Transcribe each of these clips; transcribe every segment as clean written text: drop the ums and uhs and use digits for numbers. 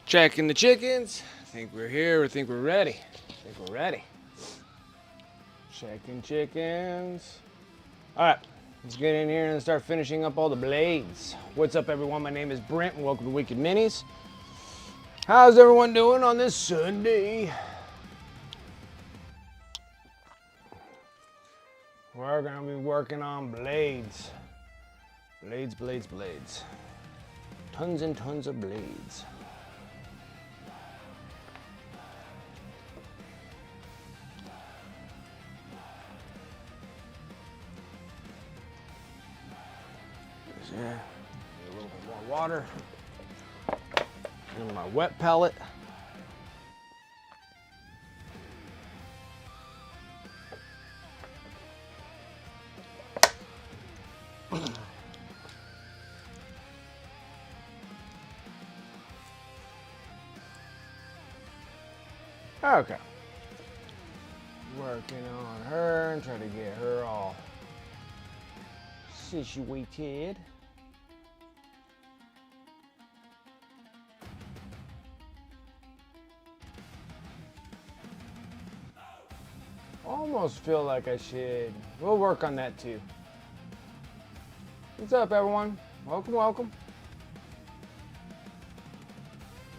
Checking the chickens. I think we're here. I think we're ready. I think we're ready. Checking chickens. All right, let's get in here and start finishing up all the blades. What's up, everyone? My name is Brent, and welcome to Wicked Minis. How's everyone doing on this Sunday? We're gonna be working on blades. Blades, blades, blades. Tons and tons of blades. Yeah, need a little bit more water. And my wet palette. Okay. Working on her and try to get her all situated. Almost feel like I should. We'll work on that too. What's up, everyone? Welcome, welcome.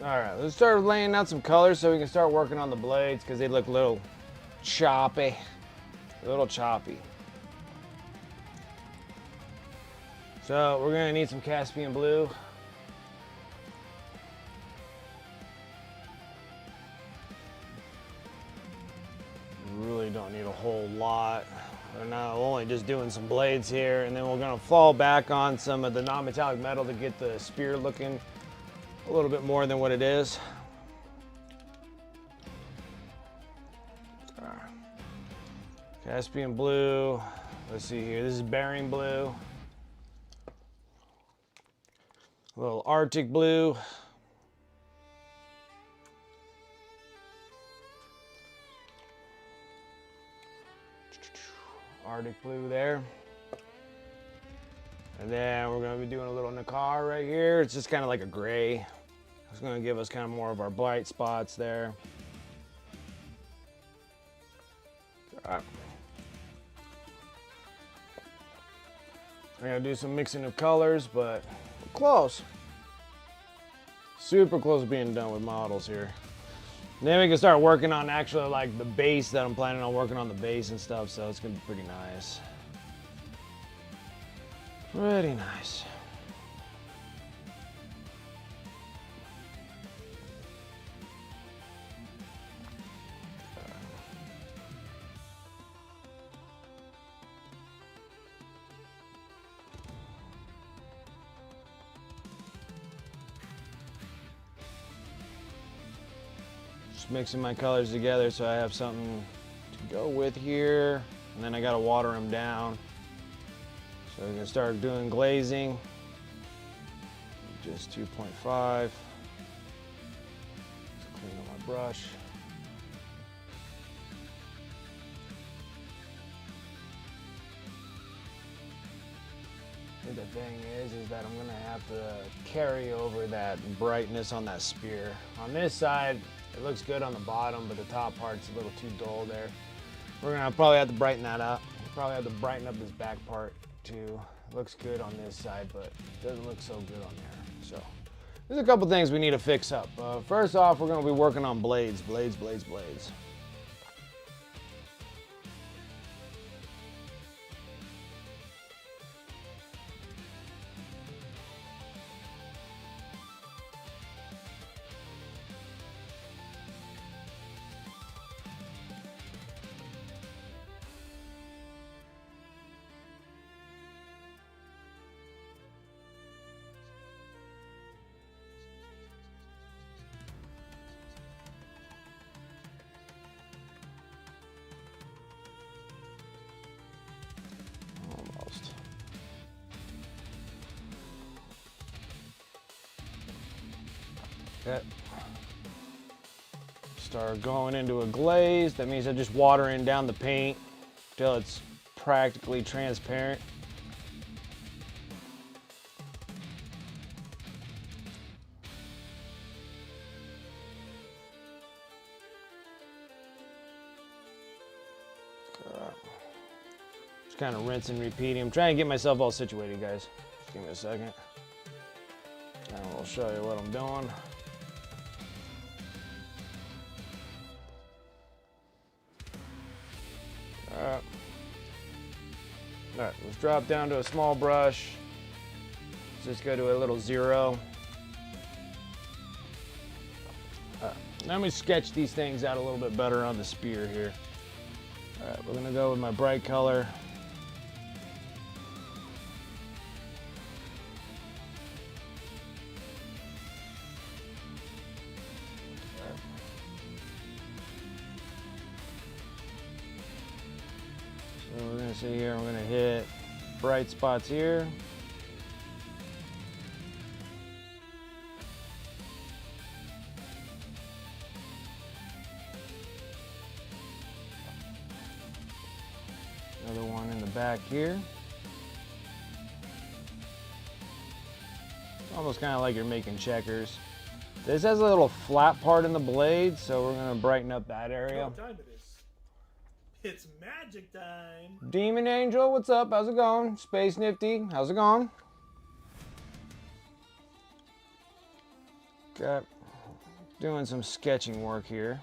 All right, let's start laying out some colors so we can start working on the blades because they look a little choppy. A little choppy. So we're gonna need some Caspian blue. Really don't need a whole lot. We're now only just doing some blades here, and then we're gonna fall back on some of the non-metallic metal to get the spear looking a little bit more than what it is. Caspian blue. Let's see here. This is bearing blue. A little Arctic blue. Arctic blue there. And then we're going to be doing a little Nakar right here. It's just kind of like a gray. It's going to give us kind of more of our bright spots there. All right. I'm going to do some mixing of colors, but we're close. Super close to being done with models here. And then we can start working on actually like the base that I'm planning on working on the base and stuff, so it's gonna be pretty nice. Pretty nice. Mixing my colors together so I have something to go with here, and then I got to water them down so we can start doing glazing. Just 2.5. Let's clean up my brush. The thing is that I'm gonna have to carry over that brightness on that spear. On this side, it looks good on the bottom, but the top part's a little too dull there. We're gonna probably have to brighten that up. We'll probably have to brighten up this back part too. It looks good on this side, but it doesn't look so good on there. So there's a couple things we need to fix up. First off, we're gonna be working on blades, blades, blades, blades. Okay. Start going into a glaze. That means I'm just watering down the paint till it's practically transparent. Just kind of rinse and repeat. I'm trying to get myself all situated, guys. Just give me a second. And we'll show you what I'm doing. Alright. Alright, let's drop down to a small brush. Let's just go to a little 0. Let me sketch these things out a little bit better on the spear here. Alright, we're gonna go with my bright color. So we're gonna see here, I'm gonna hit bright spots here. Another one in the back here. Almost kind of like you're making checkers. This has a little flat part in the blade, so we're gonna brighten up that area. What time it is? It's magic time. Demon Angel, what's up? How's it going? Space Nifty, how's it going? Got doing some sketching work here.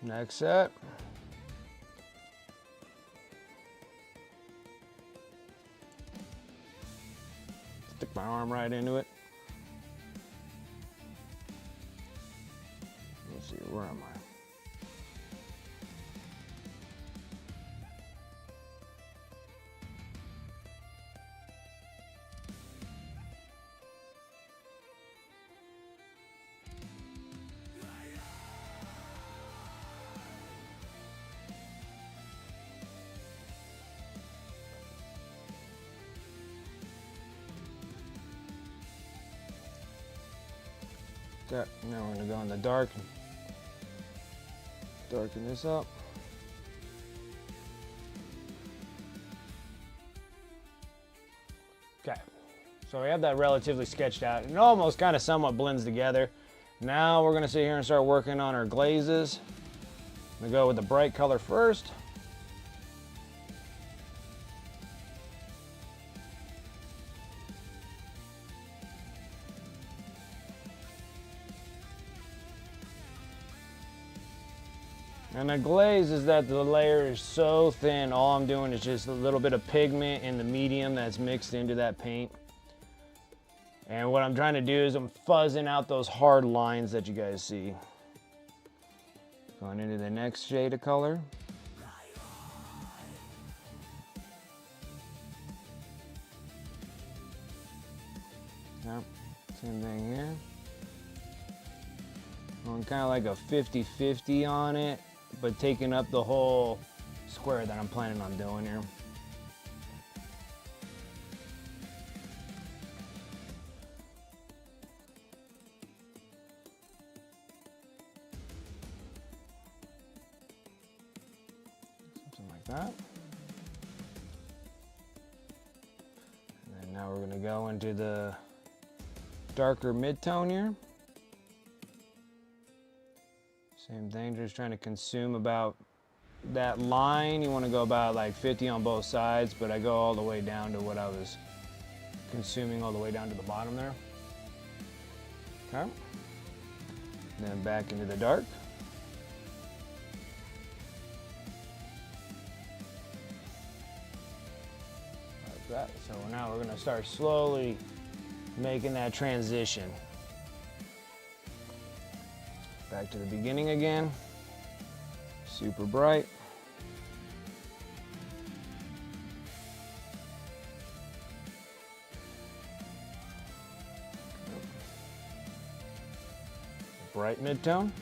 Next set. Stick my arm right into it. Let's see, where am I? Okay, now we're gonna go in the dark. Darken this up. Okay, so we have that relatively sketched out. It almost kind of somewhat blends together. Now we're gonna sit here and start working on our glazes. I'm gonna go with the bright color first. And the glaze is that the layer is so thin, all I'm doing is just a little bit of pigment in the medium that's mixed into that paint. And what I'm trying to do is I'm fuzzing out those hard lines that you guys see. Going into the next shade of color. Yep, same thing here. Going kind of like a 50-50 on it, but taking up the whole square that I'm planning on doing here. Something like that. And then now we're going to go into the darker mid-tone here. Same thing, just trying to consume about that line. You want to go about like 50 on both sides, but I go all the way down to what I was consuming all the way down to the bottom there. Okay. And then back into the dark. Like that. So now we're going to start slowly making that transition. Back to the beginning again. Super bright. Bright mid-tone.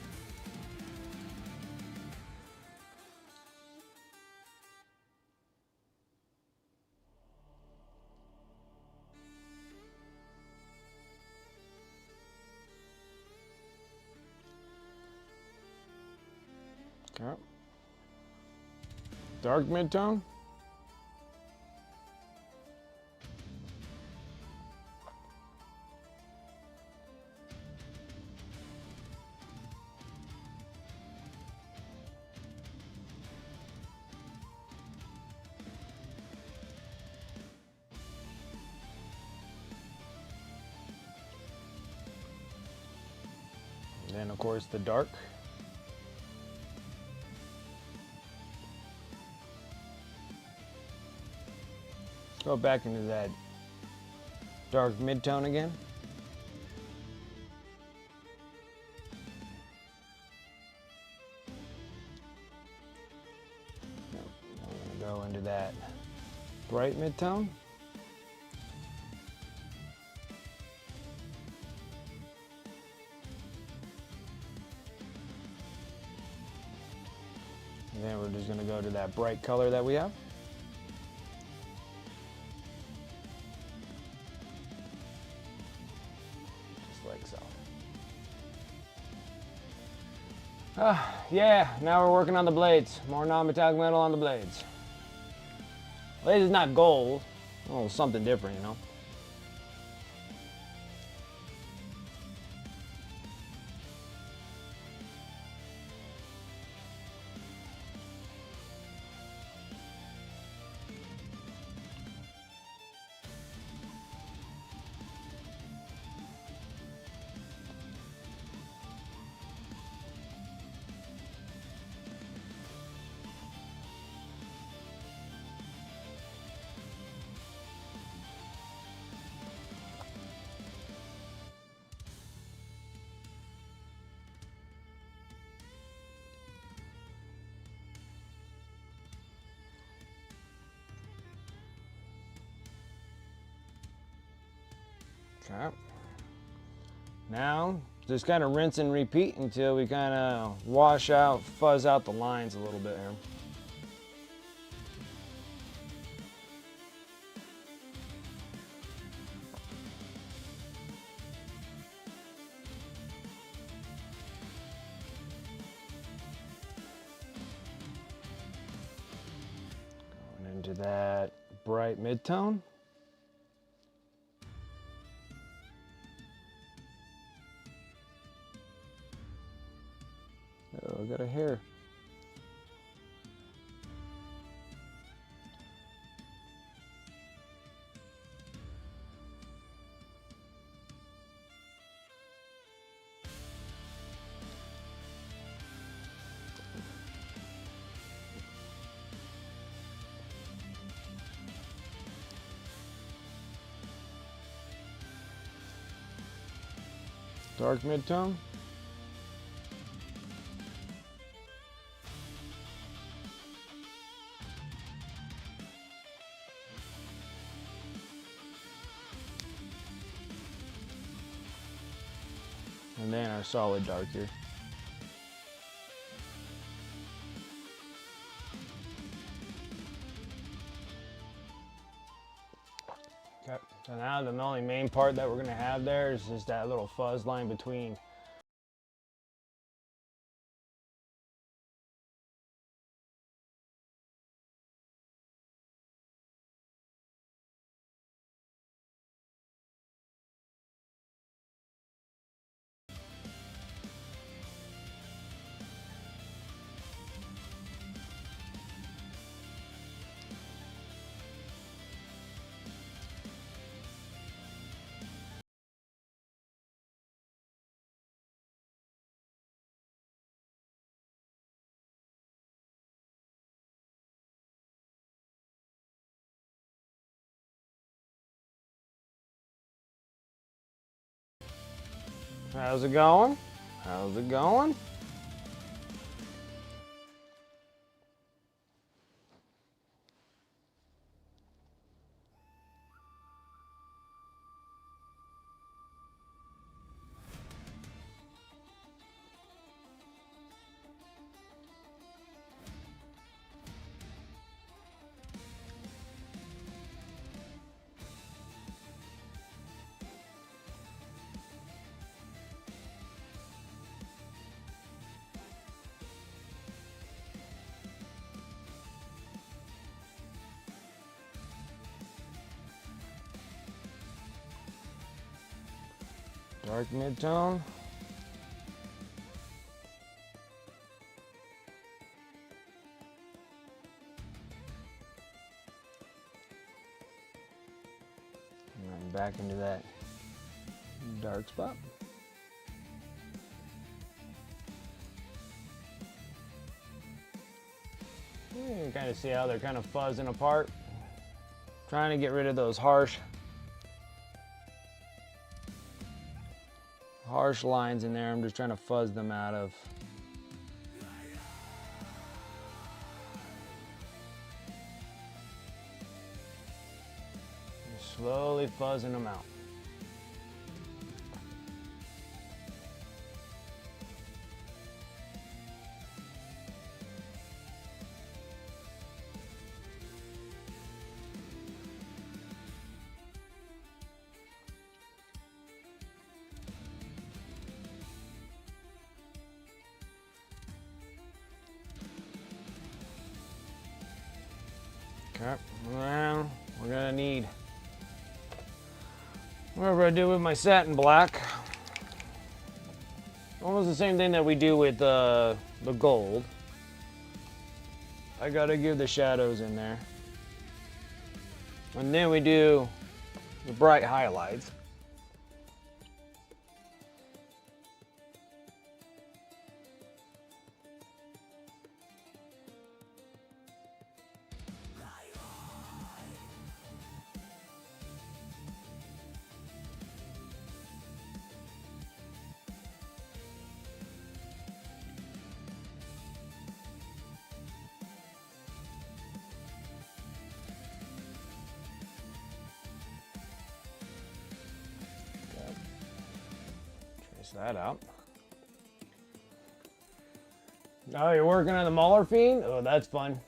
Okay. Dark mid-tone. And then, of course, the dark. Go back into that dark mid-tone again. I'm gonna go into that bright mid-tone. And then we're just gonna go to that bright color that we have. Just like so. Yeah, now we're working on the blades. More non-metallic metal on the blades. Blades is not gold. Oh, something different, you know. Okay. Now, just kind of rinse and repeat until we kind of wash out, fuzz out the lines a little bit here. Going into that bright mid-tone. Oh, I got a hair. Dark mid-tone. And then our solid dark here. Okay, so now the only main part that we're gonna have there is just that little fuzz line between. How's it going? How's it going? Dark mid-tone. And then back into that dark spot. You can kind of see how they're kind of fuzzing apart. Trying to get rid of those harsh lines in there. I'm just trying to fuzz them out of. Just slowly fuzzing them out. Okay, now we're gonna need whatever I do with my satin black. Almost the same thing that we do with the gold. I gotta give the shadows in there. And then we do the bright highlights. That out. Oh, you're working on the Mauler Fiend? Oh, that's fun.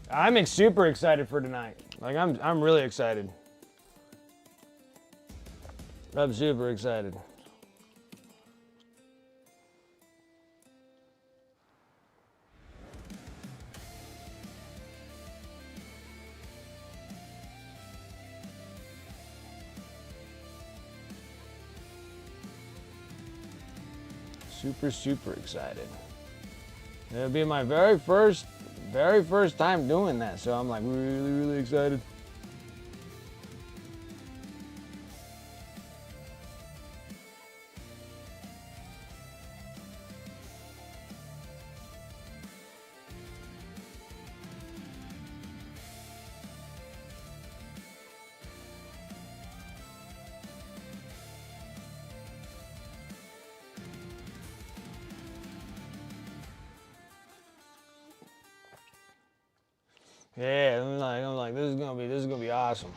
I'm super excited for tonight. Like I'm really excited. I'm super excited. Super excited. It'll be my very first time doing that, so I'm like really excited. Yeah, I'm like, this is gonna be awesome.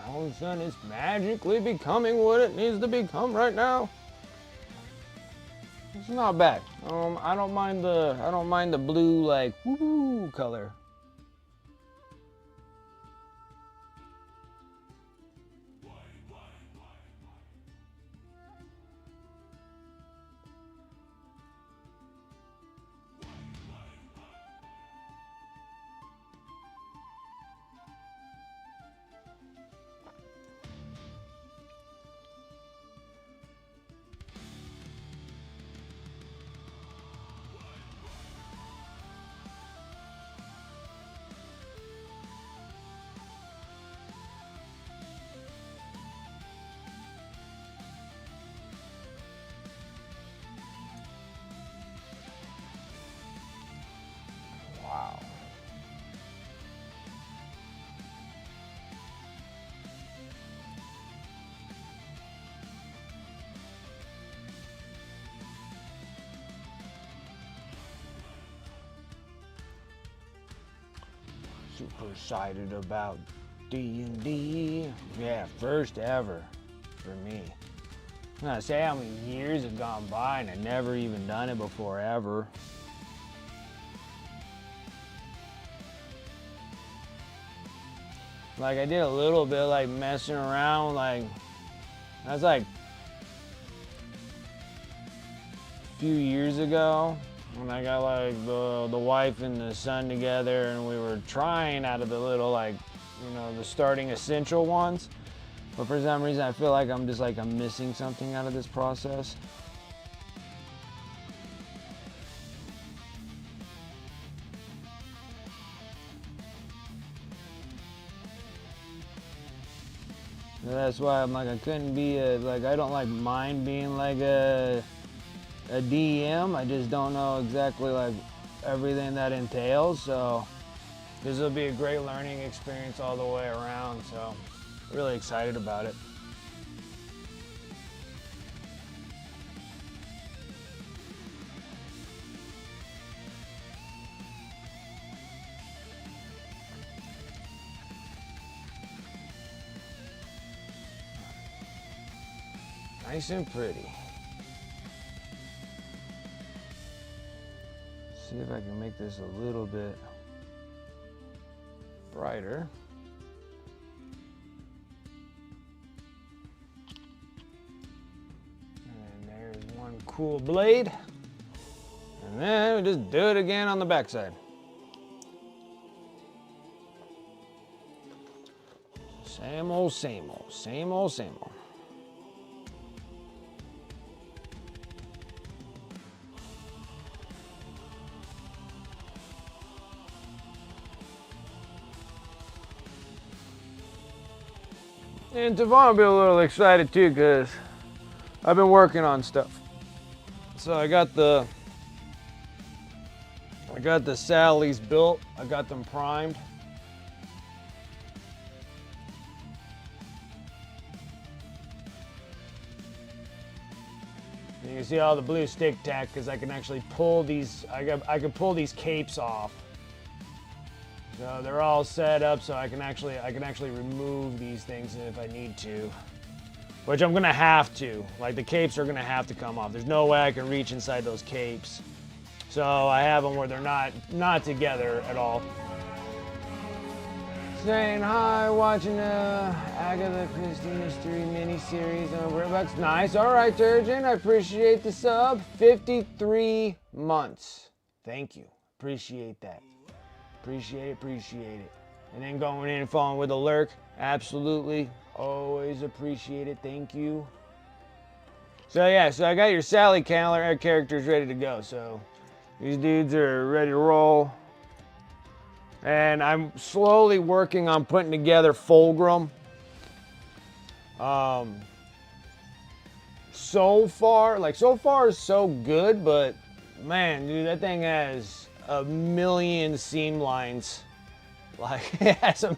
All of a sudden, it's magically becoming what it needs to become right now. It's not bad. I don't mind the blue like woo color. super excited about D&D. Yeah, first ever for me. I'm gonna say how many years have gone by and I've never even done it before, ever. Like, I did a little bit, like, messing around, like, that's like a few years ago when I got, like, the wife and the son together, and we were trying out of the little, like, you know, the starting essential ones. But for some reason, I feel like I'm missing something out of this process. So that's why I'm like, I couldn't be like, I don't like mind being like a DM. I just don't know exactly like everything that entails. So this will be a great learning experience all the way around. So really excited about it. Nice and pretty. See if I can make this a little bit brighter. And there's one cool blade. And then we just do it again on the backside. Same old, same old, same old, same old. And Tavon will be a little excited too, because I've been working on stuff. So I got the Sallys built. I got them primed. You can see all the blue stick tack because I can actually pull these. I can pull these capes off. So they're all set up, so I can actually remove these things if I need to, which I'm gonna have to. Like, the capes are gonna have to come off. There's no way I can reach inside those capes. So I have them where they're not together at all. Saying hi, watching Agatha Christie mystery miniseries on Britbox. Nice. All right, Turgeon. I appreciate the sub. 53 months. Thank you. Appreciate that. Appreciate it. And then going in and following with a lurk. Absolutely. Always appreciate it. Thank you. So yeah, so I got your Sally characters ready to go. So these dudes are ready to roll. And I'm slowly working on putting together Fulgrim. So far so good, but man, dude, that thing has a million seam lines. Like, it has some,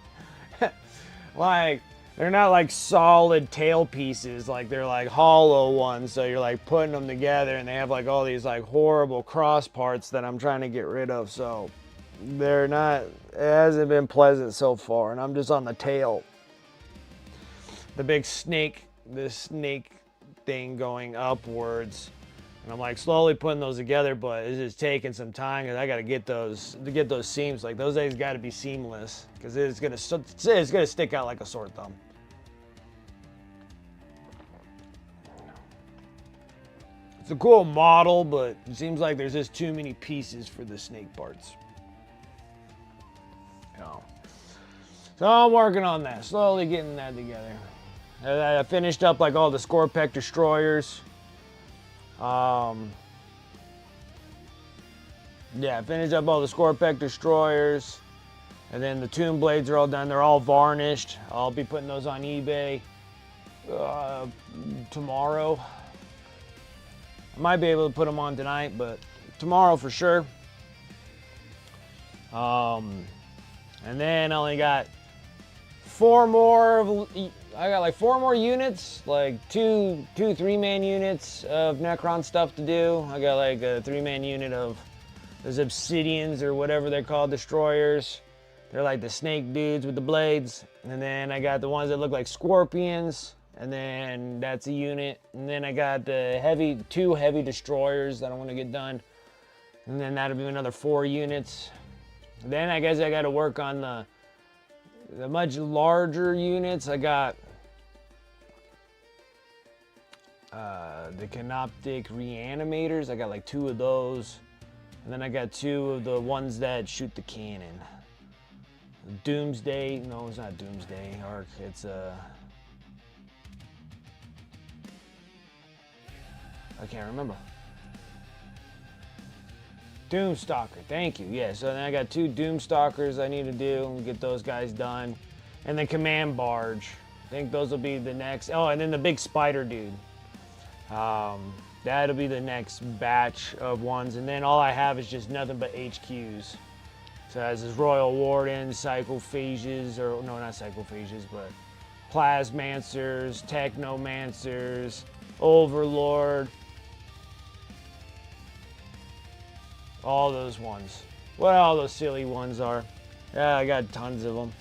like, they're not like solid tail pieces, like they're like hollow ones, so you're like putting them together and they have like all these like horrible cross parts that I'm trying to get rid of, so they're not, it hasn't been pleasant so far, and I'm just on the tail. The big snake, this snake thing going upwards. And I'm like slowly putting those together, but it's just taking some time because I got to get those seams. Like, those days got to be seamless because it's gonna stick out like a sore thumb. It's a cool model, but it seems like there's just too many pieces for the snake parts. You know. So I'm working on that, slowly getting that together. I finished up like all the Scorpec destroyers. Yeah, I finished up all the Scorpec destroyers, and then the tomb blades are all done. They're all varnished. I'll be putting those on eBay tomorrow. I might be able to put them on tonight, but tomorrow for sure. And then I only got four more units, like two 3-man units of Necron stuff to do. I got like a 3-man unit of those Obsidians or whatever they're called, destroyers. They're like the snake dudes with the blades. And then I got the ones that look like scorpions. And then that's a unit. And then I got the two heavy destroyers that I want to get done. And then that'll be another 4 units. Then I guess I got to work on the much larger units. I got the canoptic reanimators. I got like 2 of those. And then I got 2 of the ones that shoot the cannon. Doomsday. No, it's not Doomsday Arc. It's I can't remember. Doomstalker, thank you. Yeah, so then I got 2 Doomstalkers I need to do and get those guys done. And then Command Barge. I think those will be the next. Oh, and then the big spider dude. That'll be the next batch of ones. And then all I have is just nothing but HQs. So as is Royal Wardens, Psychophages, or no, not Psychophages, but Plasmancers, Technomancers, Overlord. All those ones. What all those silly ones are. Yeah, I got tons of them.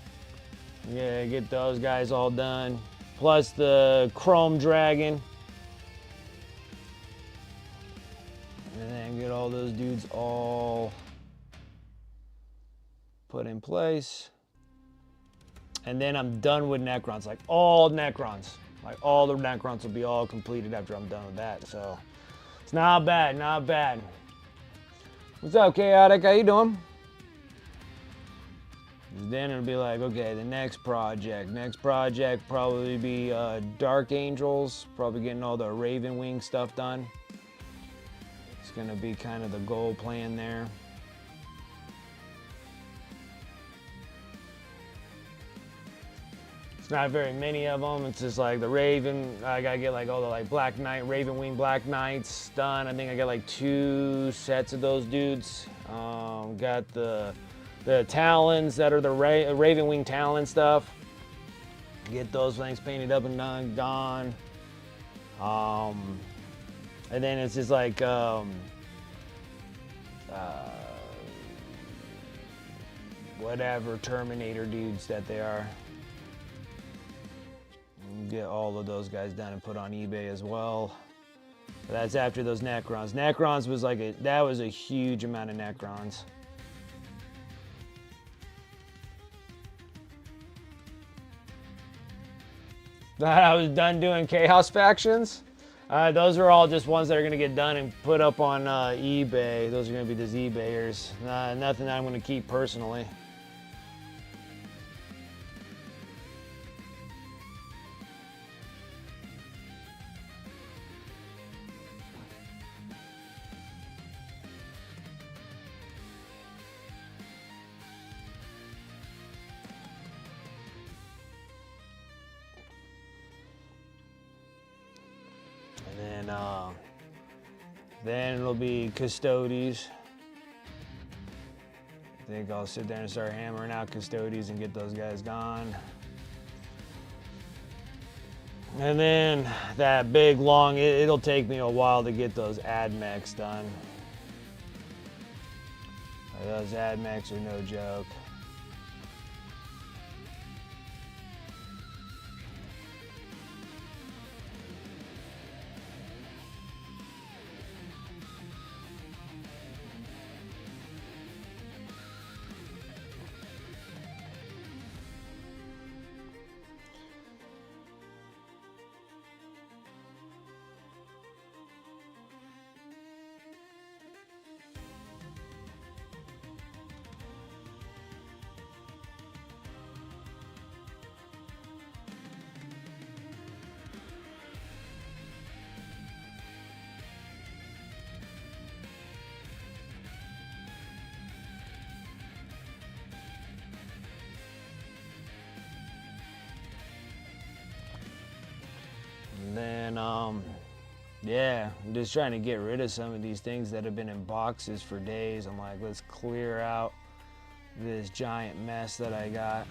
Yeah, get those guys all done. Plus the Chrome Dragon. And then get all those dudes all put in place. And then I'm done with Necrons. Like all Necrons. Like all the Necrons will be all completed after I'm done with that. So it's not bad, not bad. What's up, Chaotic? How you doing? Then it'll be like, okay, the next project. Next project probably be Dark Angels. Probably getting all the Raven Wing stuff done. It's gonna be kind of the goal plan there. It's not very many of them. It's just like the Raven. I gotta get like all the like Black Knight, Raven Wing Black Knights done. I think I got like 2 sets of those dudes. Got the Talons that are the Raven Wing Talon stuff. Get those things painted up and done. And then it's just like whatever Terminator dudes that they are. Get all of those guys done and put on eBay as well. But that's after those Necrons. Necrons was like that was a huge amount of Necrons. I was done doing Chaos factions. Those are all just ones that are gonna get done and put up on eBay. Those are gonna be just eBayers. Nothing that I'm gonna keep personally. Then it'll be Custodes. I think I'll sit there and start hammering out Custodes and get those guys gone. And then that big long, it'll take me a while to get those AdMechs done. Those AdMechs are no joke. And then, yeah, I'm just trying to get rid of some of these things that have been in boxes for days. I'm like, let's clear out this giant mess that I got.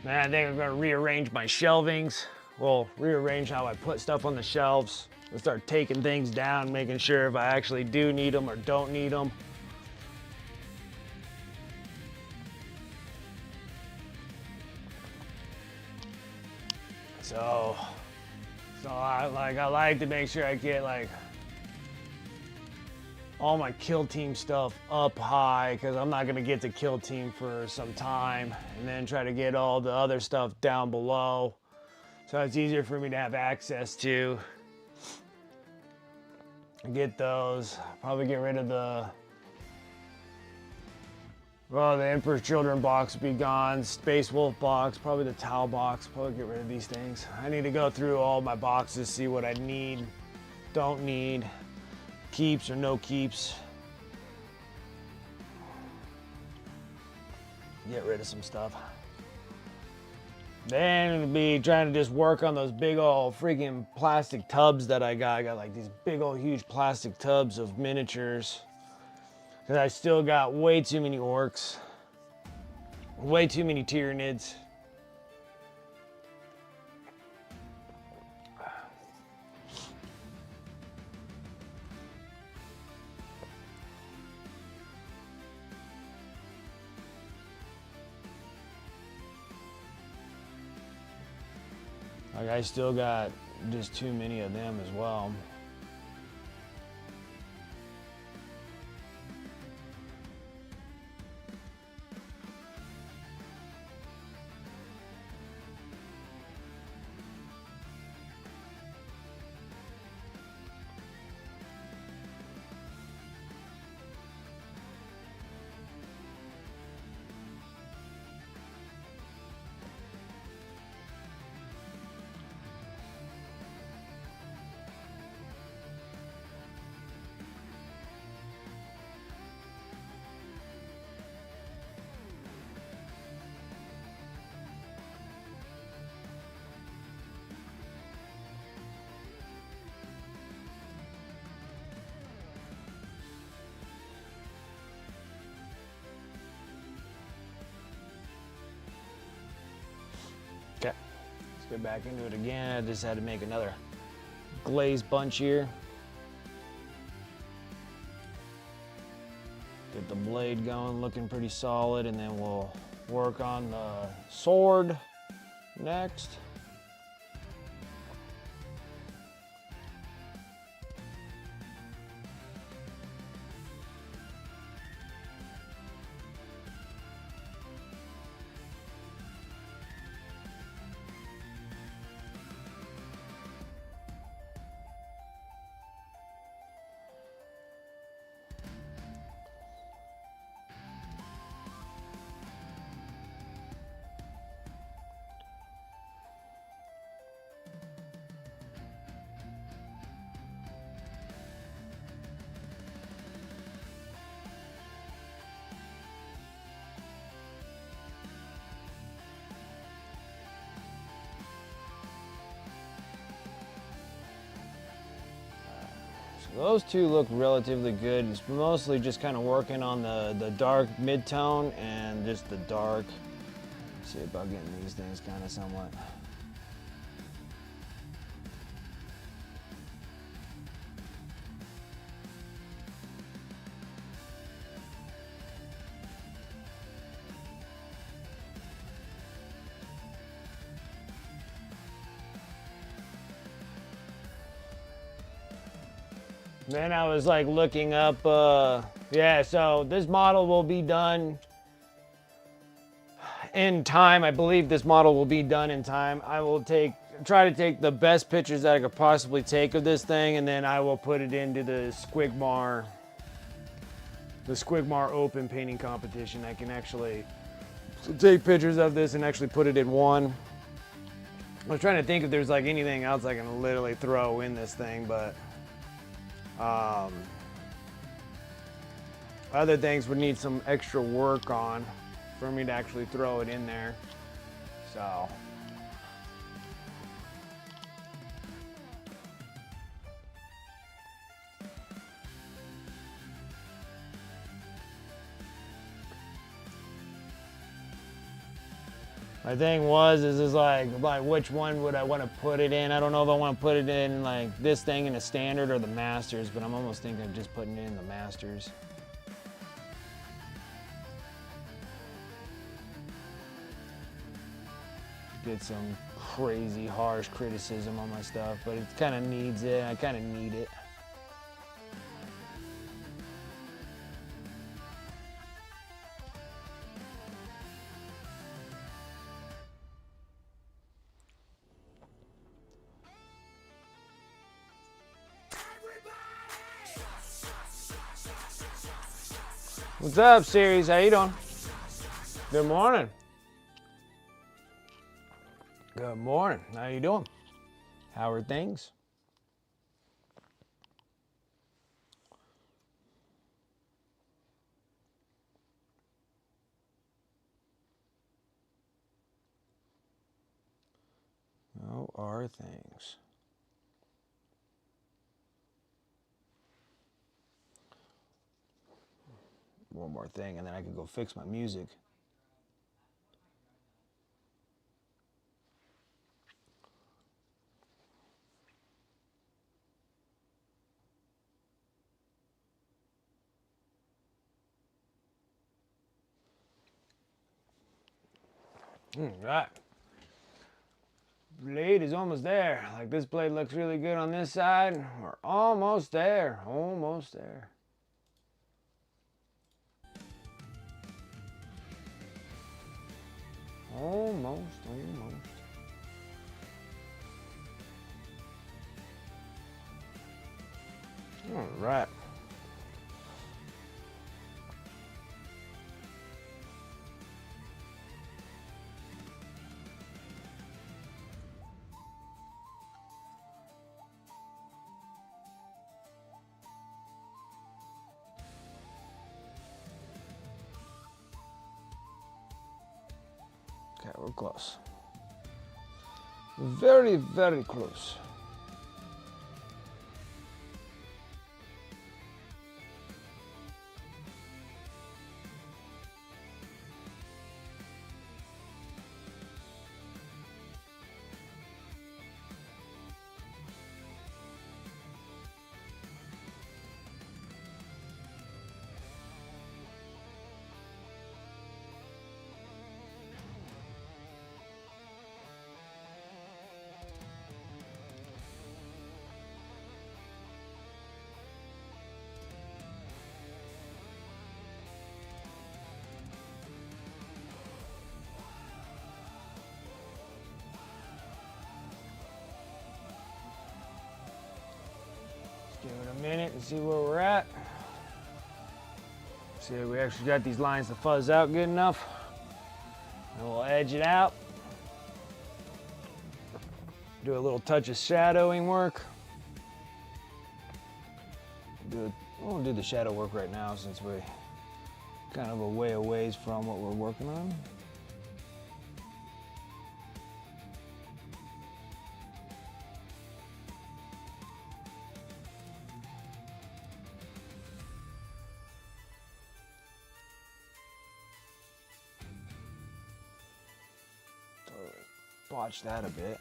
Man, I think I'm gonna rearrange my shelvings. we'll rearrange how I put stuff on the shelves and start taking things down, making sure if I actually do need them or don't need them. So I like to make sure I get like all my kill team stuff up high, because I'm not gonna get to kill team for some time, and then try to get all the other stuff down below, so it's easier for me to have access to get those. Probably get rid of the Emperor's Children box will be gone, Space Wolf box, probably the Tau box, probably get rid of these things. I need to go through all my boxes, see what I need, don't need, keeps or no keeps. Get rid of some stuff. Then it'll be trying to just work on those big old freaking plastic tubs that I got. I got like these big old huge plastic tubs of miniatures, because I still got way too many orcs, way too many Tyranids. Like, I still got just too many of them as well. Okay, let's get back into it again. I just had to make another glazed bunch here. Get the blade going, looking pretty solid, and then we'll work on the sword next. Those two look relatively good. It's mostly just kind of working on the dark mid-tone and just the dark. See about getting these things kind of somewhat. Then I was like looking up, yeah, so this model will be done in time. I believe this model will be done in time. I will try to take the best pictures that I could possibly take of this thing, and then I will put it into the Squigmar open painting competition. I can actually take pictures of this and actually put it in one. I was trying to think if there's like anything else I can literally throw in this thing, but other things would need some extra work on for me to actually throw it in there. So My thing is like which one would I want to put it in? I don't know if I want to put it in like this thing in a standard or the Masters, but I'm almost thinking of just putting it in the Masters. Get some crazy harsh criticism on my stuff, but it kind of needs it. I kind of need it. What's up, Series? How you doing? Good morning. Good morning. How you doing? How are things? How are things? One more thing, and then I can go fix my music. Right. Blade is almost there. Like this blade looks really good on this side. We're almost there. Almost there. Almost. All right. Okay, we're close. Very, very close. Give it a minute and see where we're at. See if we actually got these lines to fuzz out good enough. And we'll edge it out. Do a little touch of shadowing work. We'll do the shadow work right now since we're kind of a ways from what we're working on. Botch that a bit.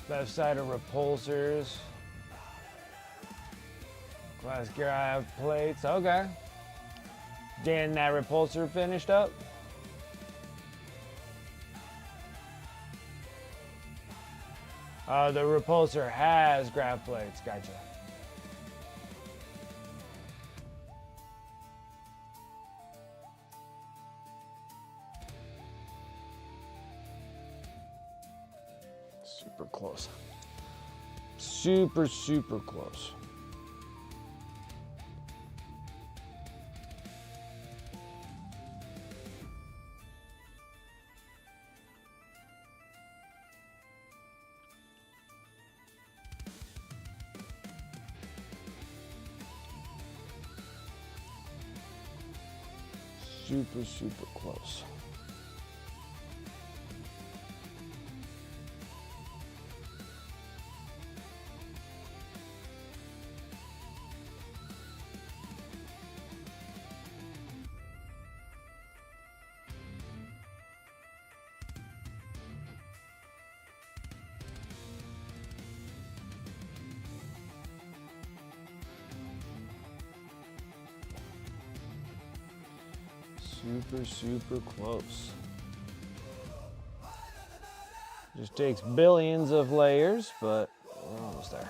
Left side of repulsors. Glass grav plates. Okay. Getting that repulsor finished up. The repulsor has grav plates. Gotcha. Super close. Super, super close. super, super close. Super, super close. Just takes billions of layers, but we're almost there.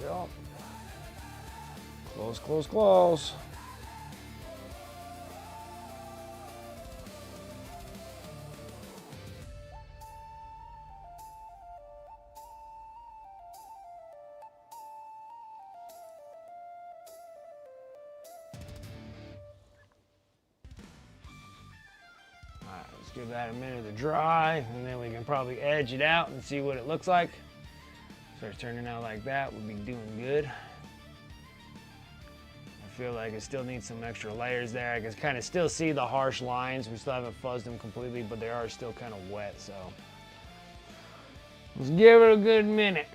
Yep. Close, close, close. All right, let's give that a minute to dry, and then we can probably edge it out and see what it looks like. Starts turning out like that, we'll be doing good. I feel like it still needs some extra layers there. I can kind of still see the harsh lines. We still haven't fuzzed them completely, but they are still kind of wet, so. Let's give it a good minute.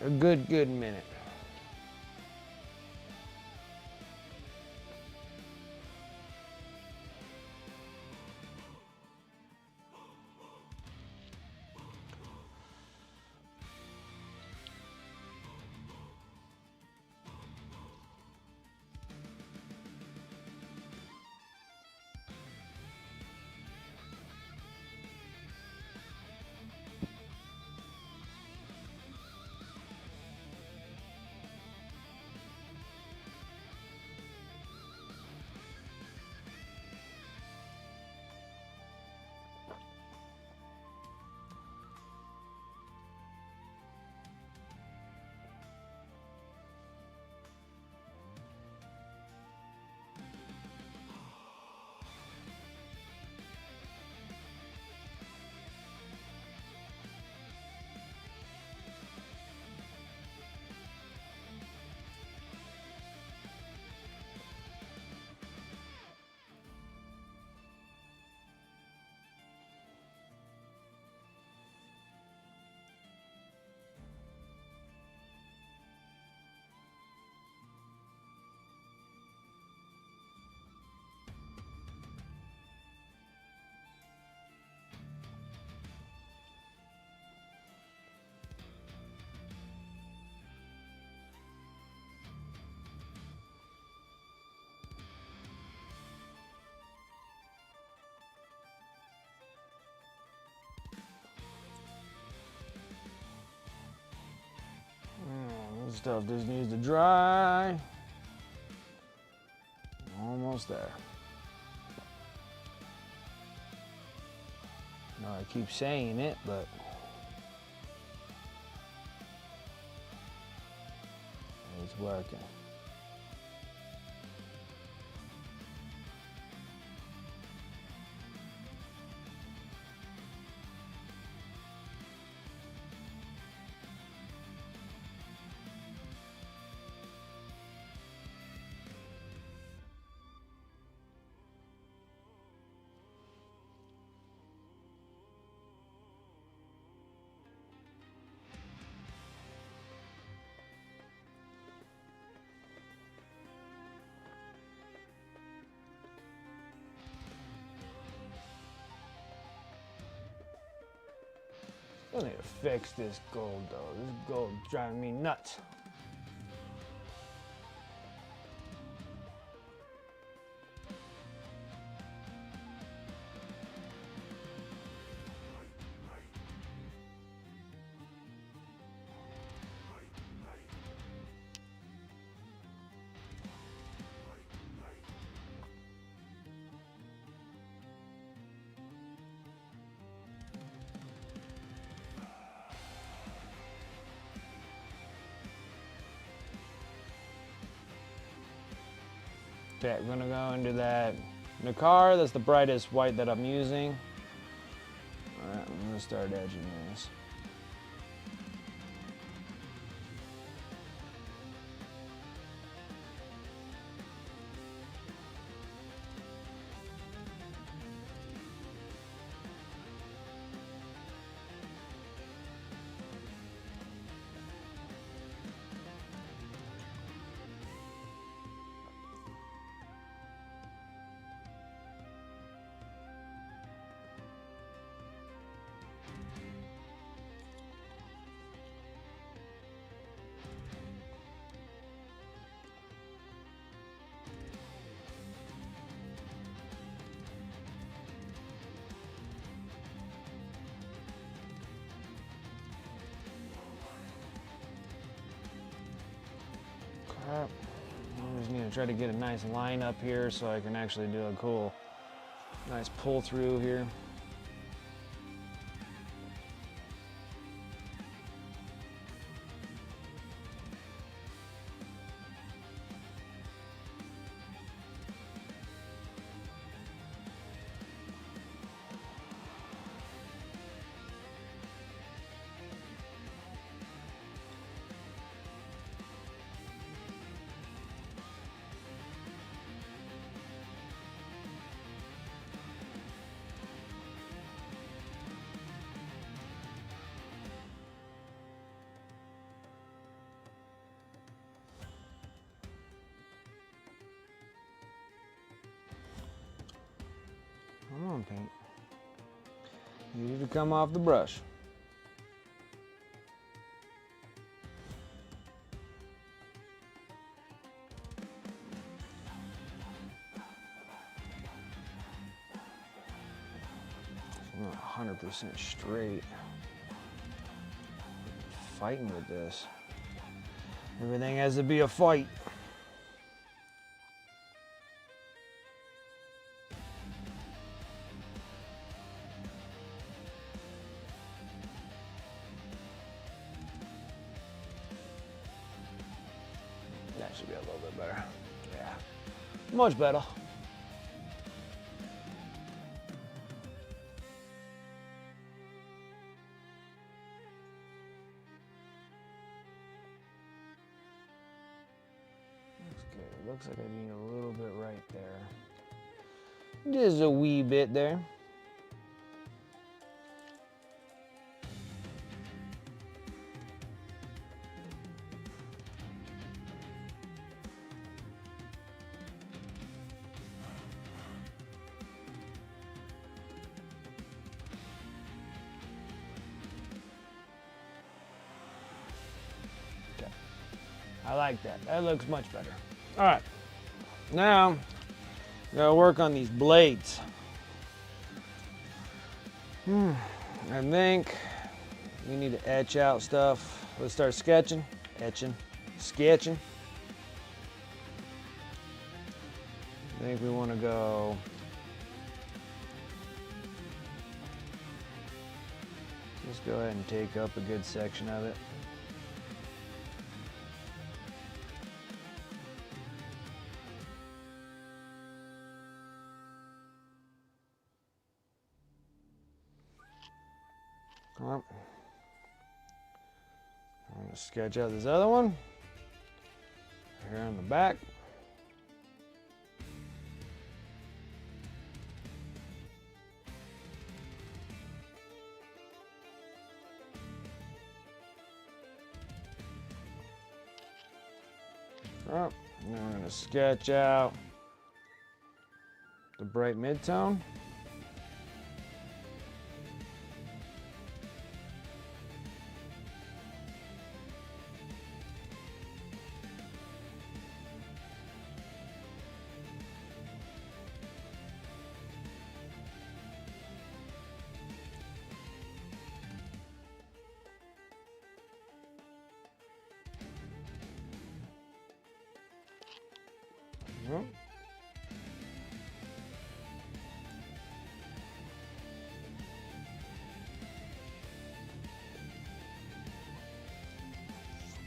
A good minute. This stuff just needs to dry. Almost there. No, I keep saying it, but it's working. I need to fix this gold though. This gold's driving me nuts. Okay, we're gonna go into that Nakar. That's the brightest white that I'm using. All right, I'm gonna start edging this. Crap. I just need to try to get a nice line up here so I can actually do a cool, nice pull through here. Come on, paint. You need to come off the brush. I'm not 100% straight. Fighting with this. Everything has to be a fight. That should be a little bit better. Yeah, much better. Looks good. Looks like I need a little bit right there. Just a wee bit there. I like that. That looks much better. All right. Now, gotta work on these blades. I think we need to etch out stuff. Let's start sketching, etching, sketching. I think we want to go just go ahead and take up a good section of it. Well, I'm going to sketch out this other one here on the back. Now we're going to sketch out the bright mid-tone.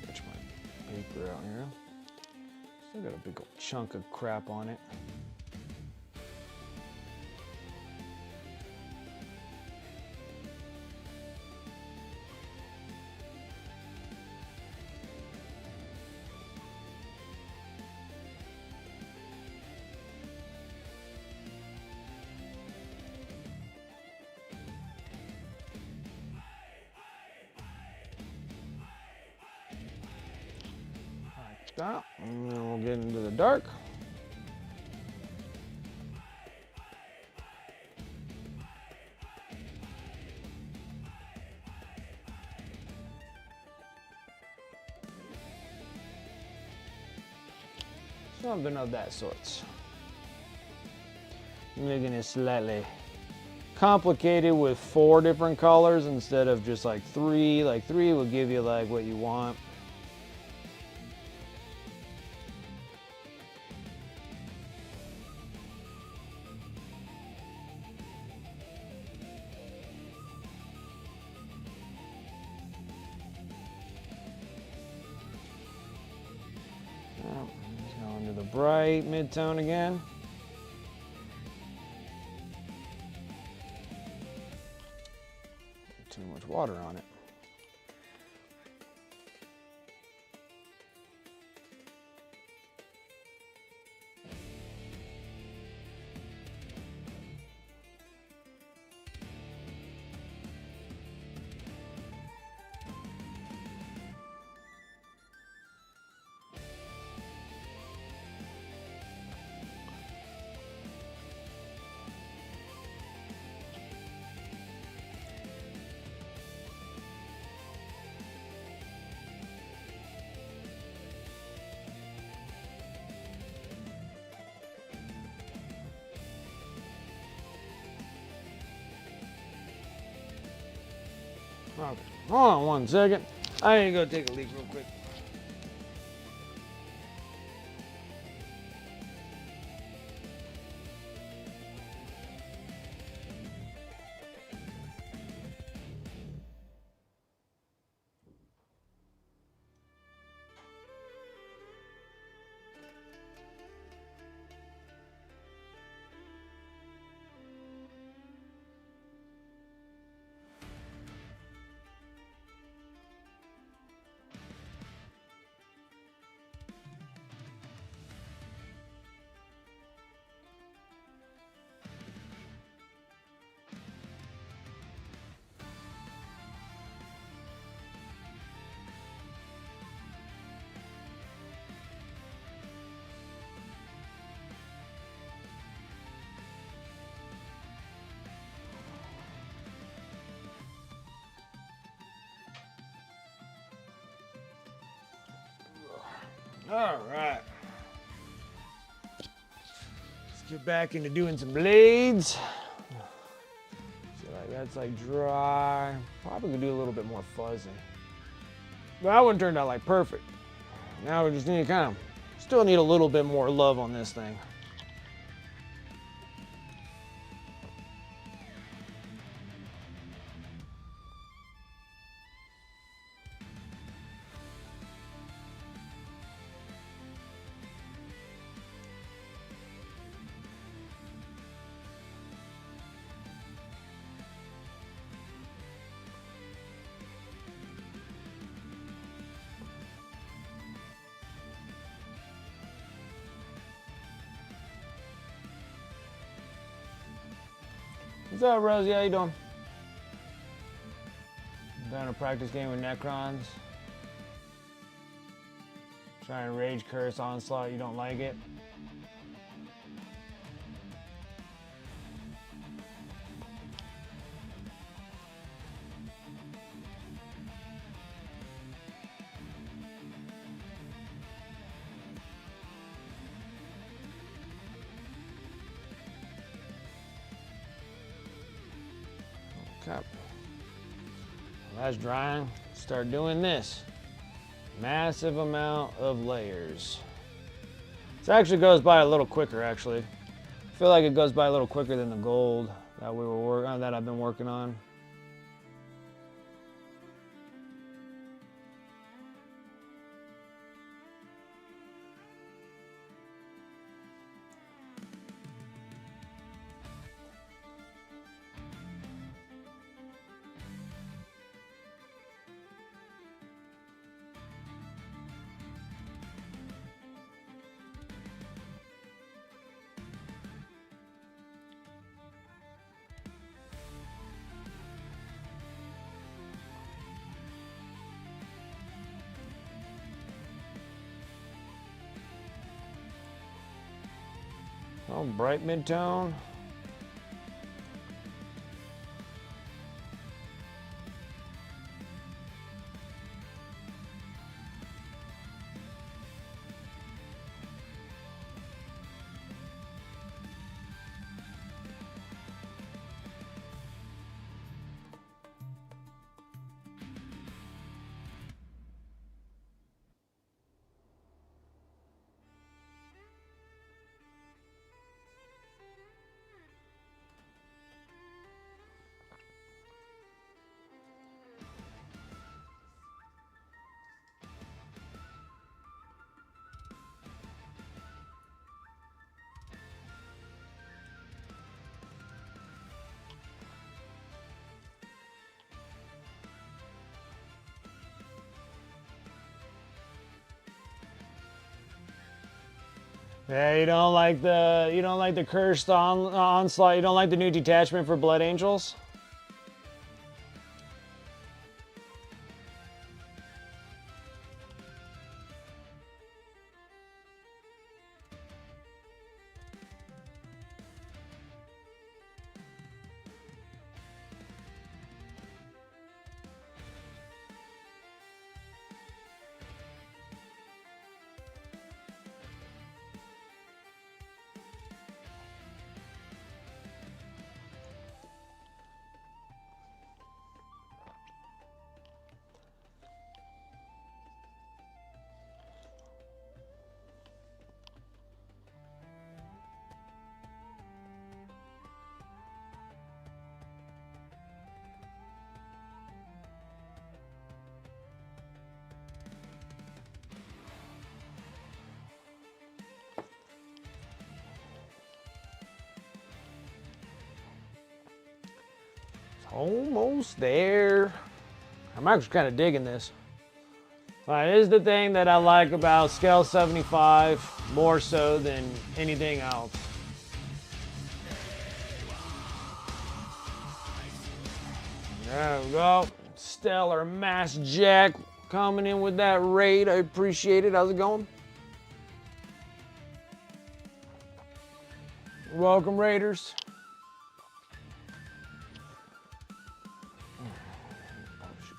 Sketch my paper out here. Still got a big old chunk of crap on it. Stop, and then we'll get into the dark. Something of that sort. Making it slightly complicated with 4 different colors instead of just like 3. Like 3 will give you like what you want. Going to the bright mid-tone again. Too much water on it. Okay, hold on 1 second. I need to go take a leak real quick. All right. Let's get back into doing some blades. So like that's like dry. Probably gonna do a little bit more fuzzy. But that one turned out like perfect. Now we just need to still need a little bit more love on this thing. What's up, Rosie? How you doing? Doing a practice game with Necrons. Trying to rage curse onslaught. You don't like it? Okay. That's drying. Start doing this. Massive amount of layers. This actually goes by a little quicker, actually. I feel like it goes by a little quicker than the gold that we were working on, that I've been working on. Oh, bright mid-tone. Yeah, you don't like the cursed onslaught. You don't like the new detachment for Blood Angels. Almost there. I'm actually kind of digging this. This is the thing that I like about Scale 75 more so than anything else. There we go. Stellar Mass Jack coming in with that raid. I appreciate it. How's it going? Welcome, Raiders.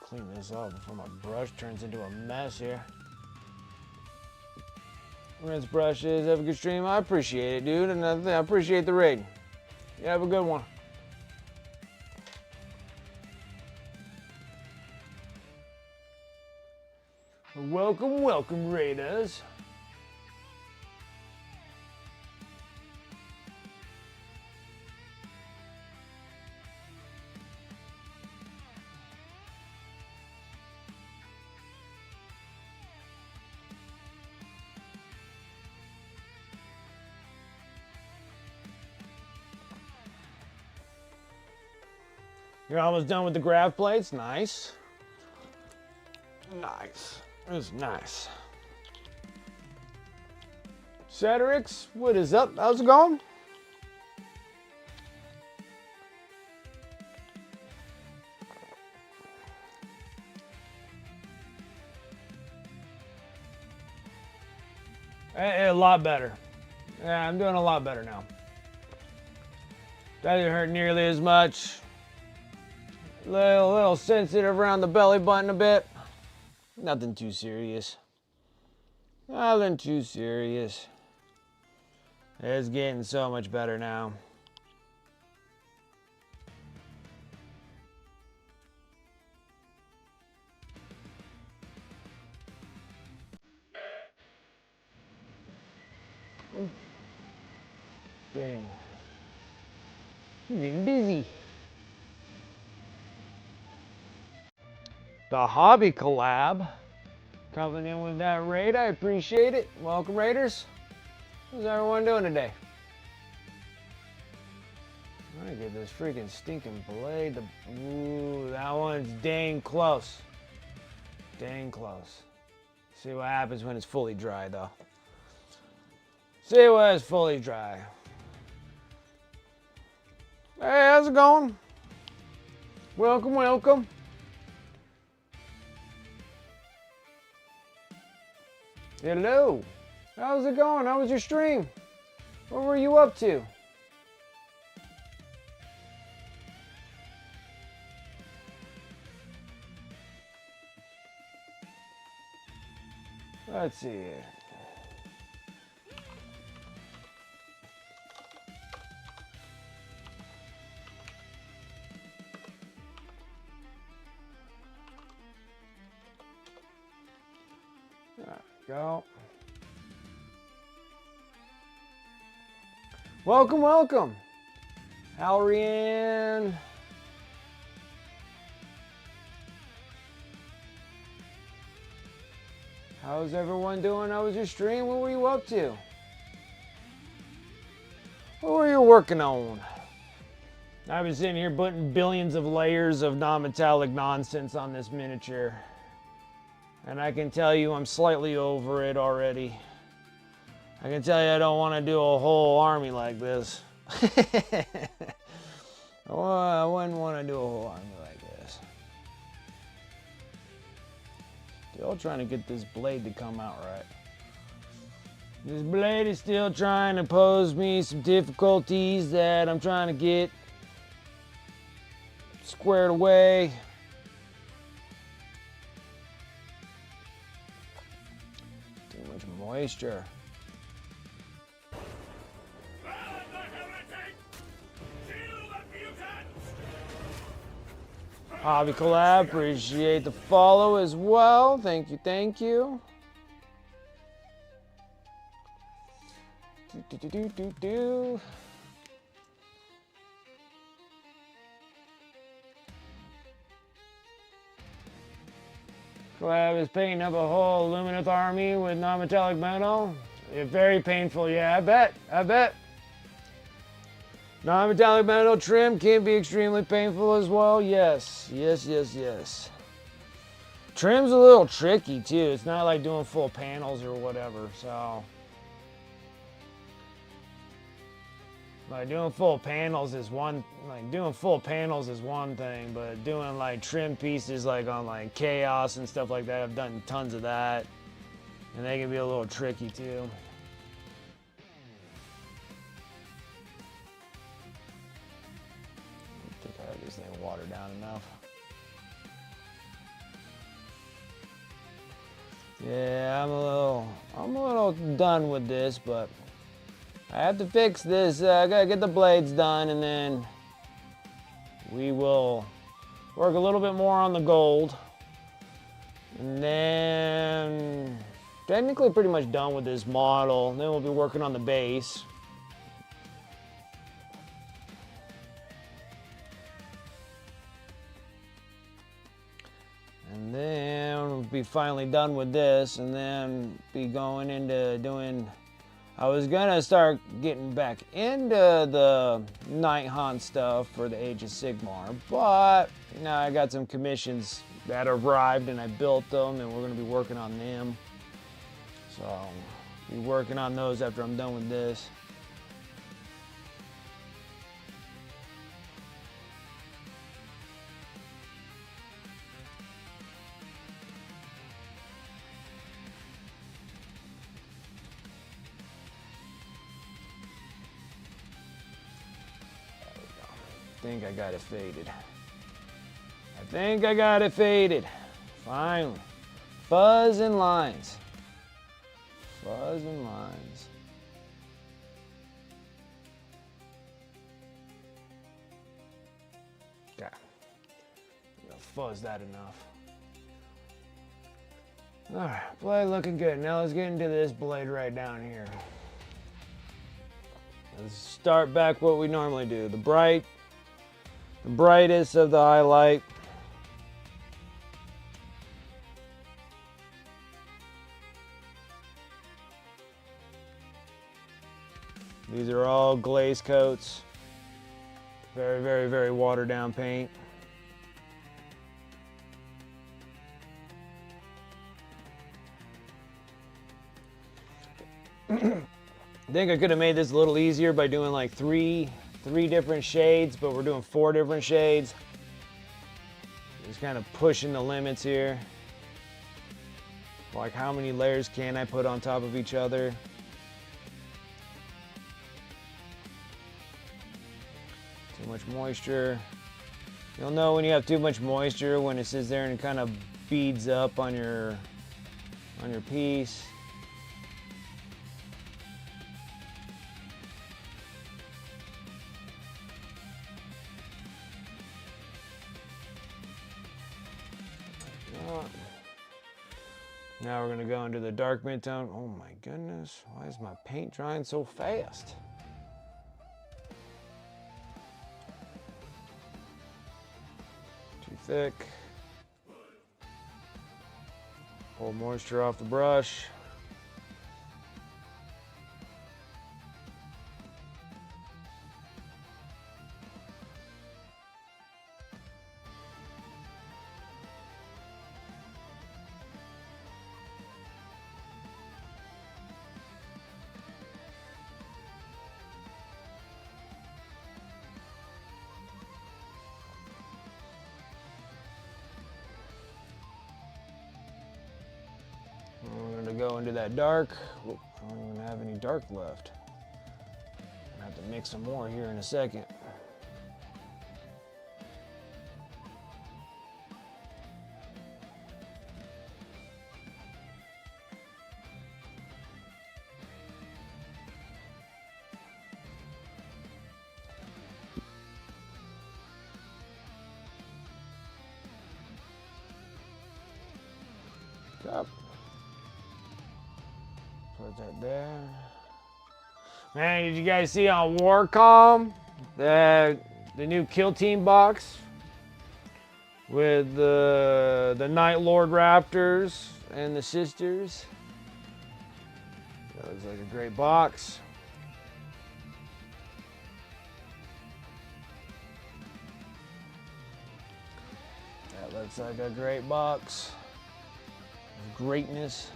Clean this up before my brush turns into a mess here. Rinse brushes, have a good stream. I appreciate it, dude. And I appreciate the raid. You have a good one. Welcome, welcome, Raiders. You're almost done with the grav plates. Nice. Nice. It's nice. Cedrix, what is up? How's it going? A lot better. Yeah, I'm doing a lot better now. Doesn't hurt nearly as much. Little sensitive around the belly button a bit. Nothing too serious. Nothing too serious. It's getting so much better now. Dang. He's getting busy. The Hobby Collab coming in with that raid. I appreciate it. Welcome, Raiders. How's everyone doing today? I'm gonna get this freaking stinking blade. Ooh, that one's dang close. Dang close. See what happens when it's fully dry, though. See when it's fully dry. Hey, how's it going? Welcome, welcome. Hello. How's it going? How was your stream? What were you up to? Let's see here. There we go. Welcome, welcome. Halrian. How's everyone doing? How was your stream? What were you up to? What were you working on? I've been sitting here putting billions of layers of non-metallic nonsense on this miniature. And I can tell you I'm slightly over it already. I can tell you I don't want to do a whole army like this. Well, I wouldn't want to do a whole army like this. Still trying to get this blade to come out right. This blade is still trying to pose me some difficulties that I'm trying to get squared away. Too much moisture. Hobby Collab, appreciate the follow as well. Thank you, thank you. Do. Collab is painting up a whole Lumineth army with non-metallic metal. It's very painful, yeah, I bet. Non-metallic metal trim can be extremely painful as well. Yes. Trim's a little tricky too. It's not like doing full panels or whatever. So, like doing full panels is one. Thing, but doing like trim pieces like on like Chaos and stuff like that, I've done tons of that, and they can be a little tricky too. This thing watered down enough. Yeah, I'm a little done with this, but I have to fix this. I gotta get the blades done, and then we will work a little bit more on the gold, and then technically pretty much done with this model. Then we'll be working on the base. And then we'll be finally done with this, and then be going into doing. I was gonna start getting back into the Night Hunt stuff for the Age of Sigmar, but I got some commissions that arrived, and I built them, and we're gonna be working on them. So I'll be working on those after I'm done with this. I think I got it faded. Finally. Fuzz and lines. Yeah. Fuzz that enough. Alright, blade looking good. Now let's get into this blade right down here. Let's start back what we normally do. The brightest of the highlight. These are all glaze coats. Very, very, very watered down paint. I think I could have made this a little easier by doing like three different shades, but we're doing 4 different shades. Just kind of pushing the limits here. Like how many layers can I put on top of each other? much moisture. You'll know when you have too much moisture when it sits there and it kind of beads up on your piece. Now we're gonna go into the dark mid-tone. Oh my goodness, why is my paint drying so fast? Too thick. Pull moisture off the brush. We're gonna go into that dark. Whoop, I don't even have any dark left. I have to mix some more here in a second. Up. Put that there. Man, did you guys see on Warcom the new Kill Team box with the Night Lord Raptors and the sisters? That looks like a great box. That looks like a great box. Greatness.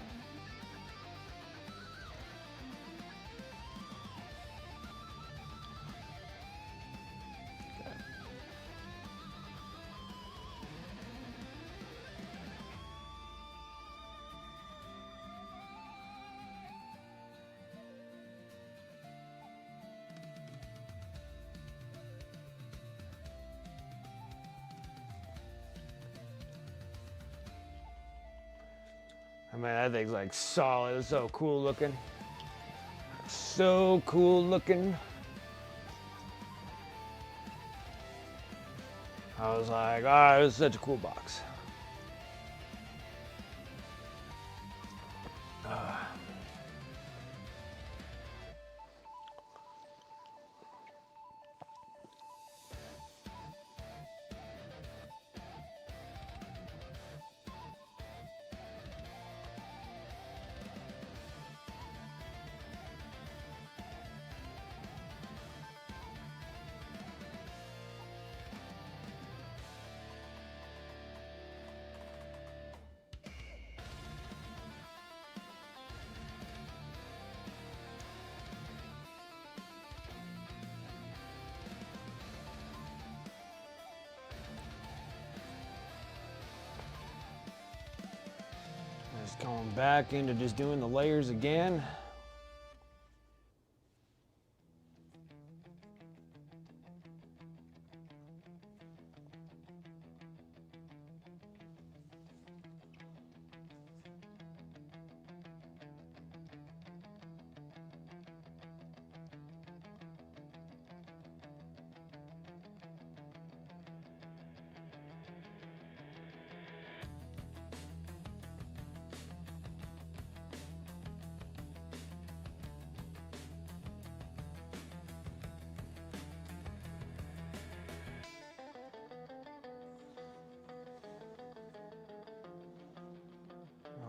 I mean, that thing's like solid. It's so cool looking. So cool looking. I was like, ah, this is such a cool box. Just going back into just doing the layers again.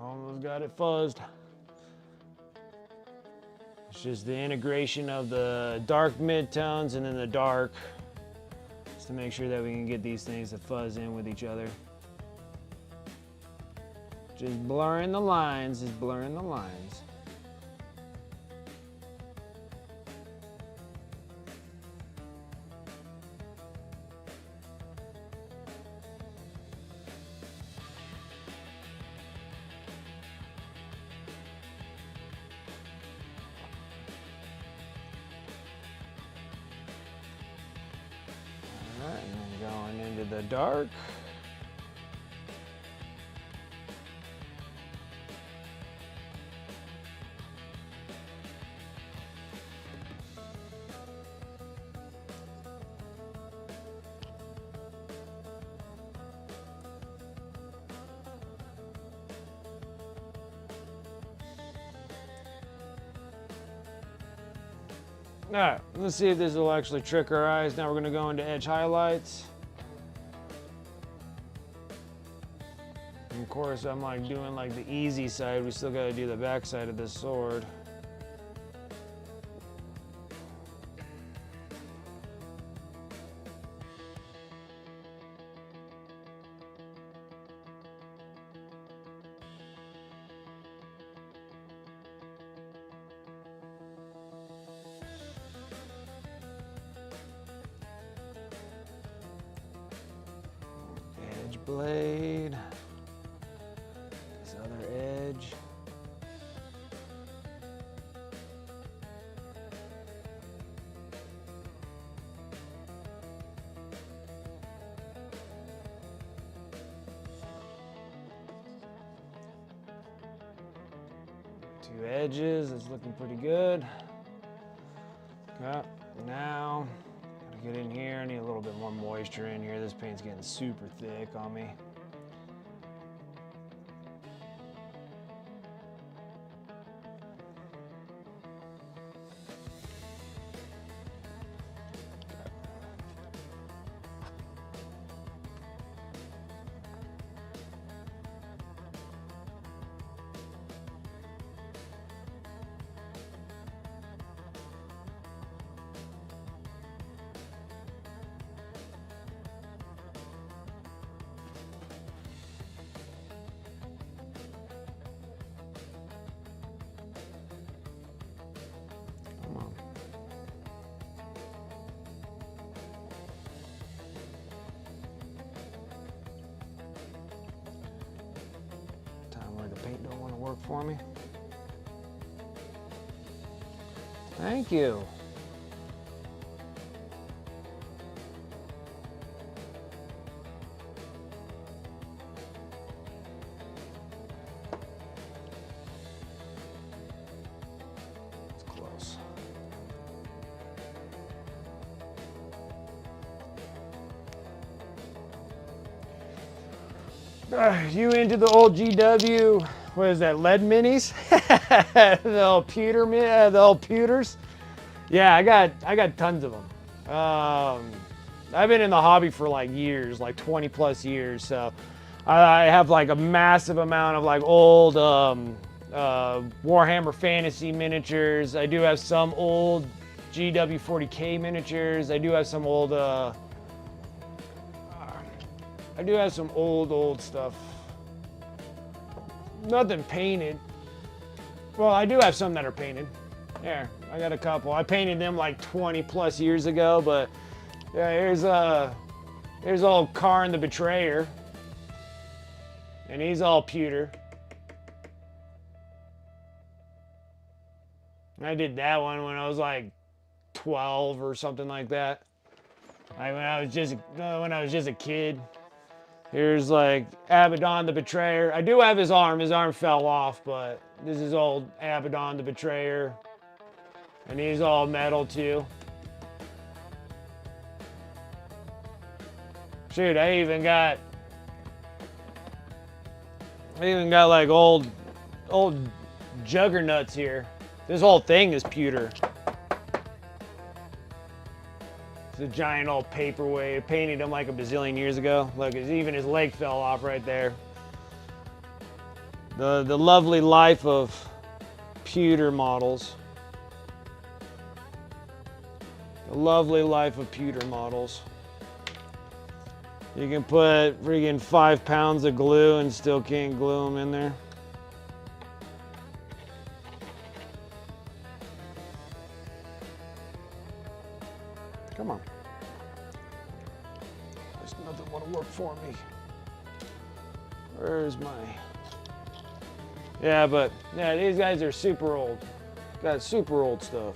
Almost got it fuzzed. It's just the integration of the dark midtones and then the dark, just to make sure that we can get these things to fuzz in with each other. Just blurring the lines, just blurring the lines. Going into the dark. All right, let's see if this will actually trick our eyes. Now we're gonna go into edge highlights. And of course, I'm like doing like the easy side. We still gotta do the back side of this sword. Blade, this other edge. Two edges, it's looking pretty good. Okay, now get in here. I need a little bit more moisture in here. This paint's getting super thick on me. Paint don't want to work for me. Thank you. It's close. You into the old GW? What is that? Lead minis? The old pewter, the old pewters. Yeah, I got tons of them. I've been in the hobby for like years, like 20 plus years. So I have like a massive amount of like old Warhammer Fantasy miniatures. I do have some old GW40K miniatures. I do have some old old stuff. Nothing painted. Well, I do have some that are painted. There, I got a couple. I painted them like 20 plus years ago, but yeah, here's old Karn the Betrayer. And he's all pewter. I did that one when I was like 12 or something like that. Like when I was just a kid. Here's like Abaddon the Betrayer. I do have his arm. His arm fell off, but this is old Abaddon the Betrayer. And he's all metal too. Shoot, I even got like old juggernauts here. This whole thing is pewter. It's a giant old paperweight. I painted him like a bazillion years ago. Look, even his leg fell off right there. The lovely life of pewter models. The lovely life of pewter models. You can put friggin' 5 pounds of glue and still can't glue them in there. Come on. There's nothing want to work for me. Where's my... Yeah, but yeah, these guys are super old. Got super old stuff.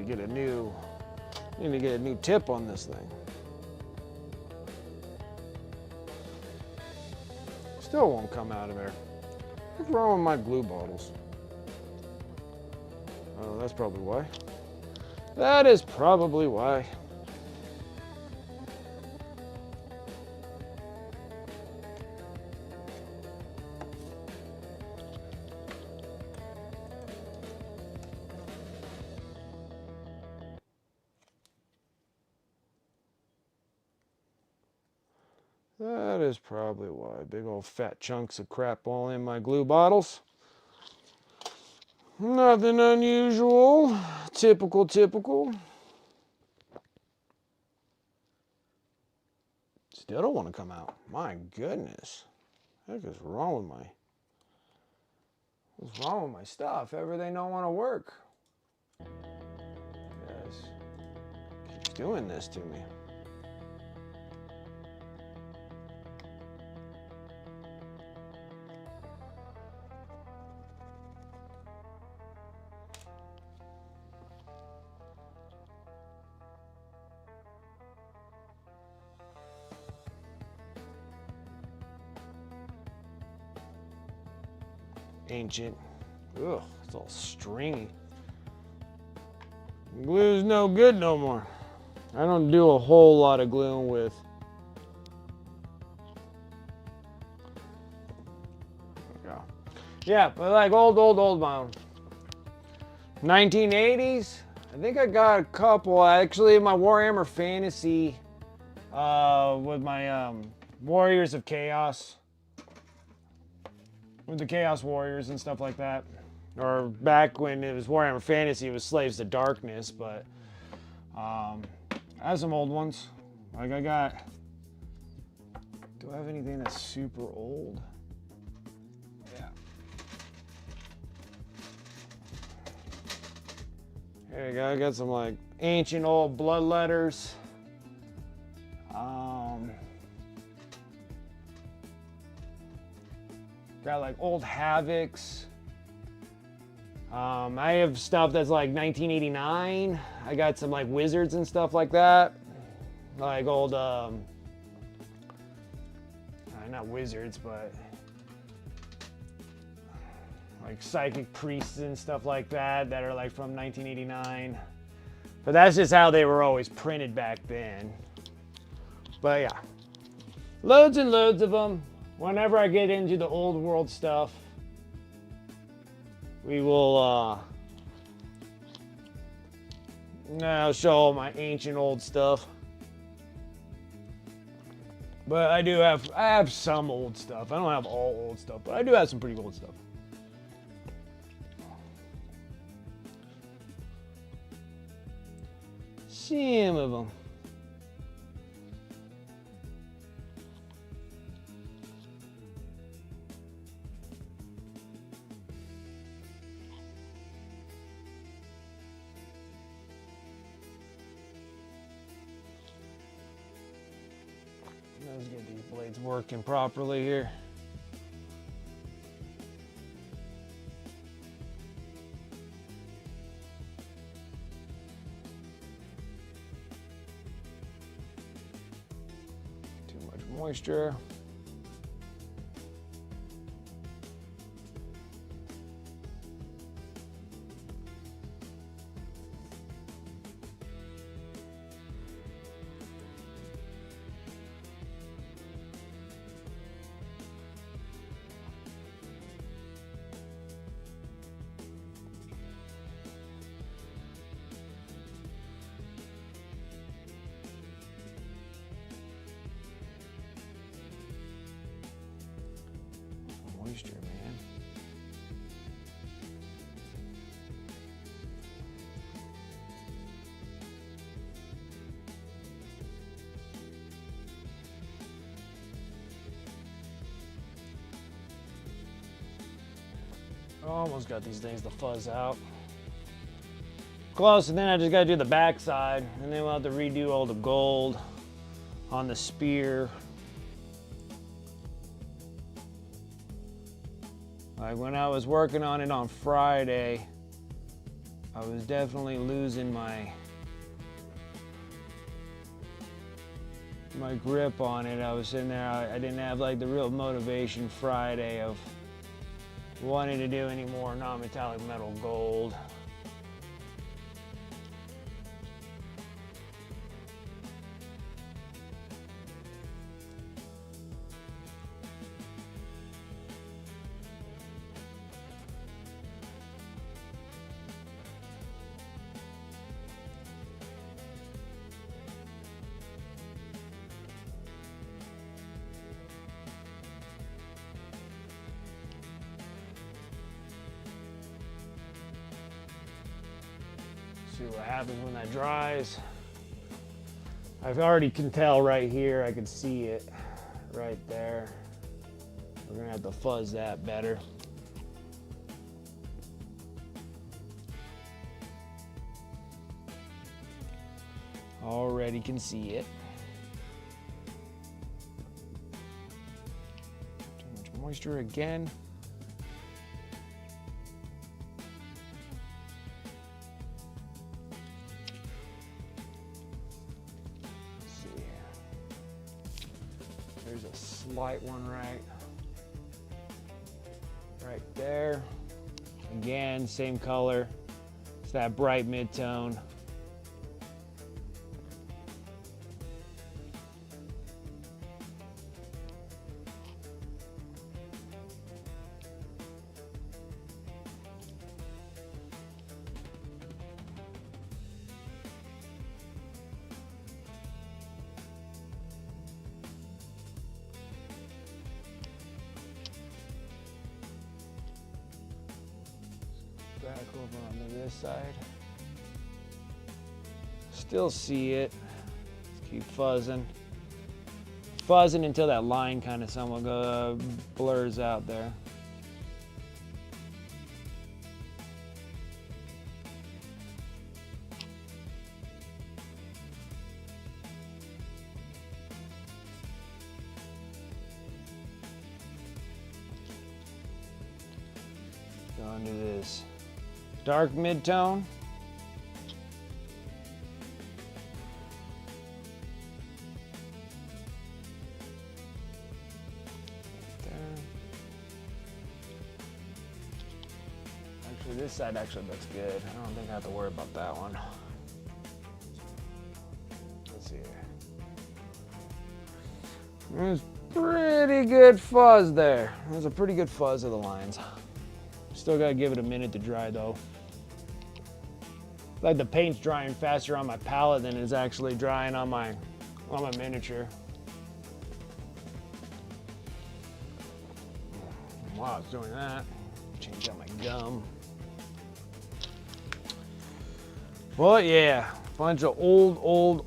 get a new tip on this thing. Still won't come out of there. What's wrong with my glue bottles? Oh, that's probably why. That is probably why. That is probably why. Big old fat chunks of crap all in my glue bottles. Nothing unusual. Typical. Still don't want to come out. My goodness. What is wrong with what's wrong with my stuff? Everything don't want to work. Yes. Keeps doing this to me. Ancient. Ugh, it's all stringy. Glue's no good no more. I don't do a whole lot of gluing with. Yeah, but like old model. 1980s. I think I got a couple. Actually, my Warhammer Fantasy with my Warriors of Chaos. With the Chaos Warriors and stuff like that. Or back when it was Warhammer Fantasy, it was Slaves to Darkness, but I have some old ones. Like I got, do I have anything that's super old? Yeah. There you go, I got some like ancient old blood letters. Got like old Havocs. I have stuff that's like 1989. I got some like Wizards and stuff like that. Like old, not Wizards, but like Psychic Priests and stuff like that are like from 1989. But that's just how they were always printed back then. But yeah, loads and loads of them. Whenever I get into the old world stuff, we will now show all my ancient old stuff. But I have some old stuff. I don't have all old stuff, but I do have some pretty old stuff. Some of them. Let's get these blades working properly here. Too much moisture. Moisture, man. Almost got these things to fuzz out. Close, and then I just gotta do the back side, and then we'll have to redo all the gold on the spear. Like when I was working on it on Friday, I was definitely losing my grip on it. I was sitting there, I didn't have like the real motivation Friday of wanting to do any more non-metallic metal gold. See what happens when that dries. I already can tell right here, I can see it right there. We're gonna have to fuzz that better. Already can see it. Too much moisture again. There's a slight one right there. Again, same color. It's that bright mid-tone. Back over onto this side. Still see it. Let's keep fuzzing. Fuzzing until that line kind of somewhat blurs out there. Go into this dark mid-tone. There. Actually, this side actually looks good. I don't think I have to worry about that one. Let's see here. There's pretty good fuzz there. There's a pretty good fuzz of the lines. Still gotta give it a minute to dry though. Like the paint's drying faster on my palette than it's actually drying on my miniature. While I was doing that, change out my gum. Well, yeah, bunch of old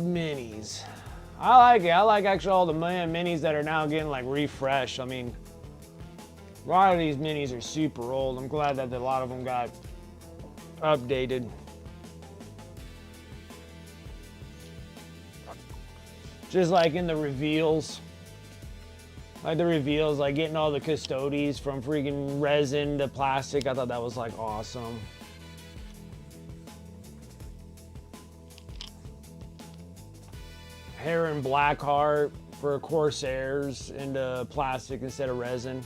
minis. I like it. I like actually all the minis that are now getting like refreshed. I mean, a lot of these minis are super old. I'm glad that a lot of them got updated. Just like in the reveals. Like the reveals, like getting all the custodies from freaking resin to plastic. I thought that was like awesome. Heron Blackheart for Corsairs into plastic instead of resin.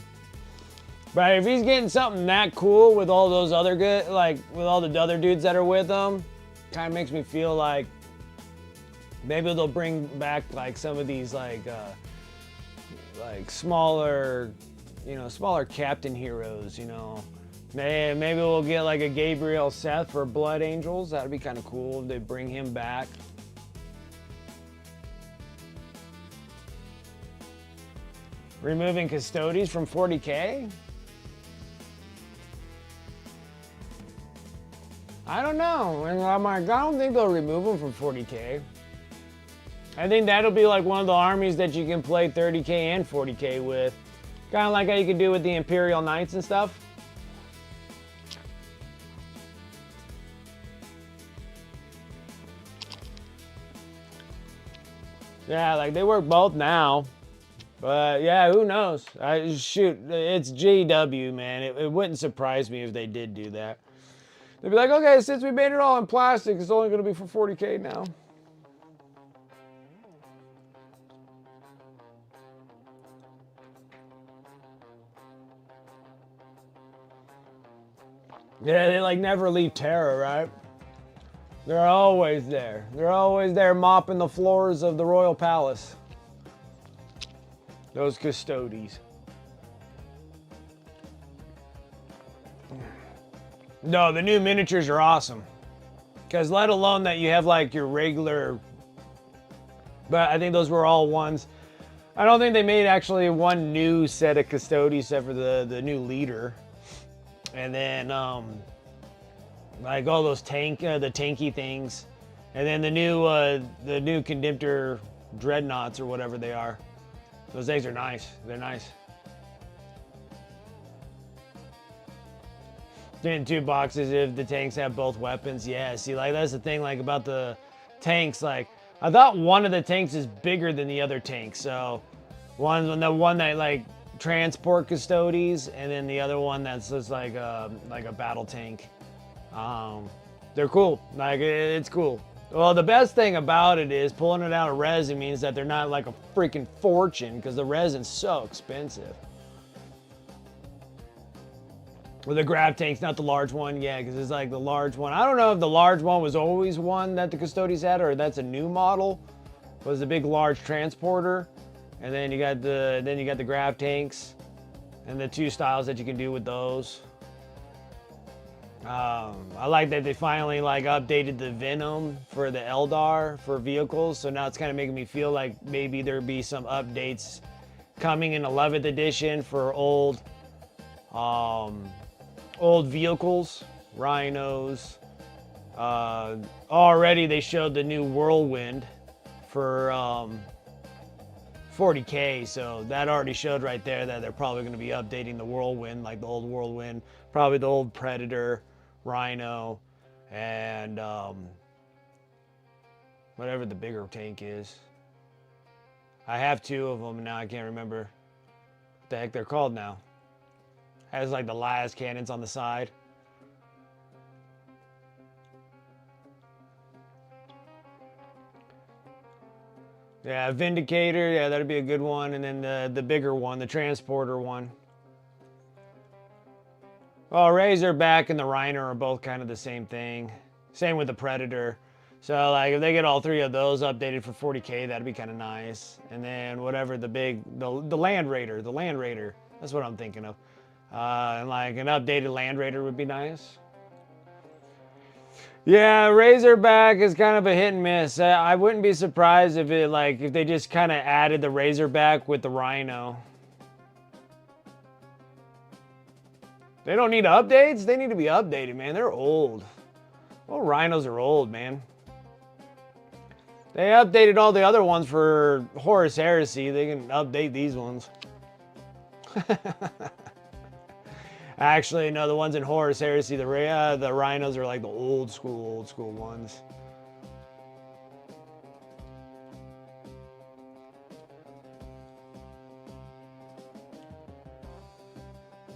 But if he's getting something that cool with all those other good, like with all the other dudes that are with him, kind of makes me feel like maybe they'll bring back like some of these like smaller, you know, smaller captain heroes, you know. Maybe we'll get like a Gabriel Seth for Blood Angels. That'd be kind of cool if they bring him back. Removing custodies from 40K? I don't know. And I'm like, I don't think they'll remove them from 40K. I think that'll be like one of the armies that you can play 30K and 40K with. Kind of like how you can do with the Imperial Knights and stuff. Yeah, like they work both now. But yeah, who knows? Shoot, it's GW, man. It wouldn't surprise me if they did do that. They'd be like, okay, since we made it all in plastic, it's only going to be for 40K now. Yeah, they like never leave Terra, right? They're always there. They're always there mopping the floors of the Royal Palace. Those custodies. No, the new miniatures are awesome. Because let alone that you have like your regular... But I think those were all ones. I don't think they made actually one new set of custodies except for the new leader. And then like all those the tanky things. And then the new Condemptor dreadnoughts or whatever they are. Those things are nice. They're nice. In 2 boxes if the tanks have both weapons. Yeah, see, like that's the thing like about the tanks. Like I thought one of the tanks is bigger than the other tank. So the one that like transport custodies, and then the other one that's just like a battle tank. They're cool. Like it's cool. Well, the best thing about it is pulling it out of resin means that they're not like a freaking fortune because the resin's so expensive. Well, the grab tank's not the large one, yeah, because it's like the large one. I don't know if the large one was always one that the custodies had or that's a new model. It was a big large transporter, and then you got the grab tanks, and the 2 styles that you can do with those. I like that they finally like updated the Venom for the Eldar for vehicles, so now it's kind of making me feel like maybe there'd be some updates coming in 11th edition for old vehicles, rhinos. Already they showed the new Whirlwind for 40K, so that already showed right there that they're probably going to be updating the Whirlwind, like the old Whirlwind, probably the old Predator, Rhino, and whatever the bigger tank is. I have 2 of them now. I can't remember what the heck they're called now. Has like the las cannons on the side. Yeah, Vindicator, yeah, that'd be a good one. And then the bigger one, the transporter one. Well, Razorback and the Rhino are both kind of the same thing. Same with the Predator. So like if they get all 3 of those updated for 40K, that'd be kind of nice. And then whatever the Land Raider, that's what I'm thinking of. And like an updated Land Raider would be nice. Yeah, Razorback is kind of a hit and miss. I wouldn't be surprised if if they just kind of added the Razorback with the Rhino. They don't need updates. They need to be updated, man. They're old. Well, Rhinos are old, man. They updated all the other ones for Horus Heresy. They can update these ones. Actually, no, the ones in Horus Heresy, the Rhinos are like the old school ones.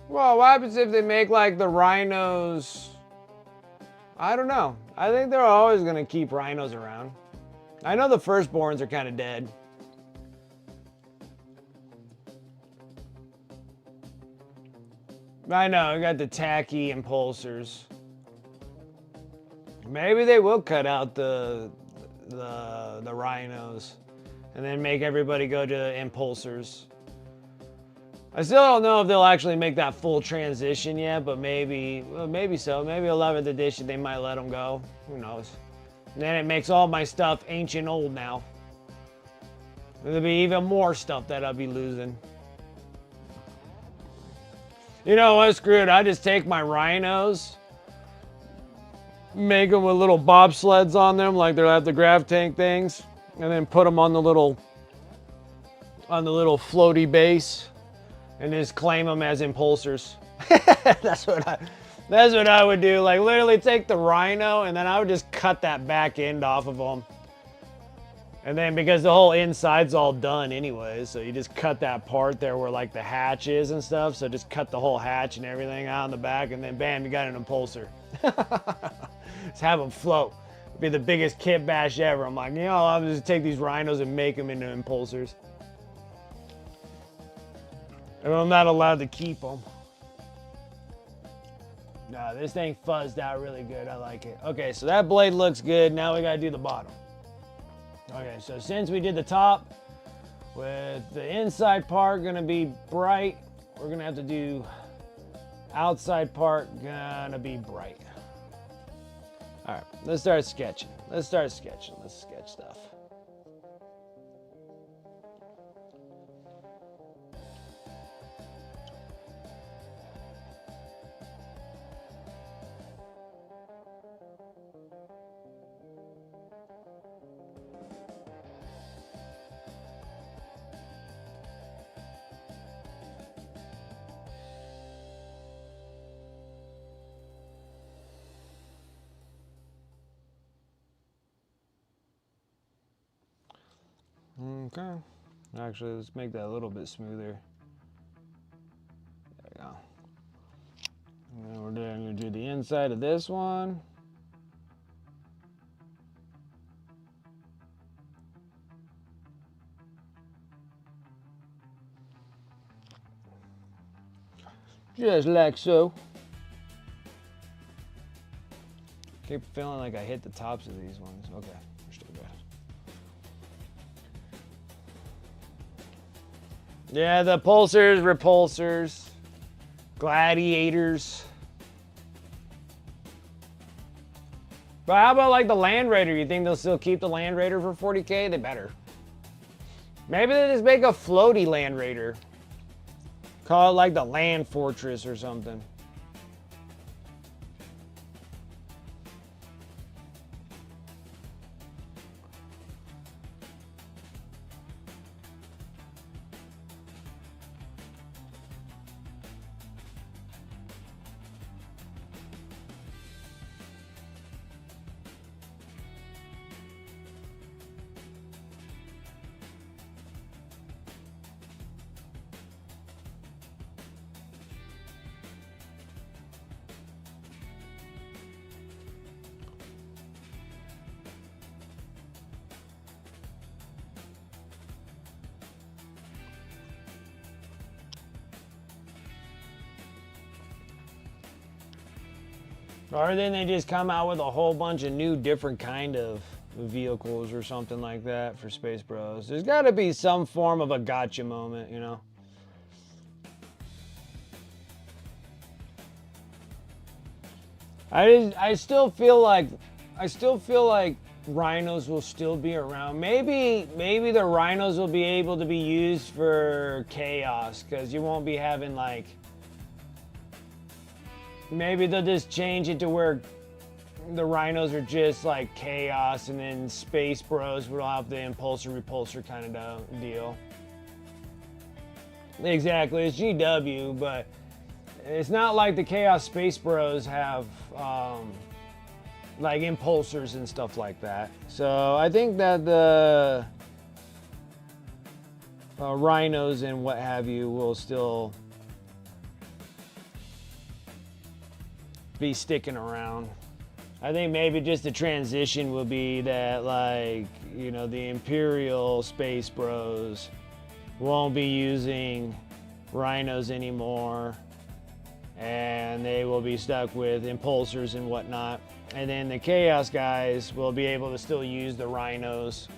Well, what happens if they make like the Rhinos? I don't know. I think they're always going to keep Rhinos around. I know the firstborns are kind of dead. I know, I got the tacky impulsors. Maybe they will cut out the Rhinos and then make everybody go to impulsors. I still don't know if they'll actually make that full transition yet, but maybe so. Maybe 11th edition they might let them go. Who knows? And then it makes all my stuff ancient old now. There'll be even more stuff that I'll be losing. You know what, screw it. I just take my Rhinos, make them with little bobsleds on them, like they'll have the grav tank things, and then put them on the little floaty base, and just claim them as impulsors. That's what I would do. Like literally take the Rhino, and then I would just cut that back end off of them, And then because the whole inside's all done anyway, so you just cut that part there where like the hatch is and stuff. So just cut the whole hatch and everything out in the back, and then bam, you got an impulsor. Just have them float. It'd be the biggest kit bash ever. I'm like, you know, I'll just take these rhinos and make them into impulsors. And I'm not allowed to keep them. No, this thing fuzzed out really good. I like it. Okay, so that blade looks good. Now we gotta do the bottom. Okay, so since we did the top, with the inside part gonna be bright, we're gonna have to do outside part gonna be bright. All right, let's start sketching. Let's sketch stuff. Okay. Actually, let's make that a little bit smoother. There we go. And then we're going to do the inside of this one. Just like so. Keep feeling like I hit the tops of these ones. Okay, we're still good. Yeah, the pulsars, repulsors, gladiators. But how about like the Land Raider? You think they'll still keep the Land Raider for 40K? They better. Maybe they just make a floaty Land Raider. Call it like the Land Fortress or something. Or then they just come out with a whole bunch of new different kind of vehicles or something like that for Space Bros. There's got to be some form of a gotcha moment, you know? I still feel like rhinos will still be around. Maybe the rhinos will be able to be used for chaos, because you won't be having like, maybe they'll just change it to where the rhinos are just like chaos, and then Space Bros will have the impulsor repulsor kind of deal. Exactly, it's GW, but it's not like the Chaos Space Bros have like impulsors and stuff like that. So I think that the rhinos and what have you will still be sticking around. I think maybe just the transition will be that, like, you know, the Imperial Space Bros won't be using rhinos anymore, and they will be stuck with impulsors and whatnot. And then the Chaos guys will be able to still use the rhinos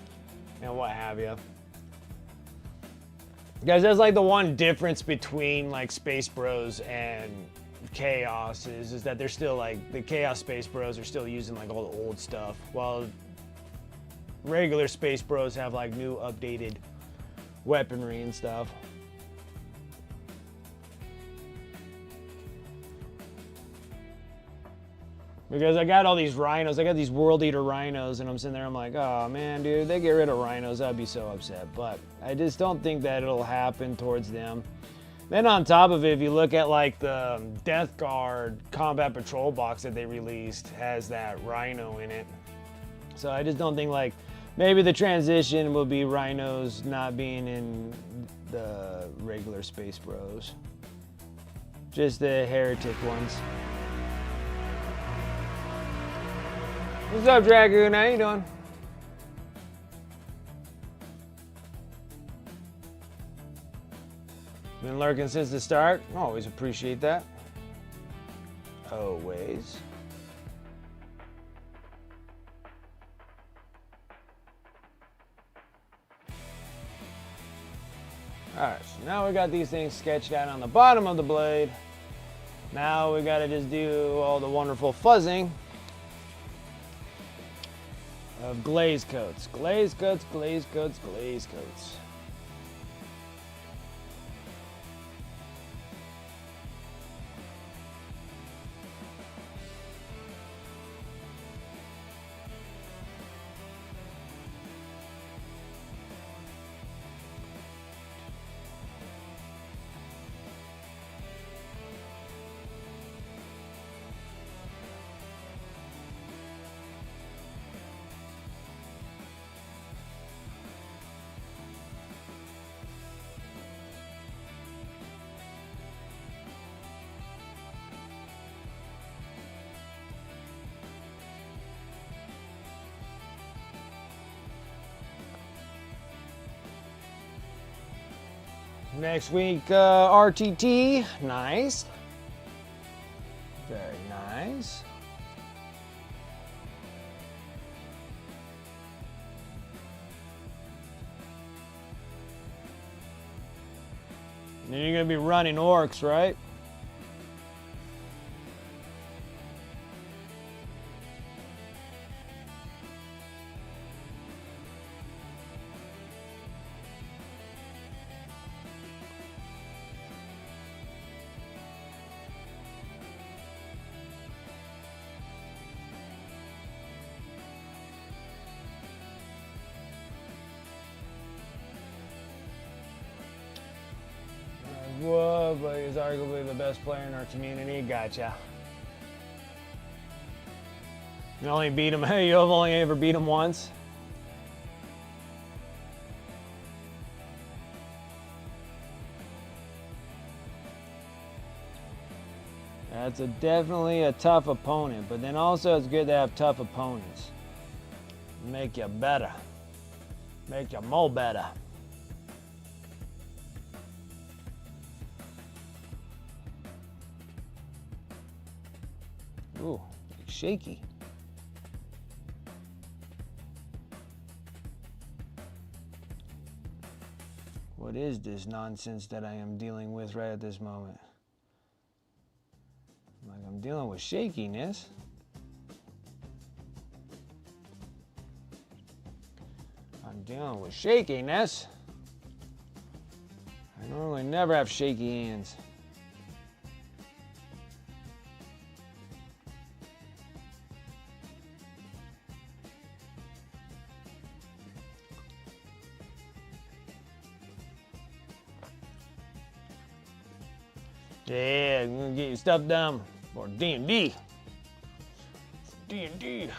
and what have you. Guys, that's like the one difference between like Space Bros and Chaos is that they're still like, the Chaos Space Bros are still using like all the old stuff, while regular Space Bros have like new updated weaponry and stuff. Because I got all these rhinos, I got these World Eater rhinos, and I'm sitting there, I'm like, oh man, dude, they get rid of rhinos, I'd be so upset. But I just don't think that it'll happen towards them. Then on top of it, if you look at like the Death Guard Combat Patrol box that they released, has that rhino in it. So I just don't think like Maybe the transition will be rhinos not being in the regular Space Bros. Just the heretic ones. What's up, Dragoon? How you doing? Been lurking since the start. Always appreciate that. Always. Alright, so now we got these things sketched out on the bottom of the blade. Now we gotta just do all the wonderful fuzzing of glaze coats. Glaze coats, glaze coats, glaze coats. Next week, RTT. Nice. Very nice. And then you're going to be running orcs, right? Whoa, but he's arguably the best player in our community. Gotcha. You only beat him. Hey, you've only ever beat him once. That's definitely a tough opponent, but then also it's good to have tough opponents. Make you better. Make you more better. Ooh, shaky. What is this nonsense that I am dealing with right at this moment? Like I'm dealing with shakiness. I'm dealing with shakiness. I normally never have shaky hands. Yeah, I'm gonna get your stuff done for D&D. D&D.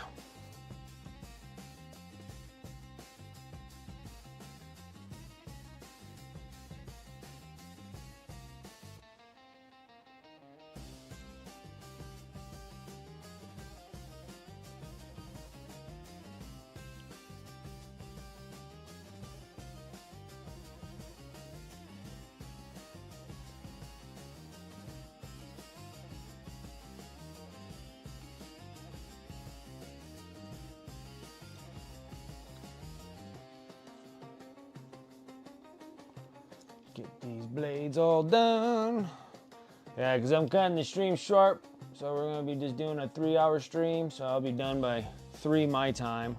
Get these blades all done. Yeah, because I'm cutting the stream short. So we're going to be just doing a 3-hour stream. So I'll be done by 3 my time.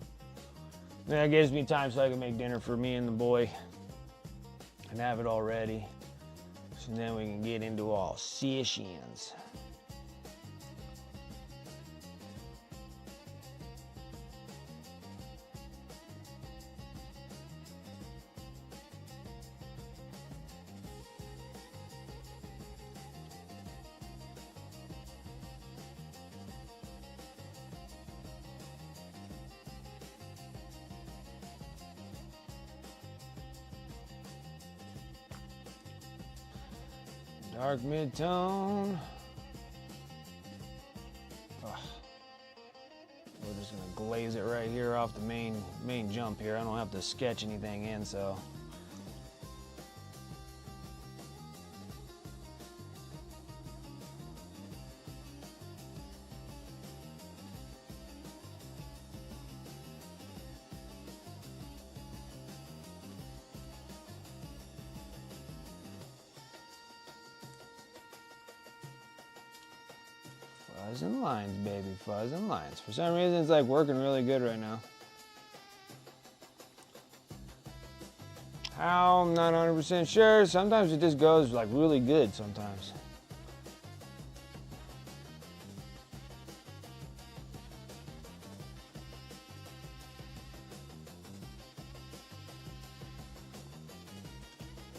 That gives me time so I can make dinner for me and the boy. And have it all ready. So then we can get into all sessions. Dark mid-tone. Ugh. We're just gonna glaze it right here off the main jump here. I don't have to sketch anything in, so. Fuzz and lines, baby, fuzz and lines. For some reason, it's like working really good right now. How? I'm not 100% sure. Sometimes it just goes like really good sometimes.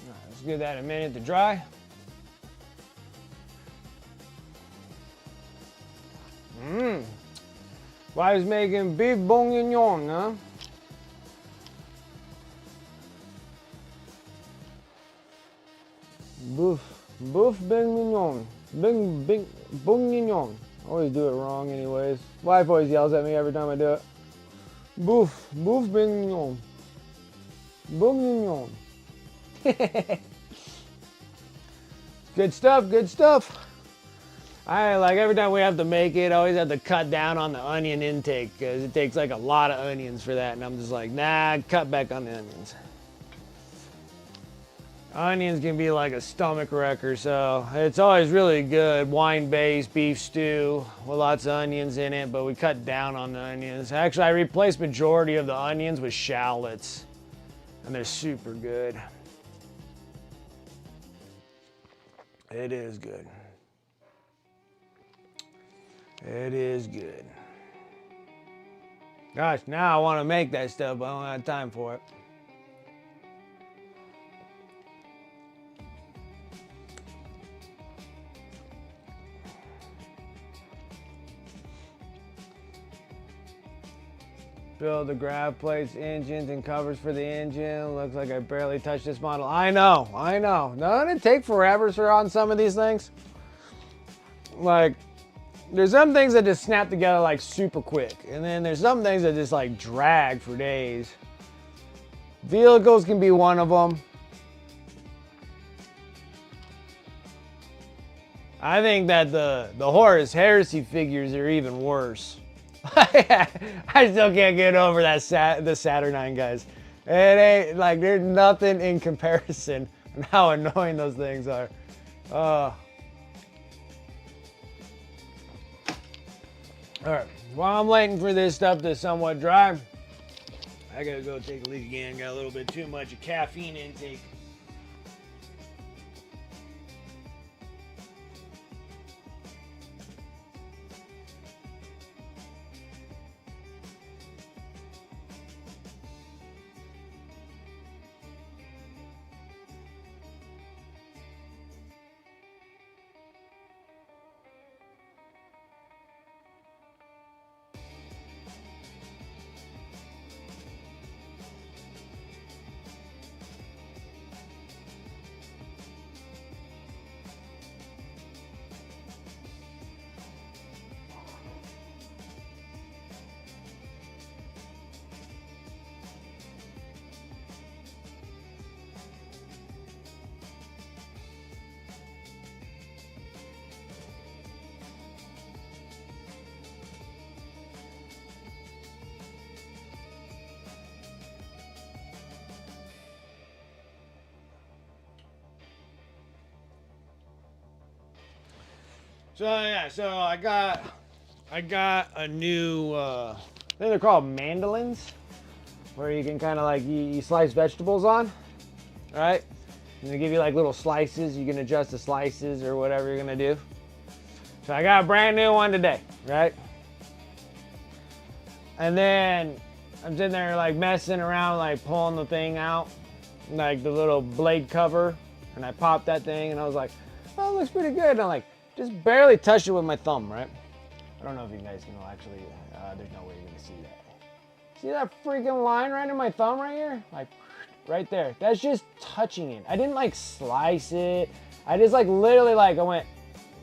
All right, let's give that a minute to dry. Wife's making beef bourguignon, huh? Beef bourguignon. Bourguignon. I always do it wrong anyways. Wife always yells at me every time I do it. Beef bourguignon. Bourguignon. Good stuff, good stuff. I like every time we have to make it, I always have to cut down on the onion intake because it takes like a lot of onions for that, and I'm just like, nah, cut back on the onions. Onions can be like a stomach wrecker, so it's always really good wine-based beef stew with lots of onions in it, but we cut down on the onions. Actually, I replaced majority of the onions with shallots, and they're super good. It is good. It is good. Gosh, now I want to make that stuff, but I don't have time for it. Build the grab plates, engines, and covers for the engine. Looks like I barely touched this model. I know. Doesn't it take forever on some of these things? Like, there's some things that just snap together like super quick. And then there's some things that just like drag for days. Vehicles can be one of them. I think that the Horus Heresy figures are even worse. I still can't get over that the Saturnine guys. It ain't like there's nothing in comparison on how annoying those things are. Alright, while I'm waiting for this stuff to somewhat dry, I gotta go take a leak again. Got a little bit too much caffeine intake. So yeah, so I got a new I think they're called mandolins, where you can kind of like you slice vegetables on, right? And they give you like little slices. You can adjust the slices or whatever you're gonna do. So I got a brand new one today, right? And then I'm sitting there like messing around, like pulling the thing out, like the little blade cover, and I popped that thing, and I was like, oh, it looks pretty good. And I'm like, just barely touched it with my thumb, right? I don't know if you guys can actually, there's no way you're gonna see that. See that freaking line right in my thumb right here? Like, right there. That's just touching it. I didn't like slice it. I just like literally like I went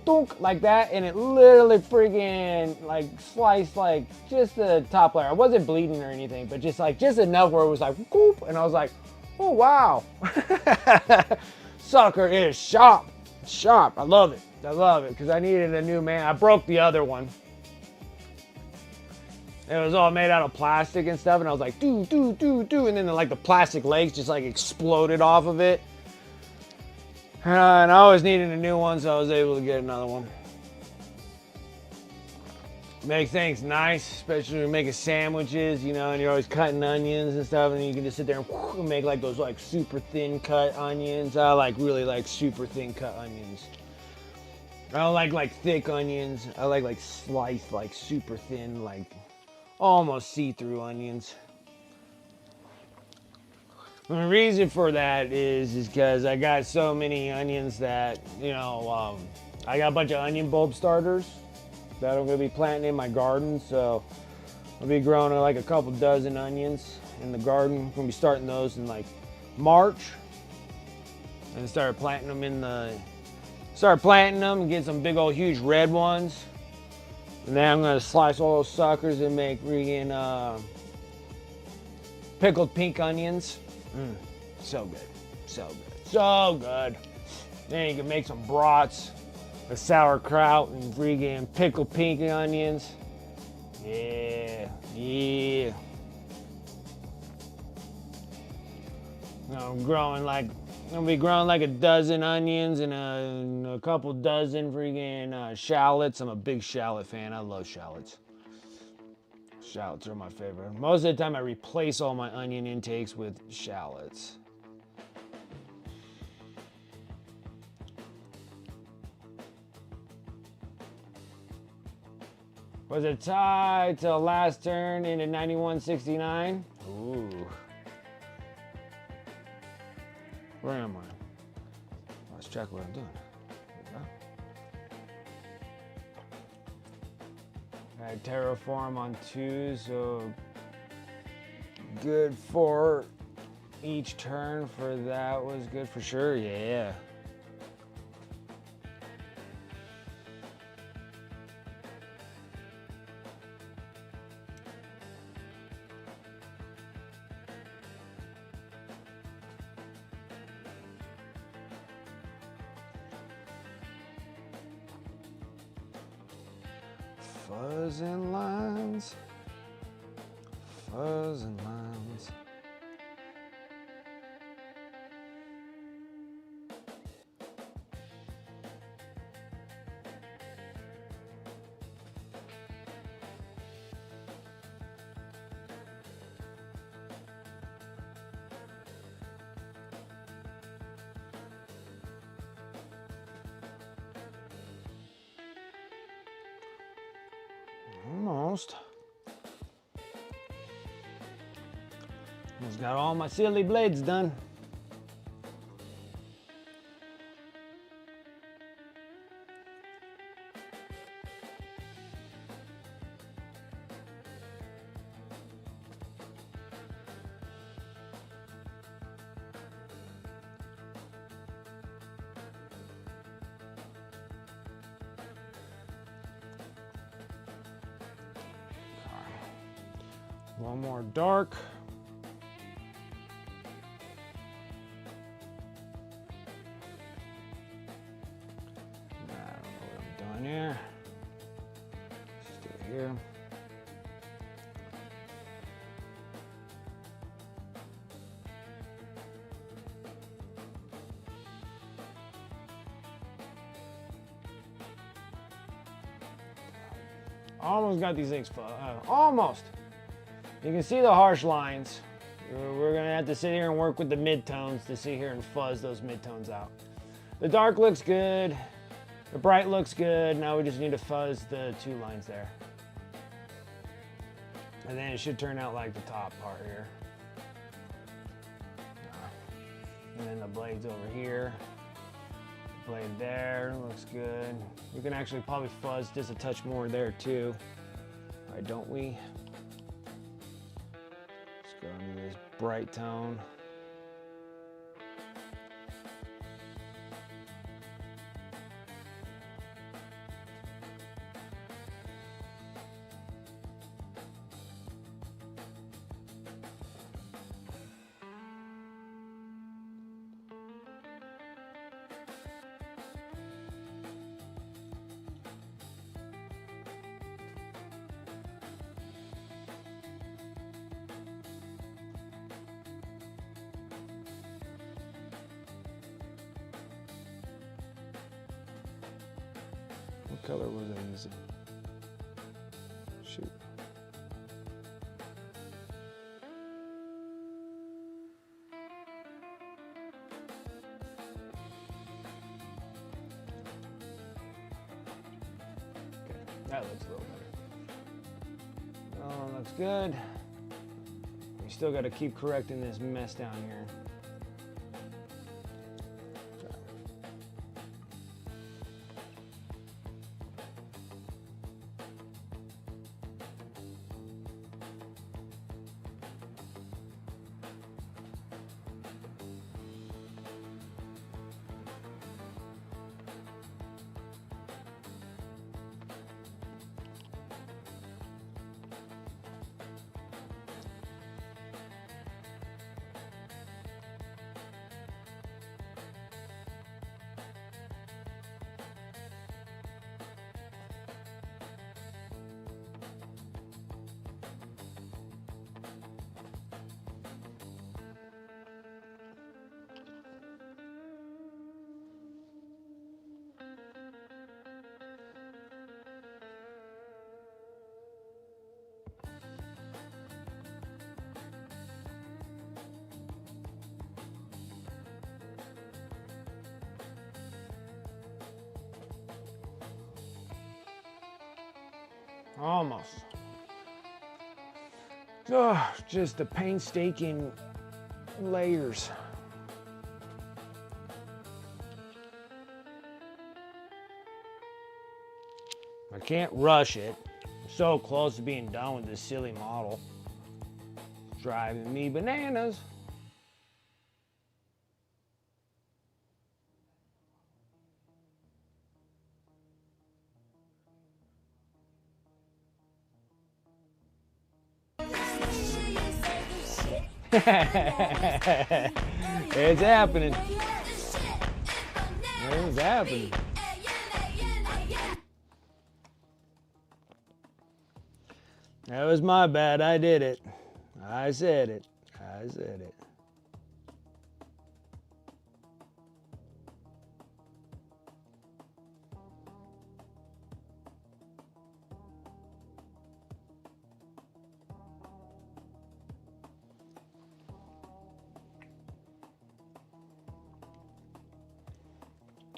thunk like that, and it literally freaking like sliced like just the top layer. I wasn't bleeding or anything, but just enough where it was like whoop, and I was like, oh wow. Sucker is sharp. Sharp. I love it. I love it because I needed a new man. I broke the other one. It was all made out of plastic and stuff, and I was like, and then like the plastic legs just like exploded off of it. And I always needed a new one, so I was able to get another one. Make things nice, especially when you're making sandwiches, you know, and you're always cutting onions and stuff, and you can just sit there and make like those like super thin cut onions. I like really like super thin cut onions. I don't like thick onions. I like sliced like super thin, like almost see-through onions. And the reason for that is because I got so many onions that, you know, I got a bunch of onion bulb starters that I'm going to be planting in my garden. So I'll be growing like a couple dozen onions in the garden. I'm going to be starting those in like March. And start planting them and get some big old huge red ones. And then I'm going to slice all those suckers and make freaking pickled pink onions. So good, so good, so good. Then you can make some brats, a sauerkraut, and freaking pickled pink onions. Yeah. I'm gonna be growing like a dozen onions and a couple dozen freaking shallots. I'm a big shallot fan. I love shallots. Shallots are my favorite. Most of the time I replace all my onion intakes with shallots. Was it tied to last turn into 91.69? Ooh. Where am I? Let's check what I'm doing. I had terraform on 2, so good for each turn for that was good for sure, yeah. Fuzz and lines. Fuzz and lines. Almost. Almost got all my silly blades done. One more dark. I don't know what I'm doing here. Let's do it here. Almost got these things, almost. You can see the harsh lines. We're gonna have to sit here and work with the midtones to sit here and fuzz those midtones out. The dark looks good. The bright looks good. Now we just need to fuzz the 2 lines there. And then it should turn out like the top part here. And then the blades over here. Blade there, looks good. We can actually probably fuzz just a touch more there too. Why don't we? Go into this bright tone. What color was I using? Shoot. Okay, that looks a little better. Oh, looks good. We still got to keep correcting this mess down here. Almost. Oh, just the painstaking layers. I can't rush it. I'm so close to being done with this silly model. Driving me bananas. It's happening. It's happening. That was my bad. I did it. I said it. I said it.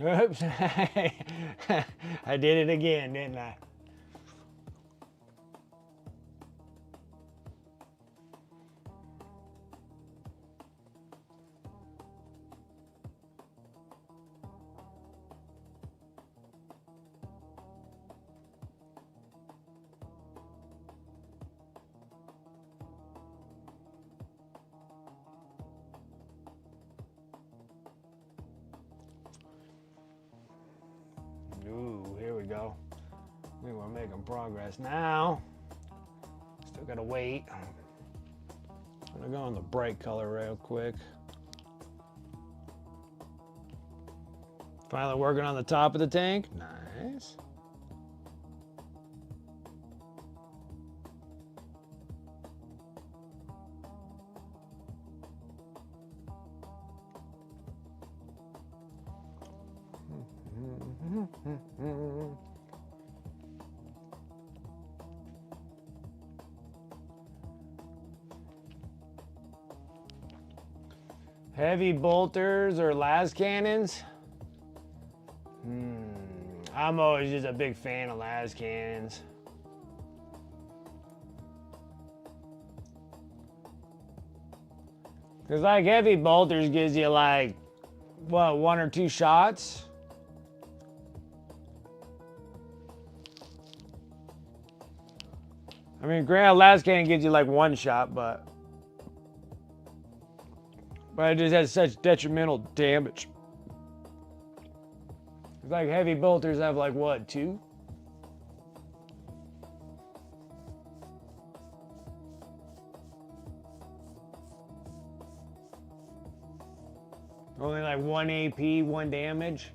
Oops. I did it again, didn't I? Ooh, here we go. I think we're making progress now. Still gotta wait. I'm gonna go on the bright color real quick. Finally working on the top of the tank. Nice. Heavy bolters or las cannons? I'm always just a big fan of las cannons. Cause like heavy bolters gives you like, what, 1 or 2 shots? I mean, granted, las cannon gives you like 1 shot, but it just has such detrimental damage. It's like heavy bolters have like what, 2? Only like 1 AP, 1 damage.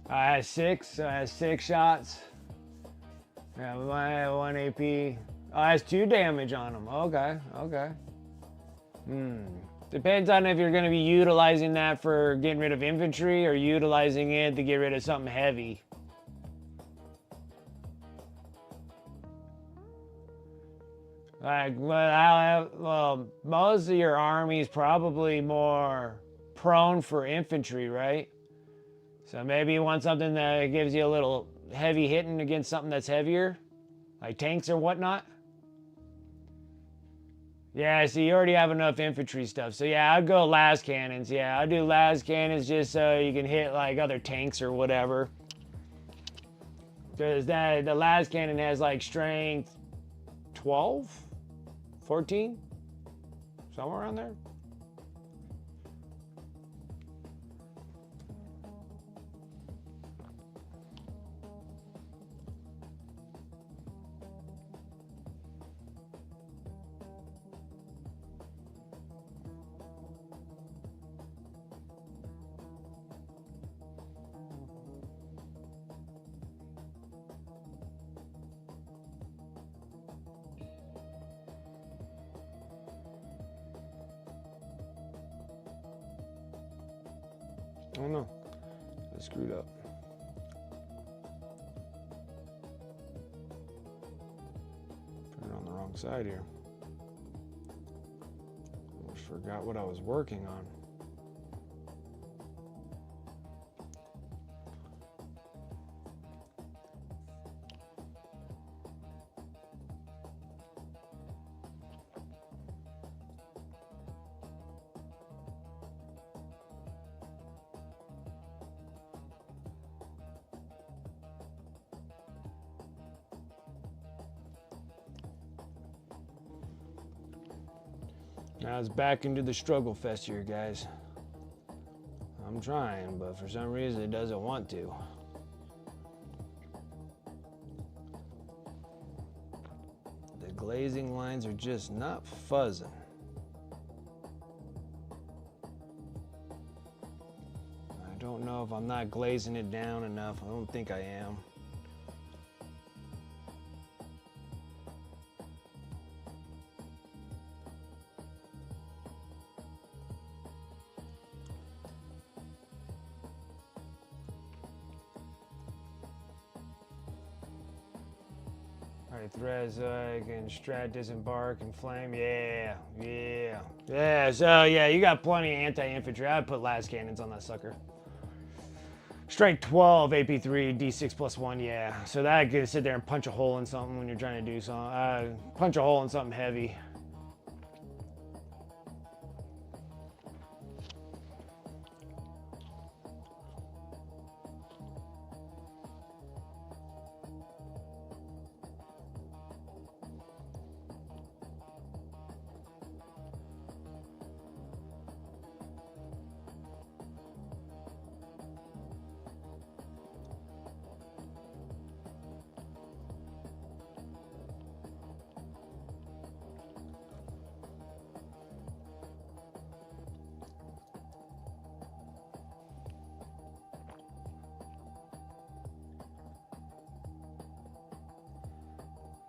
I had 6. I had 6 shots. Yeah, 1 AP. Oh, it has 2 damage on them. Okay, okay. Depends on if you're going to be utilizing that for getting rid of infantry or utilizing it to get rid of something heavy. Like, well, most of your army is probably more prone for infantry, right? So maybe you want something that gives you a little heavy hitting against something that's heavier, like tanks or whatnot. Yeah, so you already have enough infantry stuff. So yeah, I'd go las cannons. Yeah, I'd do las cannons just so you can hit like other tanks or whatever. Because the las cannon has like strength 12, 14, somewhere around there. Oh no, I screwed up. Put it on the wrong side here. Almost forgot what I was working on. Now it's back into the struggle fest here, guys. I'm trying, but for some reason it doesn't want to. The glazing lines are just not fuzzing. I don't know if I'm not glazing it down enough. I don't think I am. Alright, Threzoic and Strat Disembark and Flame. Yeah. So yeah, you got plenty of anti-infantry. I'd put las cannons on that sucker. Strength 12, AP3, D6 plus 1, yeah. So that I could sit there and punch a hole in something when you're trying to do something. Punch a hole in something heavy.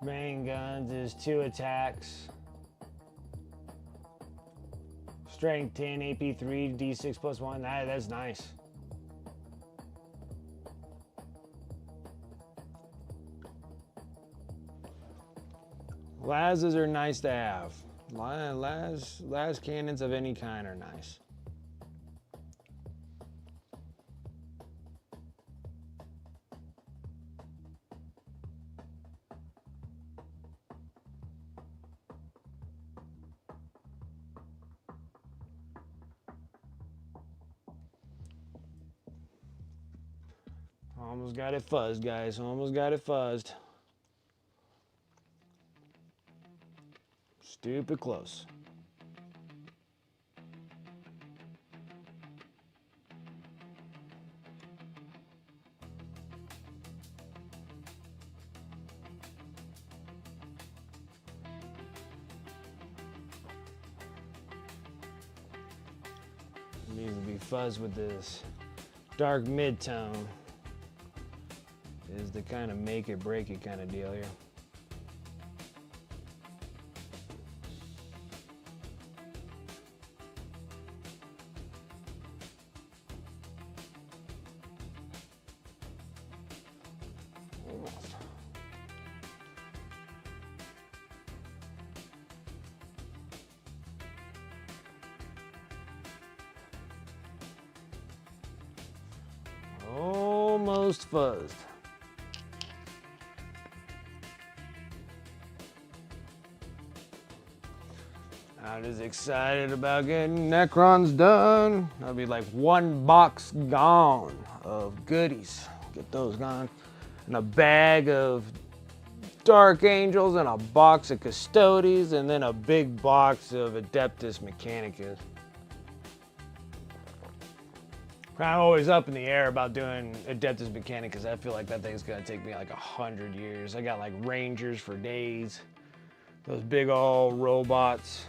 Main guns is 2 attacks. Strength 10, AP3, D6 plus 1. That's nice. Lasses are nice to have. Las cannons of any kind are nice. Almost got it fuzzed, guys. Almost got it fuzzed. Stupid close. Needs to be fuzzed with this dark mid-tone. Is the kind of make it break it kind of deal here. almost fuzzed. Not as excited about getting Necrons done. That'll be like one box gone of goodies. Get those gone. And a bag of Dark Angels and a box of Custodes and then a big box of Adeptus Mechanicus. I'm always up in the air about doing Adeptus Mechanicus. I feel like that thing's gonna take me like 100 years. I got like Rangers for days. Those big old robots.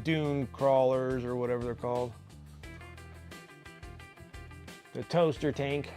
Dune crawlers or whatever they're called. The toaster tank.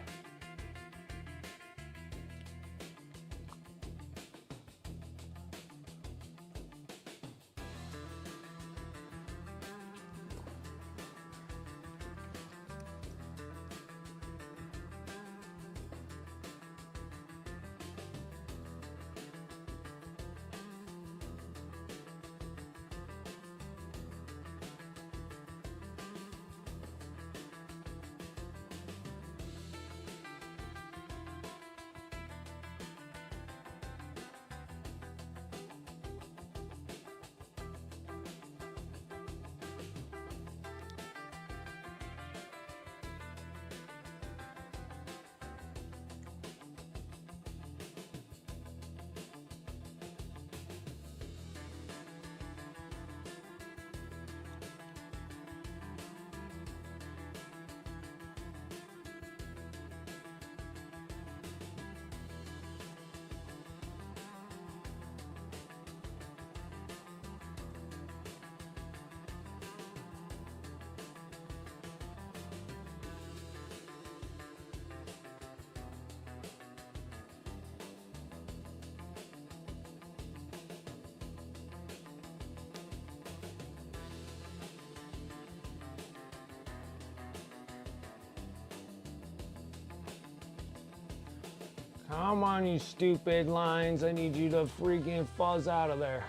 Come on, you stupid lines. I need you to freaking fuzz out of there.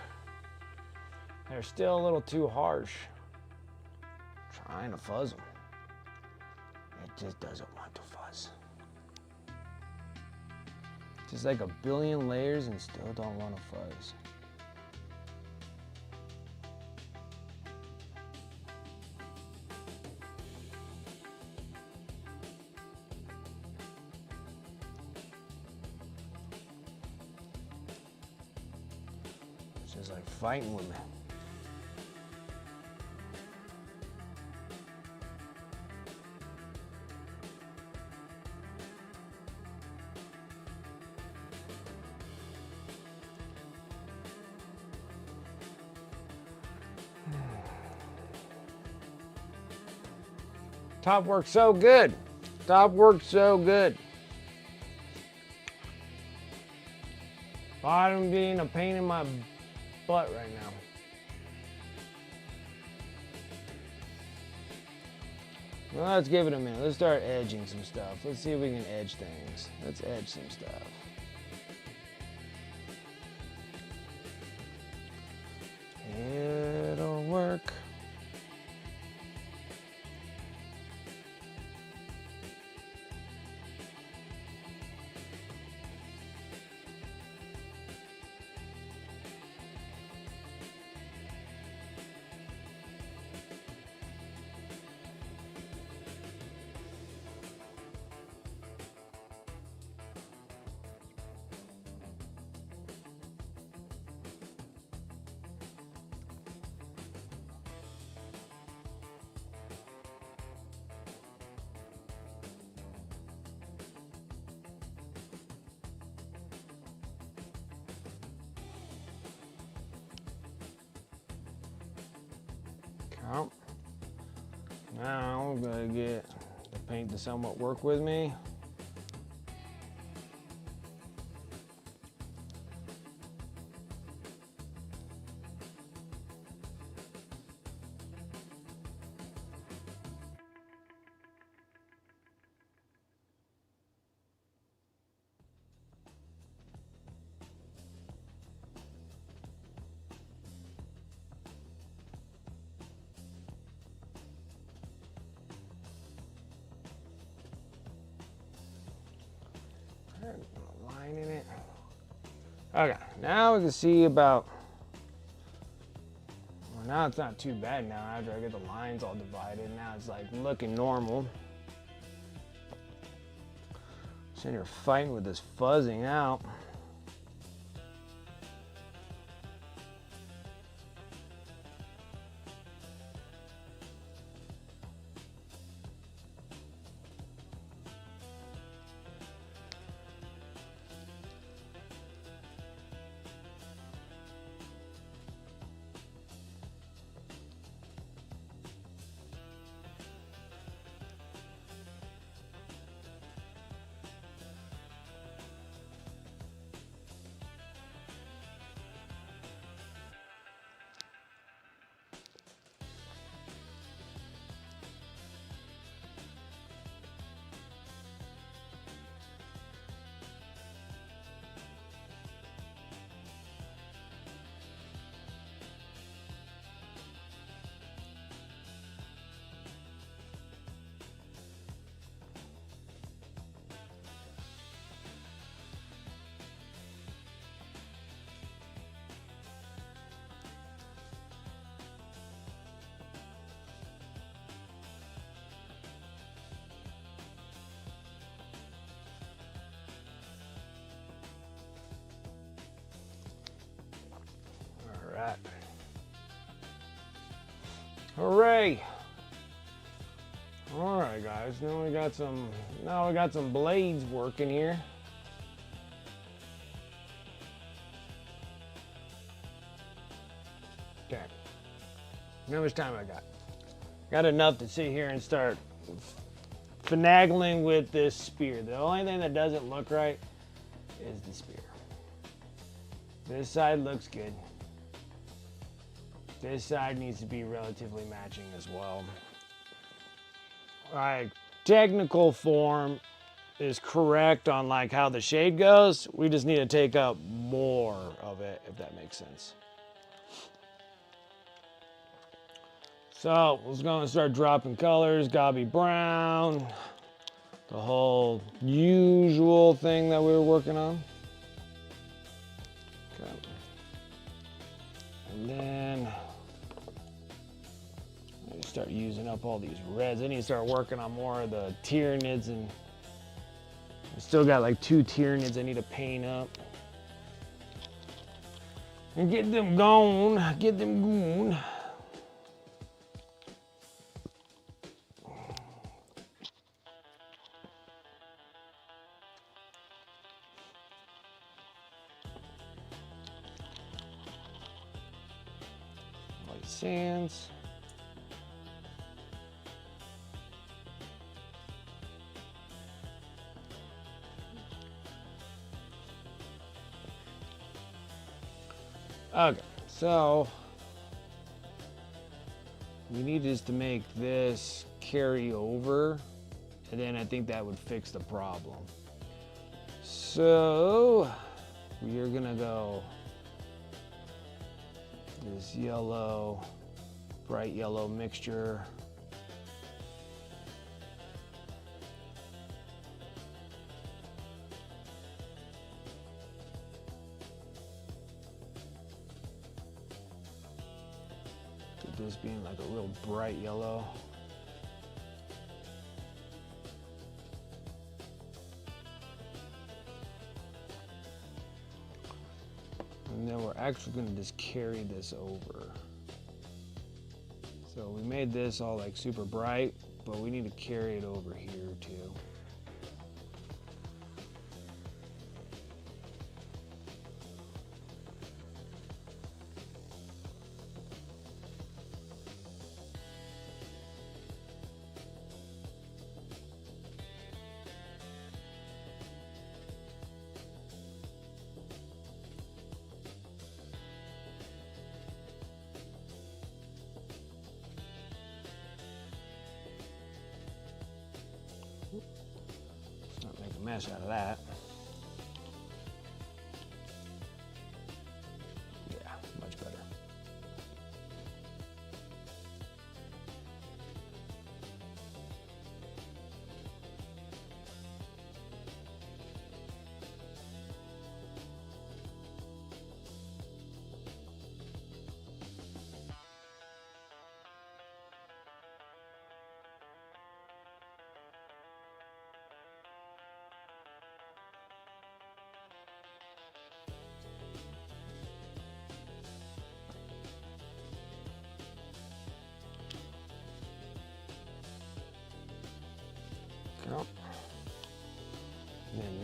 They're still a little too harsh. I'm trying to fuzz them. It just doesn't want to fuzz. Just like a billion layers and still don't want to fuzz. Just like fighting with me. Top works so good. Top works so good. Bottom being a pain in my butt right now. Well, let's give it a minute. Let's start edging some stuff. Let's see if we can edge things. Let's edge some stuff. It'll work. Now I'm gonna get the paint to somewhat work with me. there, a line in it. Okay, now we can see about, well, now it's not too bad now after I get the lines all divided. Now it's like looking normal. Sitting here fighting with this fuzzing out. Right. Hooray! All right, guys. Now we got some blades working here. Okay. How much time I got? Got enough to sit here and start finagling with this spear. The only thing that doesn't look right is the spear. This side looks good. This side needs to be relatively matching as well. Alright, technical form is correct on like how the shade goes. We just need to take up more of it, if that makes sense. So, we're going to start dropping colors. Gotta be brown. The whole usual thing that we were working on. Okay. And then I start using up all these reds. I need to start working on more of the Tyranids, and I still got like 2 Tyranids I need to paint up. And get them going, get them going. White sands. Okay, so we need just to make this carry over, and then I think that would fix the problem. So we are gonna go this yellow, bright yellow mixture. This being like a real bright yellow. And then we're actually going to just carry this over. So we made this all like super bright, but we need to carry it over here too. Let's not make a mess out of that. Yeah, much better.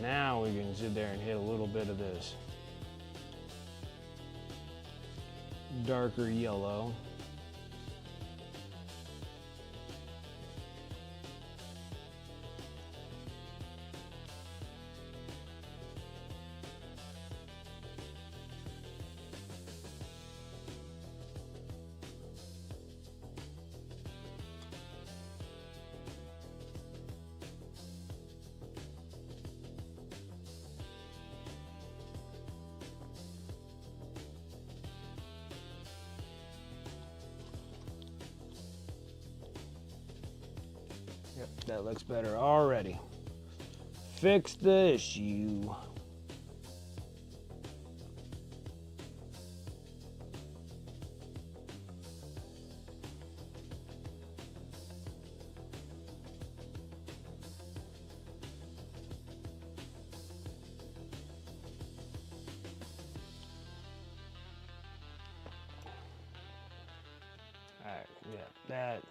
Now we can sit there and hit a little bit of this darker yellow. Yep, that looks better already. Fix the issue. Alright, yeah, that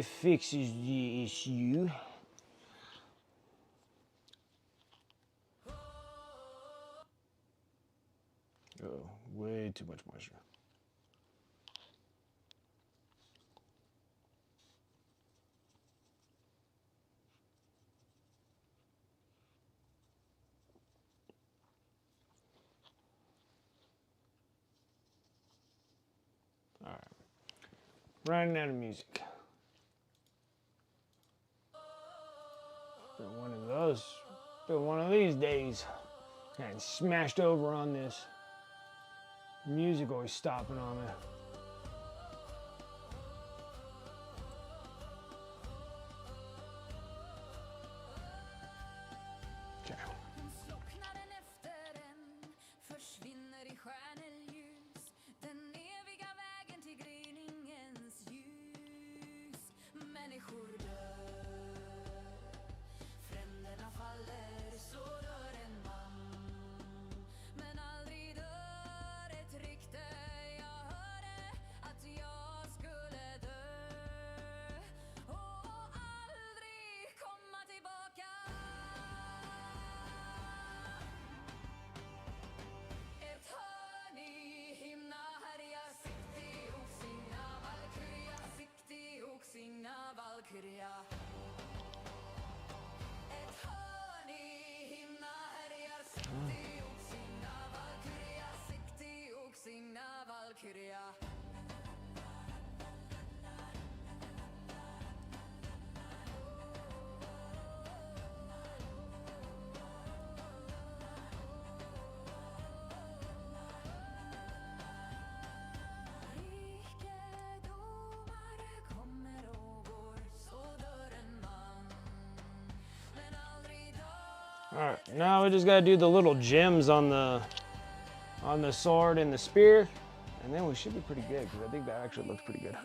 fixes the issue. Oh, way too much moisture. Alright. Running out of music. Been one of these days. And smashed over on this. Music always stopping on me. Okay. Alright, now we just gotta do the little gems on the sword and the spear, and then we should be pretty good, because I think that actually looks pretty good.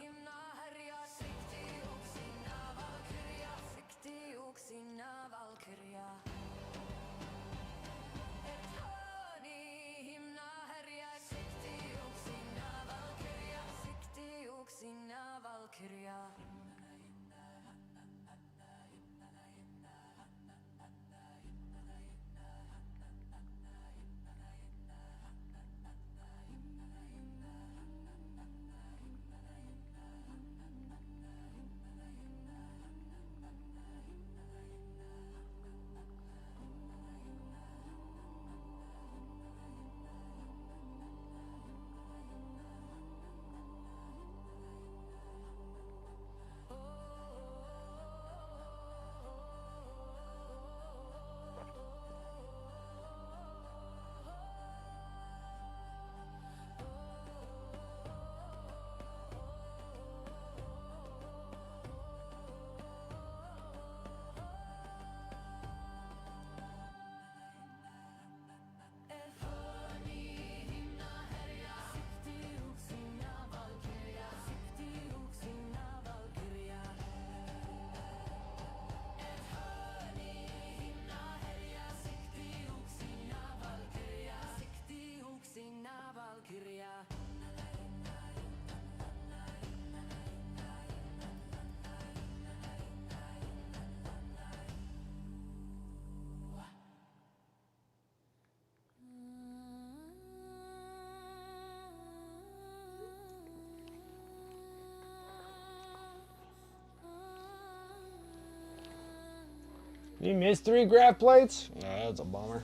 You missed 3 graph plates? Yeah, that's a bummer.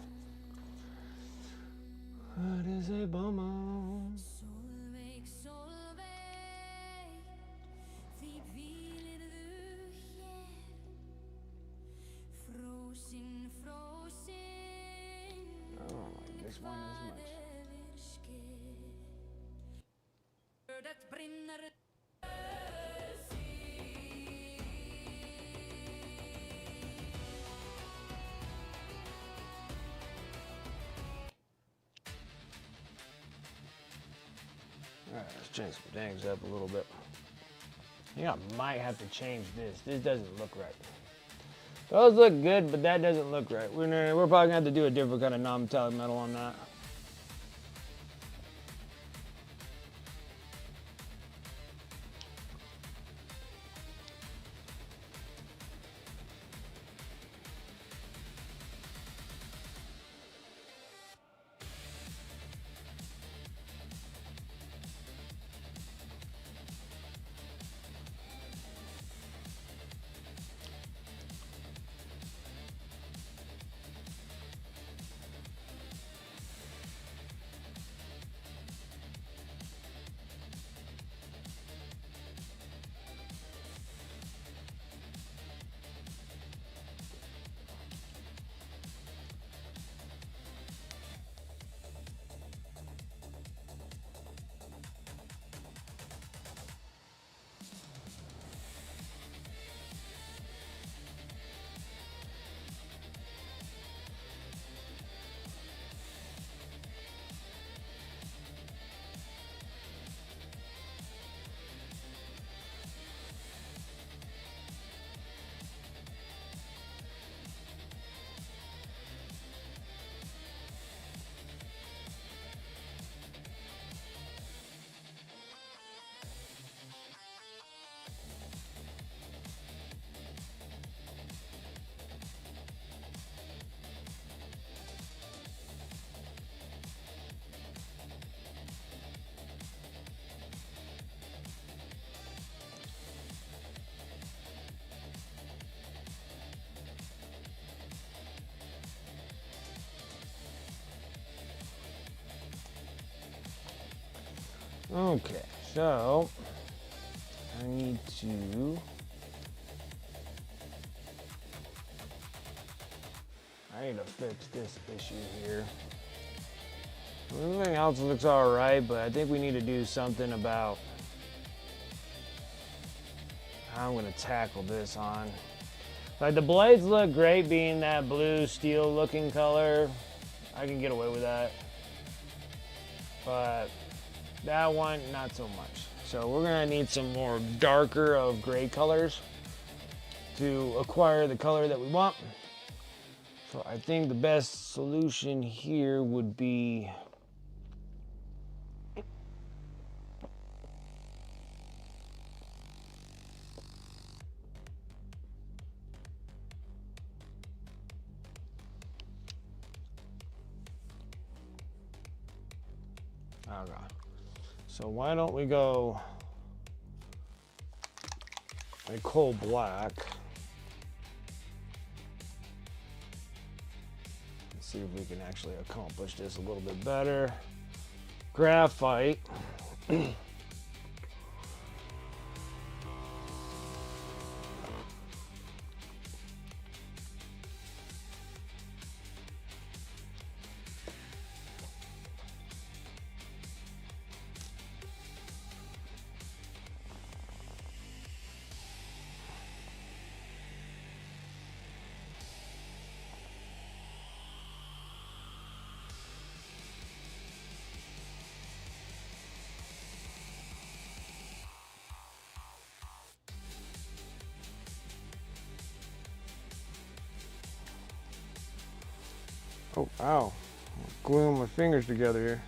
That is a bummer. I don't like this one as much. Alright, let's change some things up a little bit. I think I might have to change this. This doesn't look right. Those look good, but that doesn't look right. We're probably gonna have to do a different kind of non-metallic metal on that. Okay, so I need to fix this issue here. Everything else looks alright, but I think we need to do something about how I'm going to tackle this on. Like, the blades look great being that blue steel looking color. I can get away with that. But that one, not so much. So we're gonna need some more darker of gray colors to acquire the color that we want. So I think the best solution here would be oh god. So why don't we go a coal black? Let's see if we can actually accomplish this a little bit better. Graphite. Oh, ow. I'm gluing my fingers together here.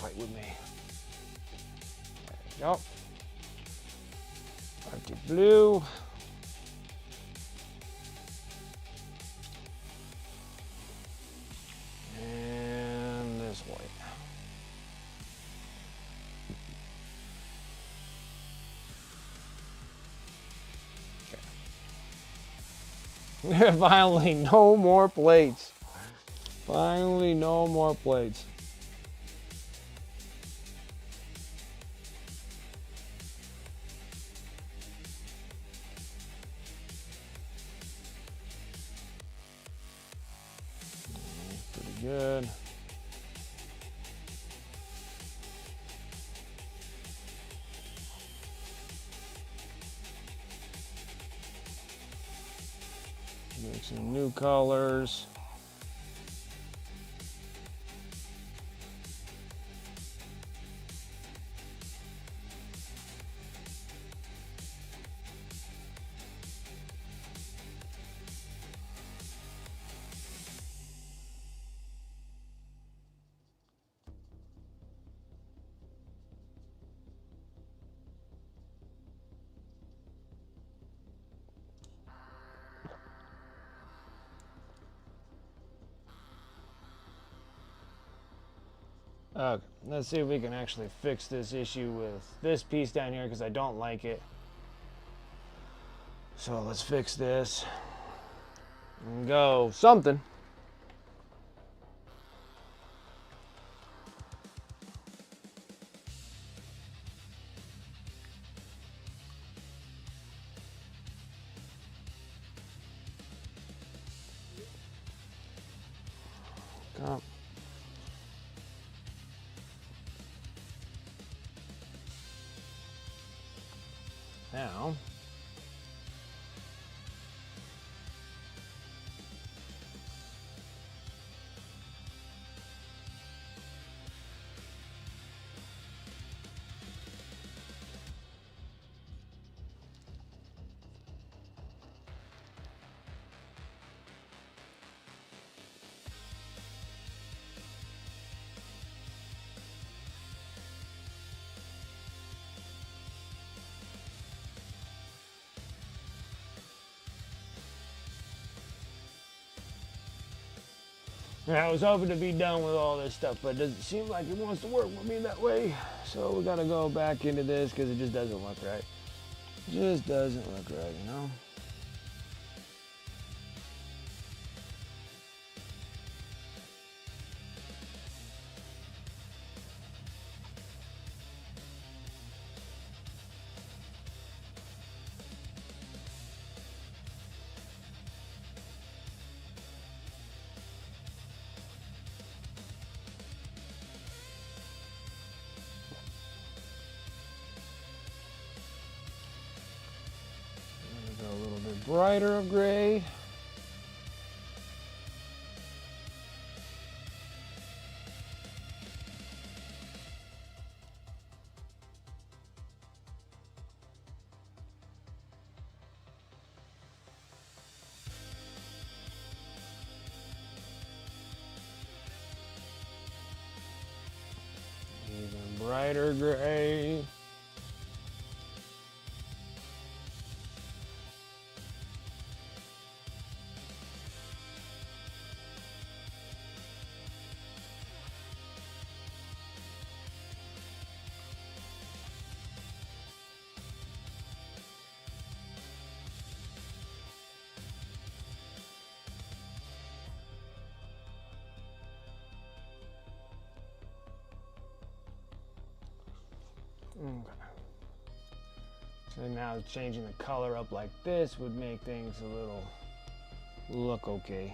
fight with me. There we go. Arctic blue. And this white. Okay. Finally, no more plates. Finally, no more plates. Pretty good. Make some new colors. Okay, let's see if we can actually fix this issue with this piece down here because I don't like it. So let's fix this and go something. Come. Now, I was hoping to be done with all this stuff, but it doesn't seem like it wants to work with me that way. So we gotta go back into this because it just doesn't look right. It just doesn't look right, you know? Go a little bit brighter of gray. Even brighter gray. Okay. So now changing the color up like this would make things a little look okay.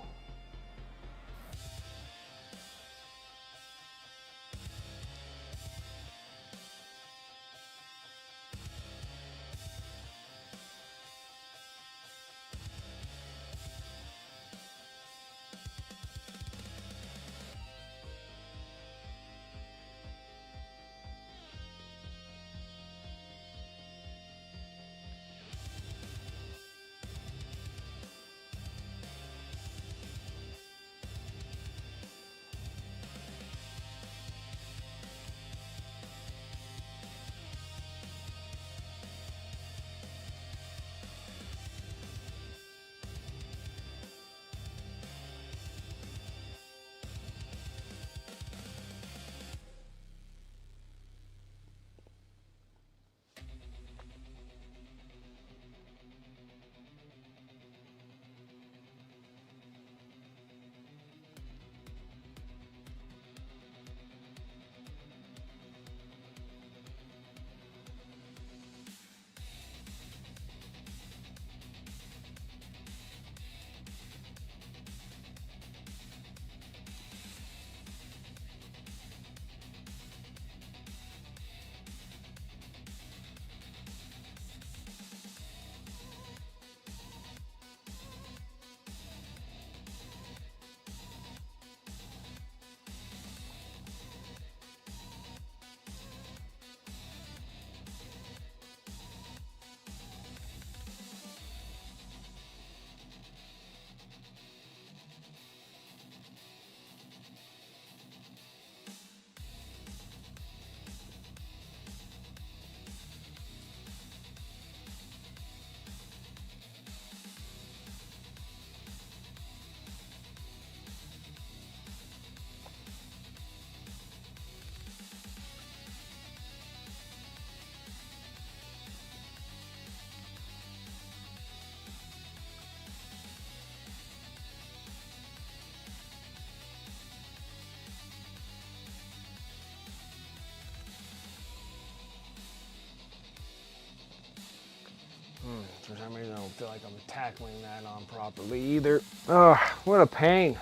feel like I'm tackling that on properly either. Ugh, what a pain.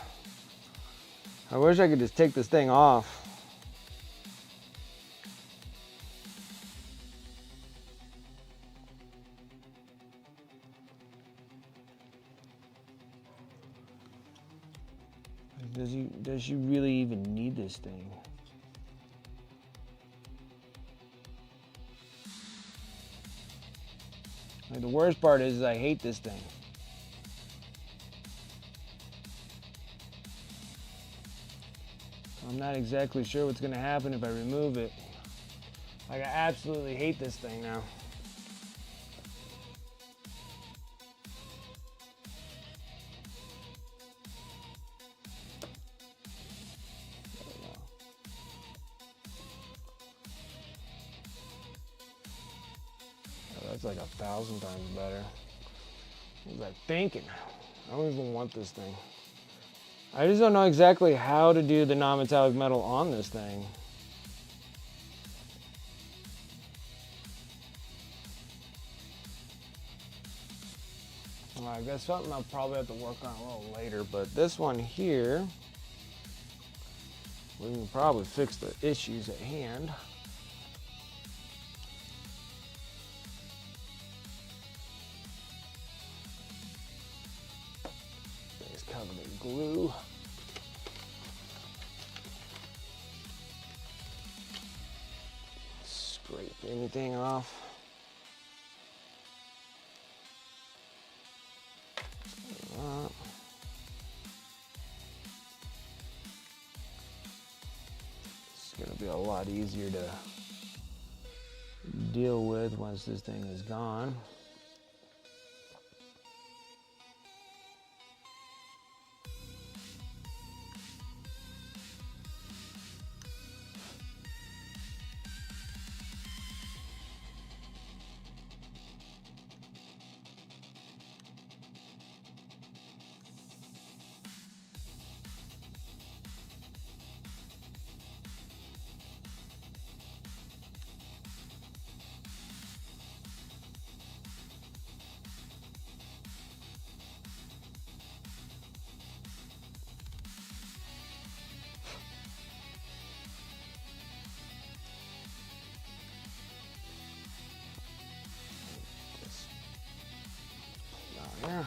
I wish I could just take this thing off. Does she really even need this thing? Like, the worst part is I hate this thing. I'm not exactly sure what's gonna happen if I remove it. Like, I absolutely hate this thing now. Oh, that's like 1,000 times better. What was I thinking? I don't even want this thing. I just don't know exactly how to do the non-metallic metal on this thing. Well, I guess something I'll probably have to work on a little later, but this one here, we can probably fix the issues at hand. It's covered in glue. Scrape anything off. It's gonna be a lot easier to deal with once this thing is gone. Yeah.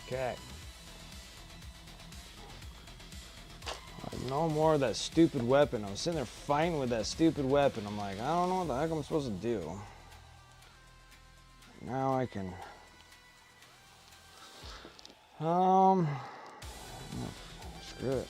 Okay. No more of that stupid weapon. I was sitting there fighting with that stupid weapon. I'm like, I don't know what the heck I'm supposed to do. Now I can... Screw it.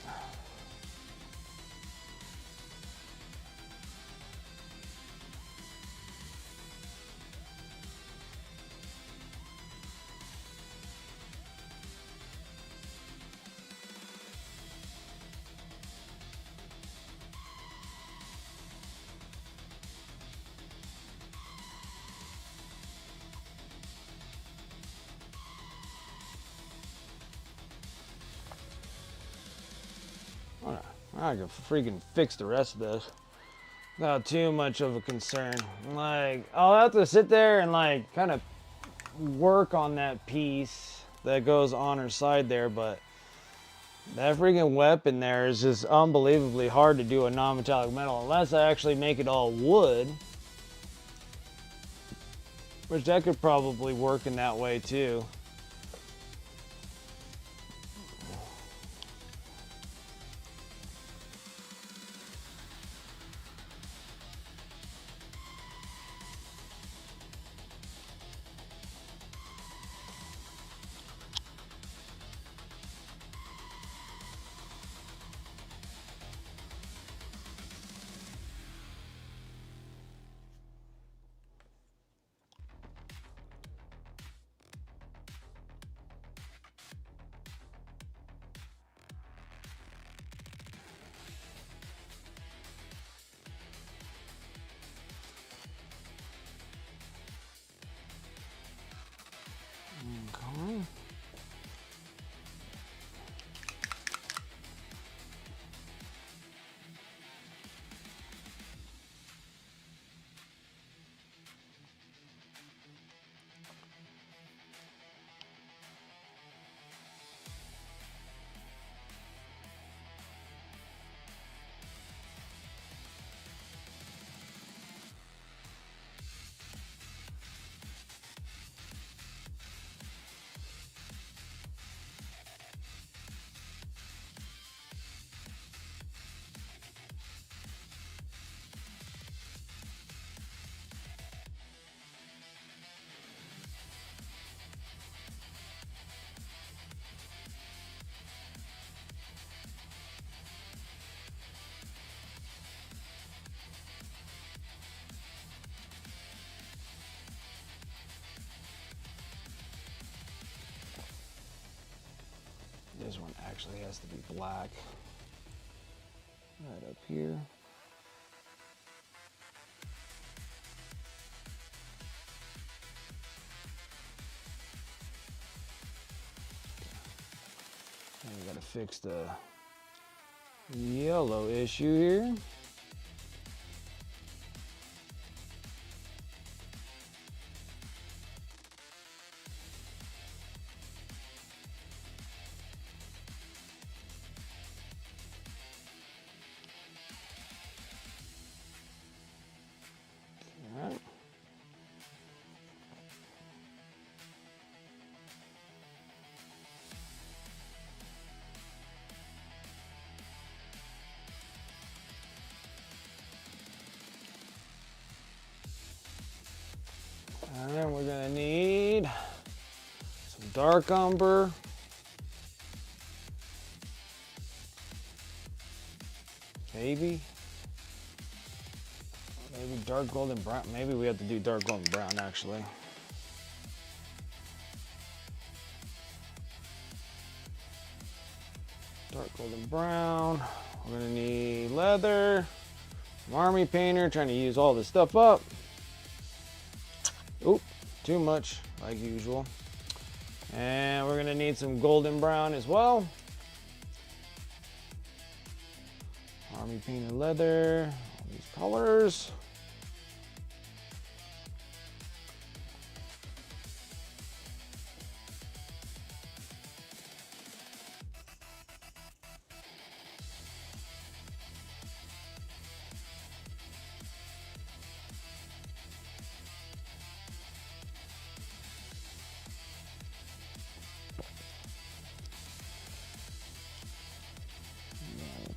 I can freaking fix the rest of this without too much of a concern. Like, I'll have to sit there and like kind of work on that piece that goes on her side there, but that freaking weapon there is just unbelievably hard to do a non-metallic metal unless I actually make it all wood, which that could probably work in that way too. Okay. This one actually has to be black. Right up here. And we gotta fix the yellow issue here. Alright. And then we're gonna need some dark umber. Maybe dark golden brown. Maybe we have to do dark golden brown actually. Dark golden brown. We're gonna need leather. Some army painter, trying to use all this stuff up. Oop, too much like usual. And we're gonna need some golden brown as well. Army painted leather, all these colors.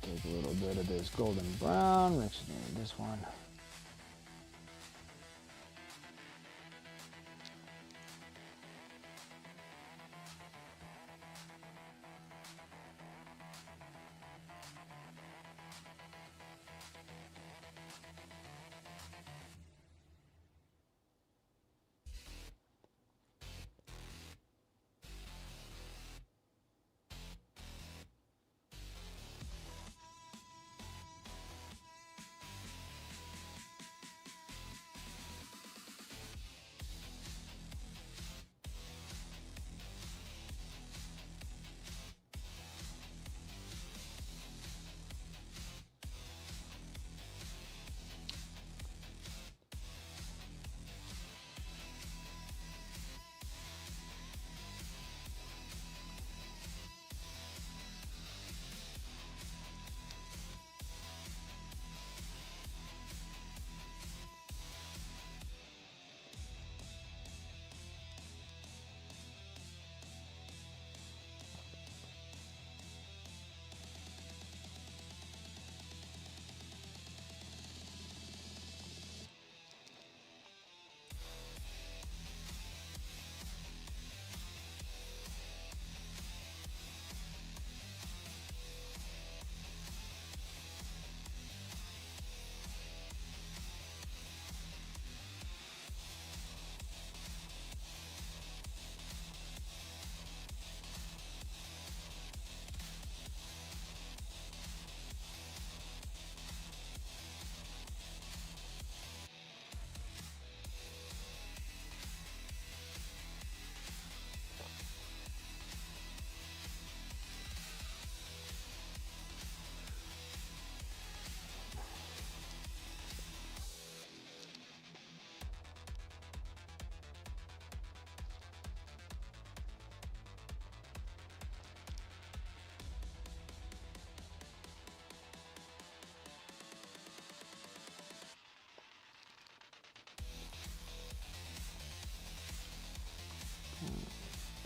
Take a little bit of this golden brown, mix it in with this one.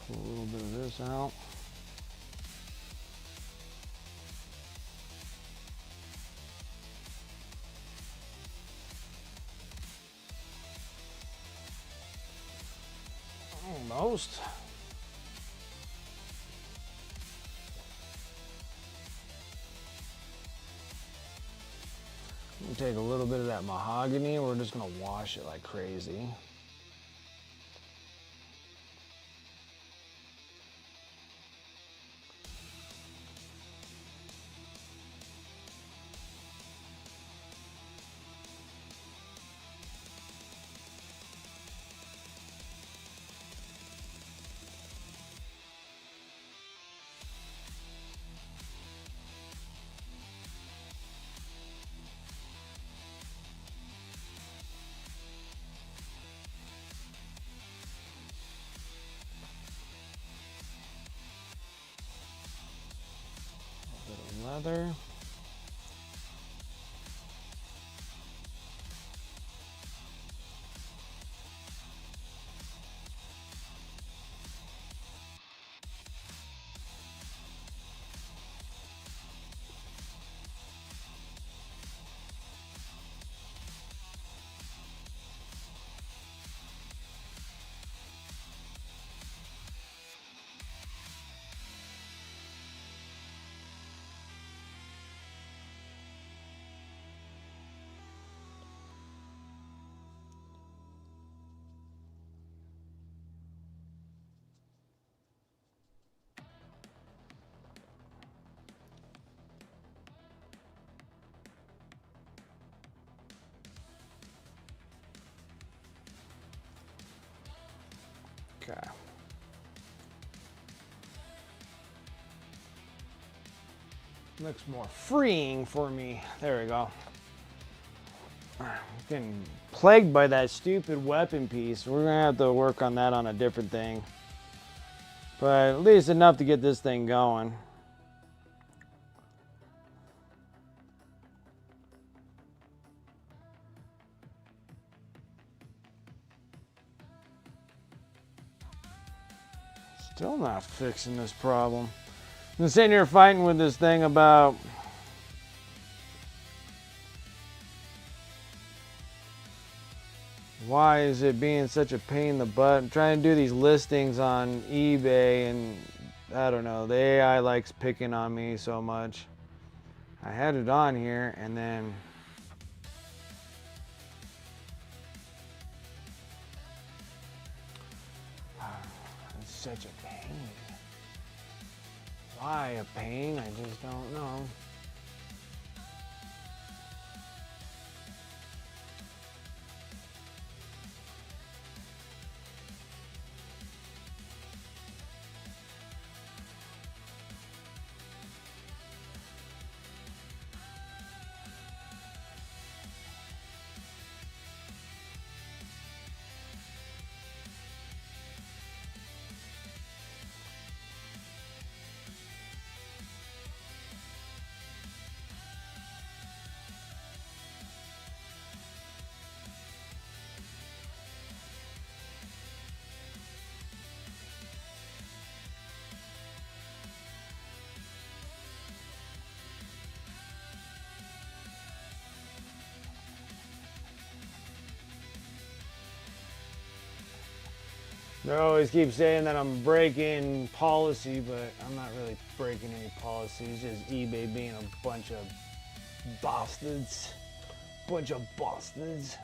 Pull a little bit of this out. Almost. I'm gonna take a little bit of that mahogany. We're just gonna wash it like crazy. Leather. Okay. Looks more freeing for me. There we go. I'm getting plagued by that stupid weapon piece. We're gonna have to work on that on a different thing. But at least enough to get this thing going. Still not fixing this problem. I'm sitting here fighting with this thing about why is it being such a pain in the butt. I'm trying to do these listings on eBay and I don't know, the AI likes picking on me so much. I had it on here and then it's such a pain. Why a pain? I just don't know. They always keep saying that I'm breaking policy, but I'm not really breaking any policy. It's just eBay being a bunch of bastards. Bunch of bastards.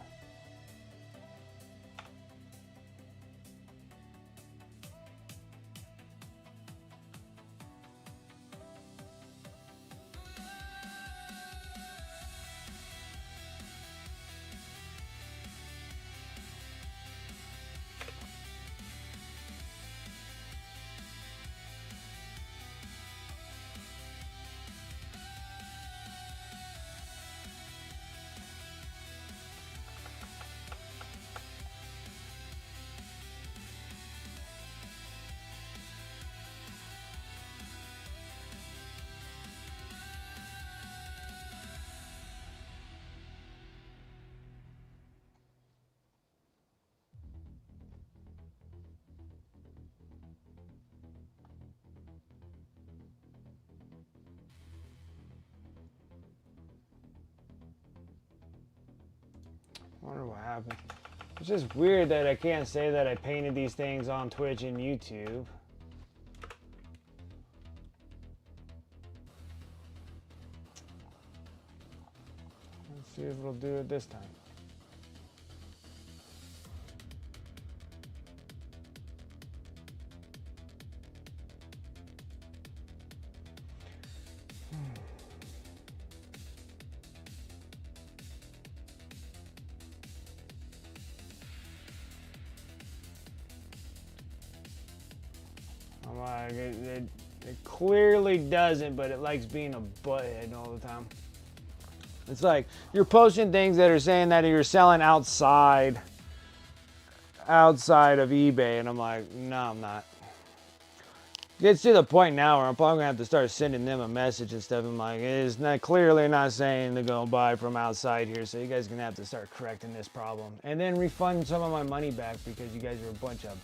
happen. It's just weird that I can't say that I painted these things on Twitch and YouTube. Let's see if it'll do it this time. I'm like, it clearly doesn't, but it likes being a butthead all the time. It's like you're posting things that are saying that you're selling outside of eBay, and I'm like, no, I'm not. Gets to the point now where I'm probably gonna have to start sending them a message and stuff. I'm like, it's not clearly not saying to go buy from outside here, so you guys are gonna have to start correcting this problem, and then refund some of my money back because you guys are a bunch of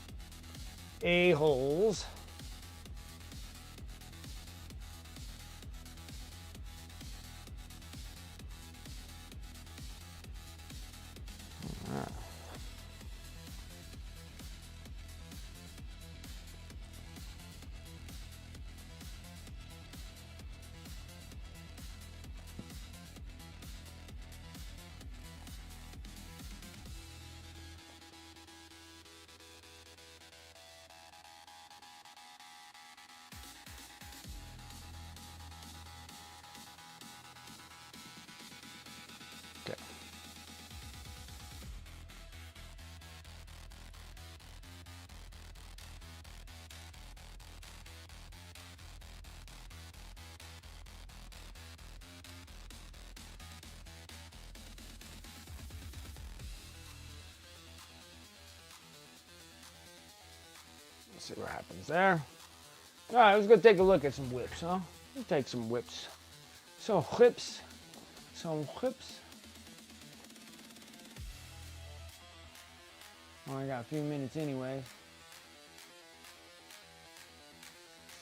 a-holes. See what happens there. All right, let's go take a look at some whips, huh? Let's take some whips. Some whips. Some whips. Only got a few minutes anyway.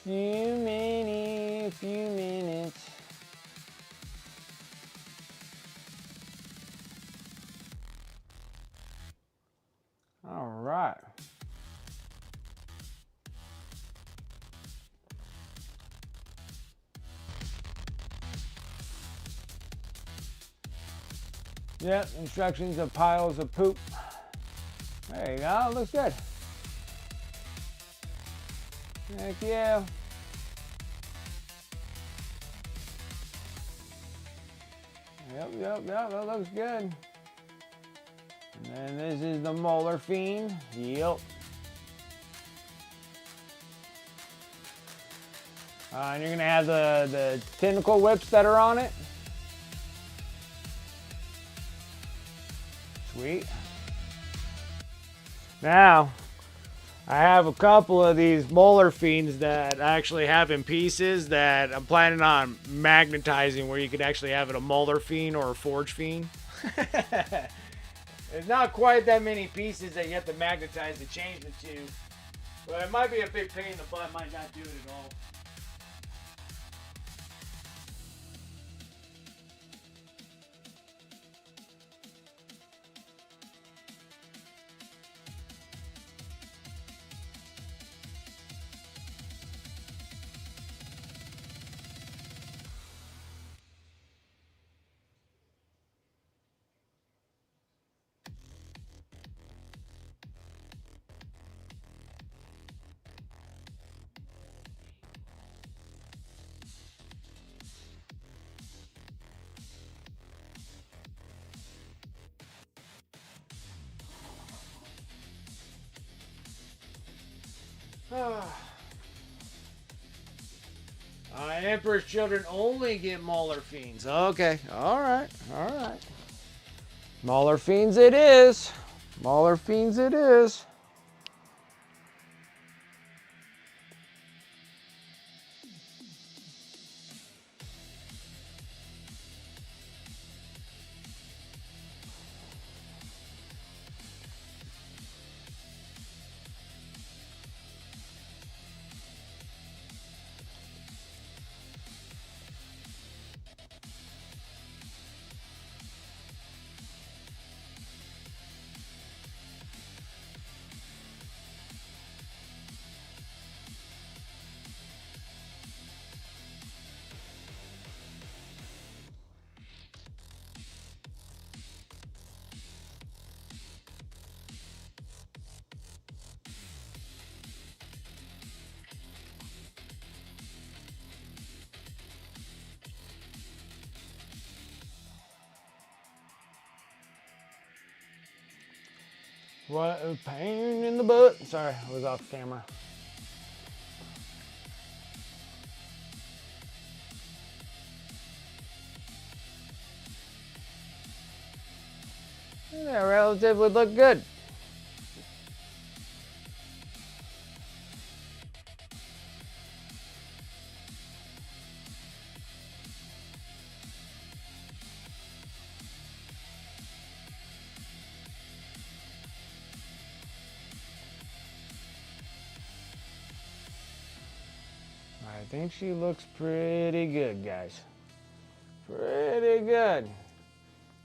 Few minutes. All right. Yep, instructions of piles of poop. There you go, looks good. Heck yeah. Yep, that looks good. And then this is the molar fiend. Yep. And you're gonna have the tentacle whips that are on it. Sweet. Now, I have a couple of these molar fiends that I actually have in pieces that I'm planning on magnetizing, where you could actually have it a molar fiend or a forge fiend. There's not quite that many pieces that you have to magnetize to change the two, but it might be a big pain in the butt, might not do it at all. Emperor's children only get Mauler fiends. Okay, all right. Mauler fiends it is. Mauler fiends it is. What a pain in the butt. Sorry, I was off camera. Yeah, relatively look good. I think she looks pretty good, guys. Pretty good.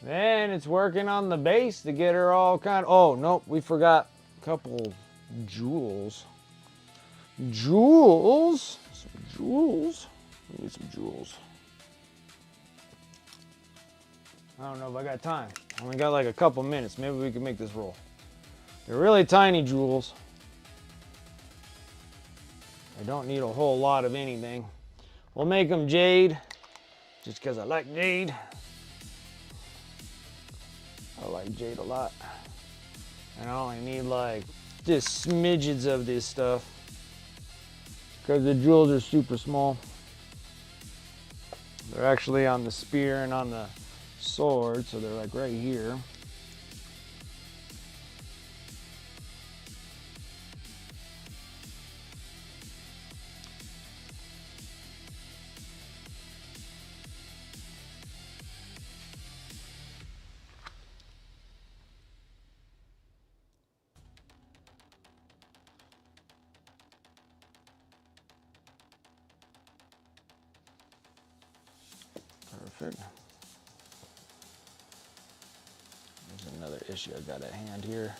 Then it's working on the base to get her all kind of... Oh, nope, we forgot a couple jewels. Jewels? Some jewels? We need some jewels. I don't know if I got time. I only got like a couple minutes. Maybe we can make this roll. They're really tiny jewels. I don't need a whole lot of anything. We'll make them jade, just because I like jade. I like jade a lot. And I only need like just smidgens of this stuff, because the jewels are super small. They're actually on the spear and on the sword, so they're like right here. Perfect. There's another issue I got at hand here.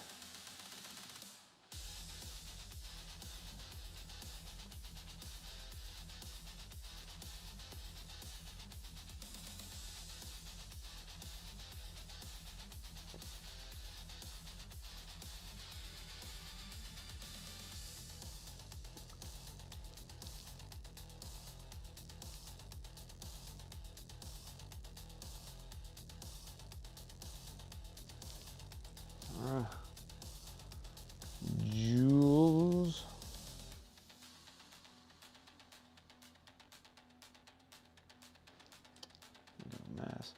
Jewels. Mess.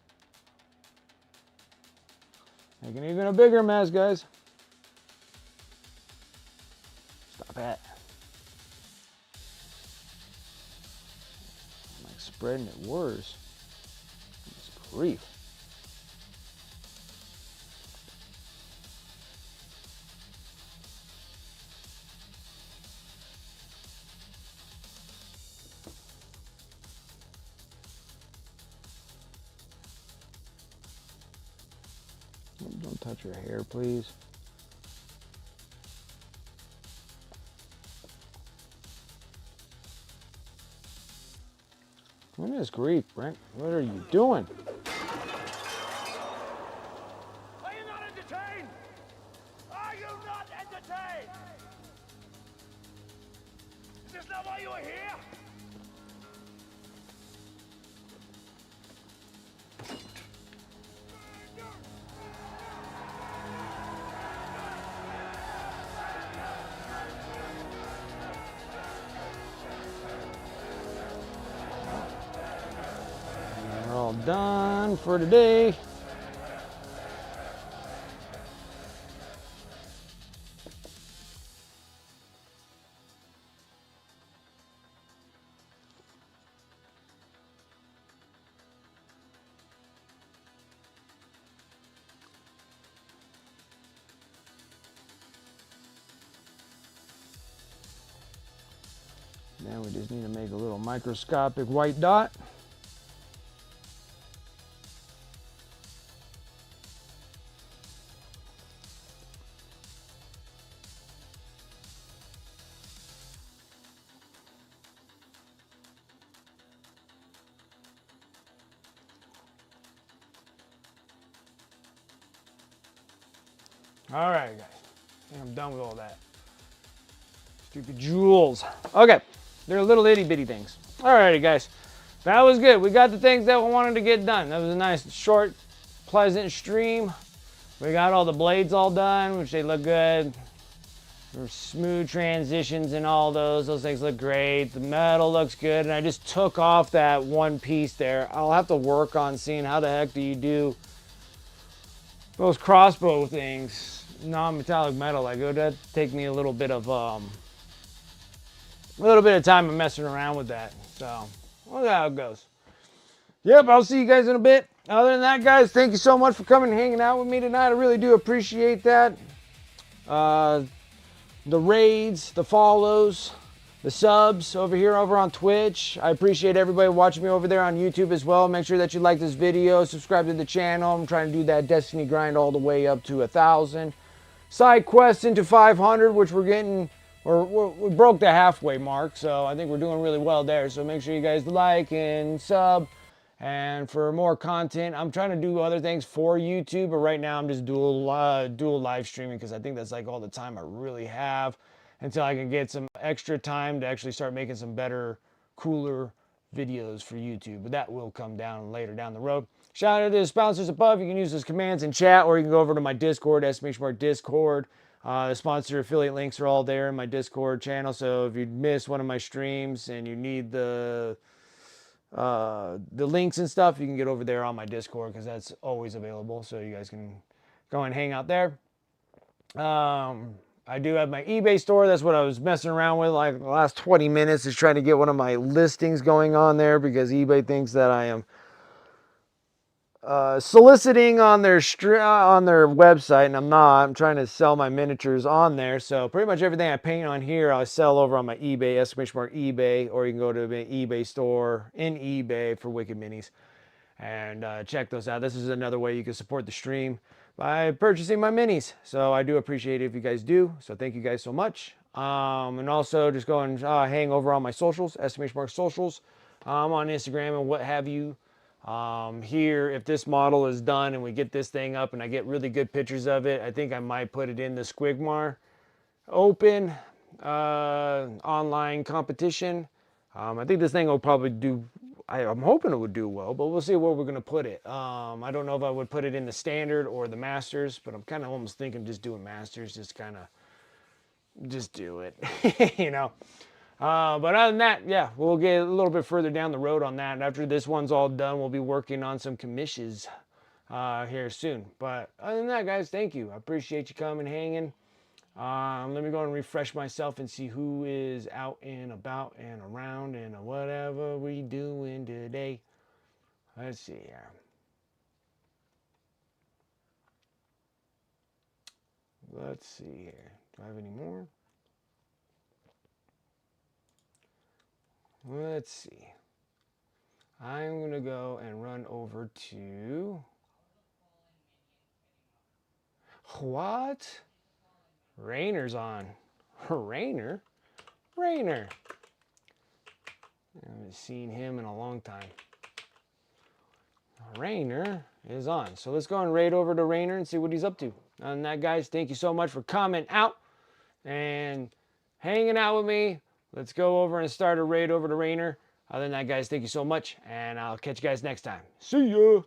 Making even a bigger mess, guys. Stop it. I'm like spreading it worse. It's grief. Don't touch your hair, please. Goodness grief, Brent. What are you doing? Are you not entertained? Are you not entertained? Is this not why you are here? We're all done for today. Now we just need to make a little microscopic white dot. All right, guys. I think I'm done with all that. Stupid jewels. Okay, they're little itty bitty things. All righty, guys. That was good. We got the things that we wanted to get done. That was a nice, short, pleasant stream. We got all the blades all done, which they look good. There's smooth transitions in all those. Those things look great. The metal looks good. And I just took off that one piece there. I'll have to work on seeing how the heck do you do those crossbow things, non-metallic metal. Like, it would take me a little bit of time of messing around with that. So we'll see how it goes. Yep, I'll see you guys in a bit. Other than that, guys, thank you so much for coming and hanging out with me tonight. I really do appreciate that. The raids, the follows, the subs over on Twitch. I appreciate everybody watching me over there on YouTube as well. Make sure that you like this video, subscribe to the channel. I'm trying to do that Destiny grind all the way up to 1,000. Side quests into 500, which we're getting, we broke the halfway mark, so I think we're doing really well there. So make sure you guys like and sub. And for more content, I'm trying to do other things for YouTube, but right now I'm just dual live streaming because I think that's like all the time I really have until I can get some extra time to actually start making some better, cooler videos for YouTube. But that will come down later down the road. Shout out to the sponsors above. You can use those commands in chat, or you can go over to my Discord, Discord. The sponsor affiliate links are all there in my Discord channel. So if you missed one of my streams and you need the links and stuff, you can get over there on my Discord because that's always available, so you guys can go and hang out there. I do have my eBay store. That's what I was messing around with like the last 20 minutes, is trying to get one of my listings going on there because eBay thinks that I am soliciting on their website, and I'm not. I'm trying to sell my miniatures on there. So pretty much everything I paint on here, I sell over on my eBay, !eBay, or you can go to the eBay store in eBay for Wicked Minis and check those out. This is another way you can support the stream by purchasing my minis. So I do appreciate it if you guys do. So thank you guys so much. And also just go and hang over on my socials, socials. I'm on Instagram and what have you. Here, if this model is done and we get this thing up and I get really good pictures of it, I think I might put it in the Squigmar Open online competition. I think this thing will probably do, I'm hoping it would do well, but we'll see where we're going to put it. I don't know if I would put it in the standard or the masters, but I'm kind of almost thinking just doing masters, just do it, you know. But other than that, yeah, we'll get a little bit further down the road on that. And after this one's all done, we'll be working on some commissions here soon. But other than that, guys, thank you. I appreciate you coming, hanging. Let me go and refresh myself and see who is out and about and around and whatever we doing today. Let's see here. Let's see here. Do I have any more? Let's see. I'm going to go and run over to... What? Rainer's on. Rainer? Rainer. I haven't seen him in a long time. Rainer is on. So let's go and raid over to Rainer and see what he's up to. Other than that, guys, thank you so much for coming out and hanging out with me. Let's go over and start a raid over to Rainer. Other than that, guys, thank you so much, and I'll catch you guys next time. See ya!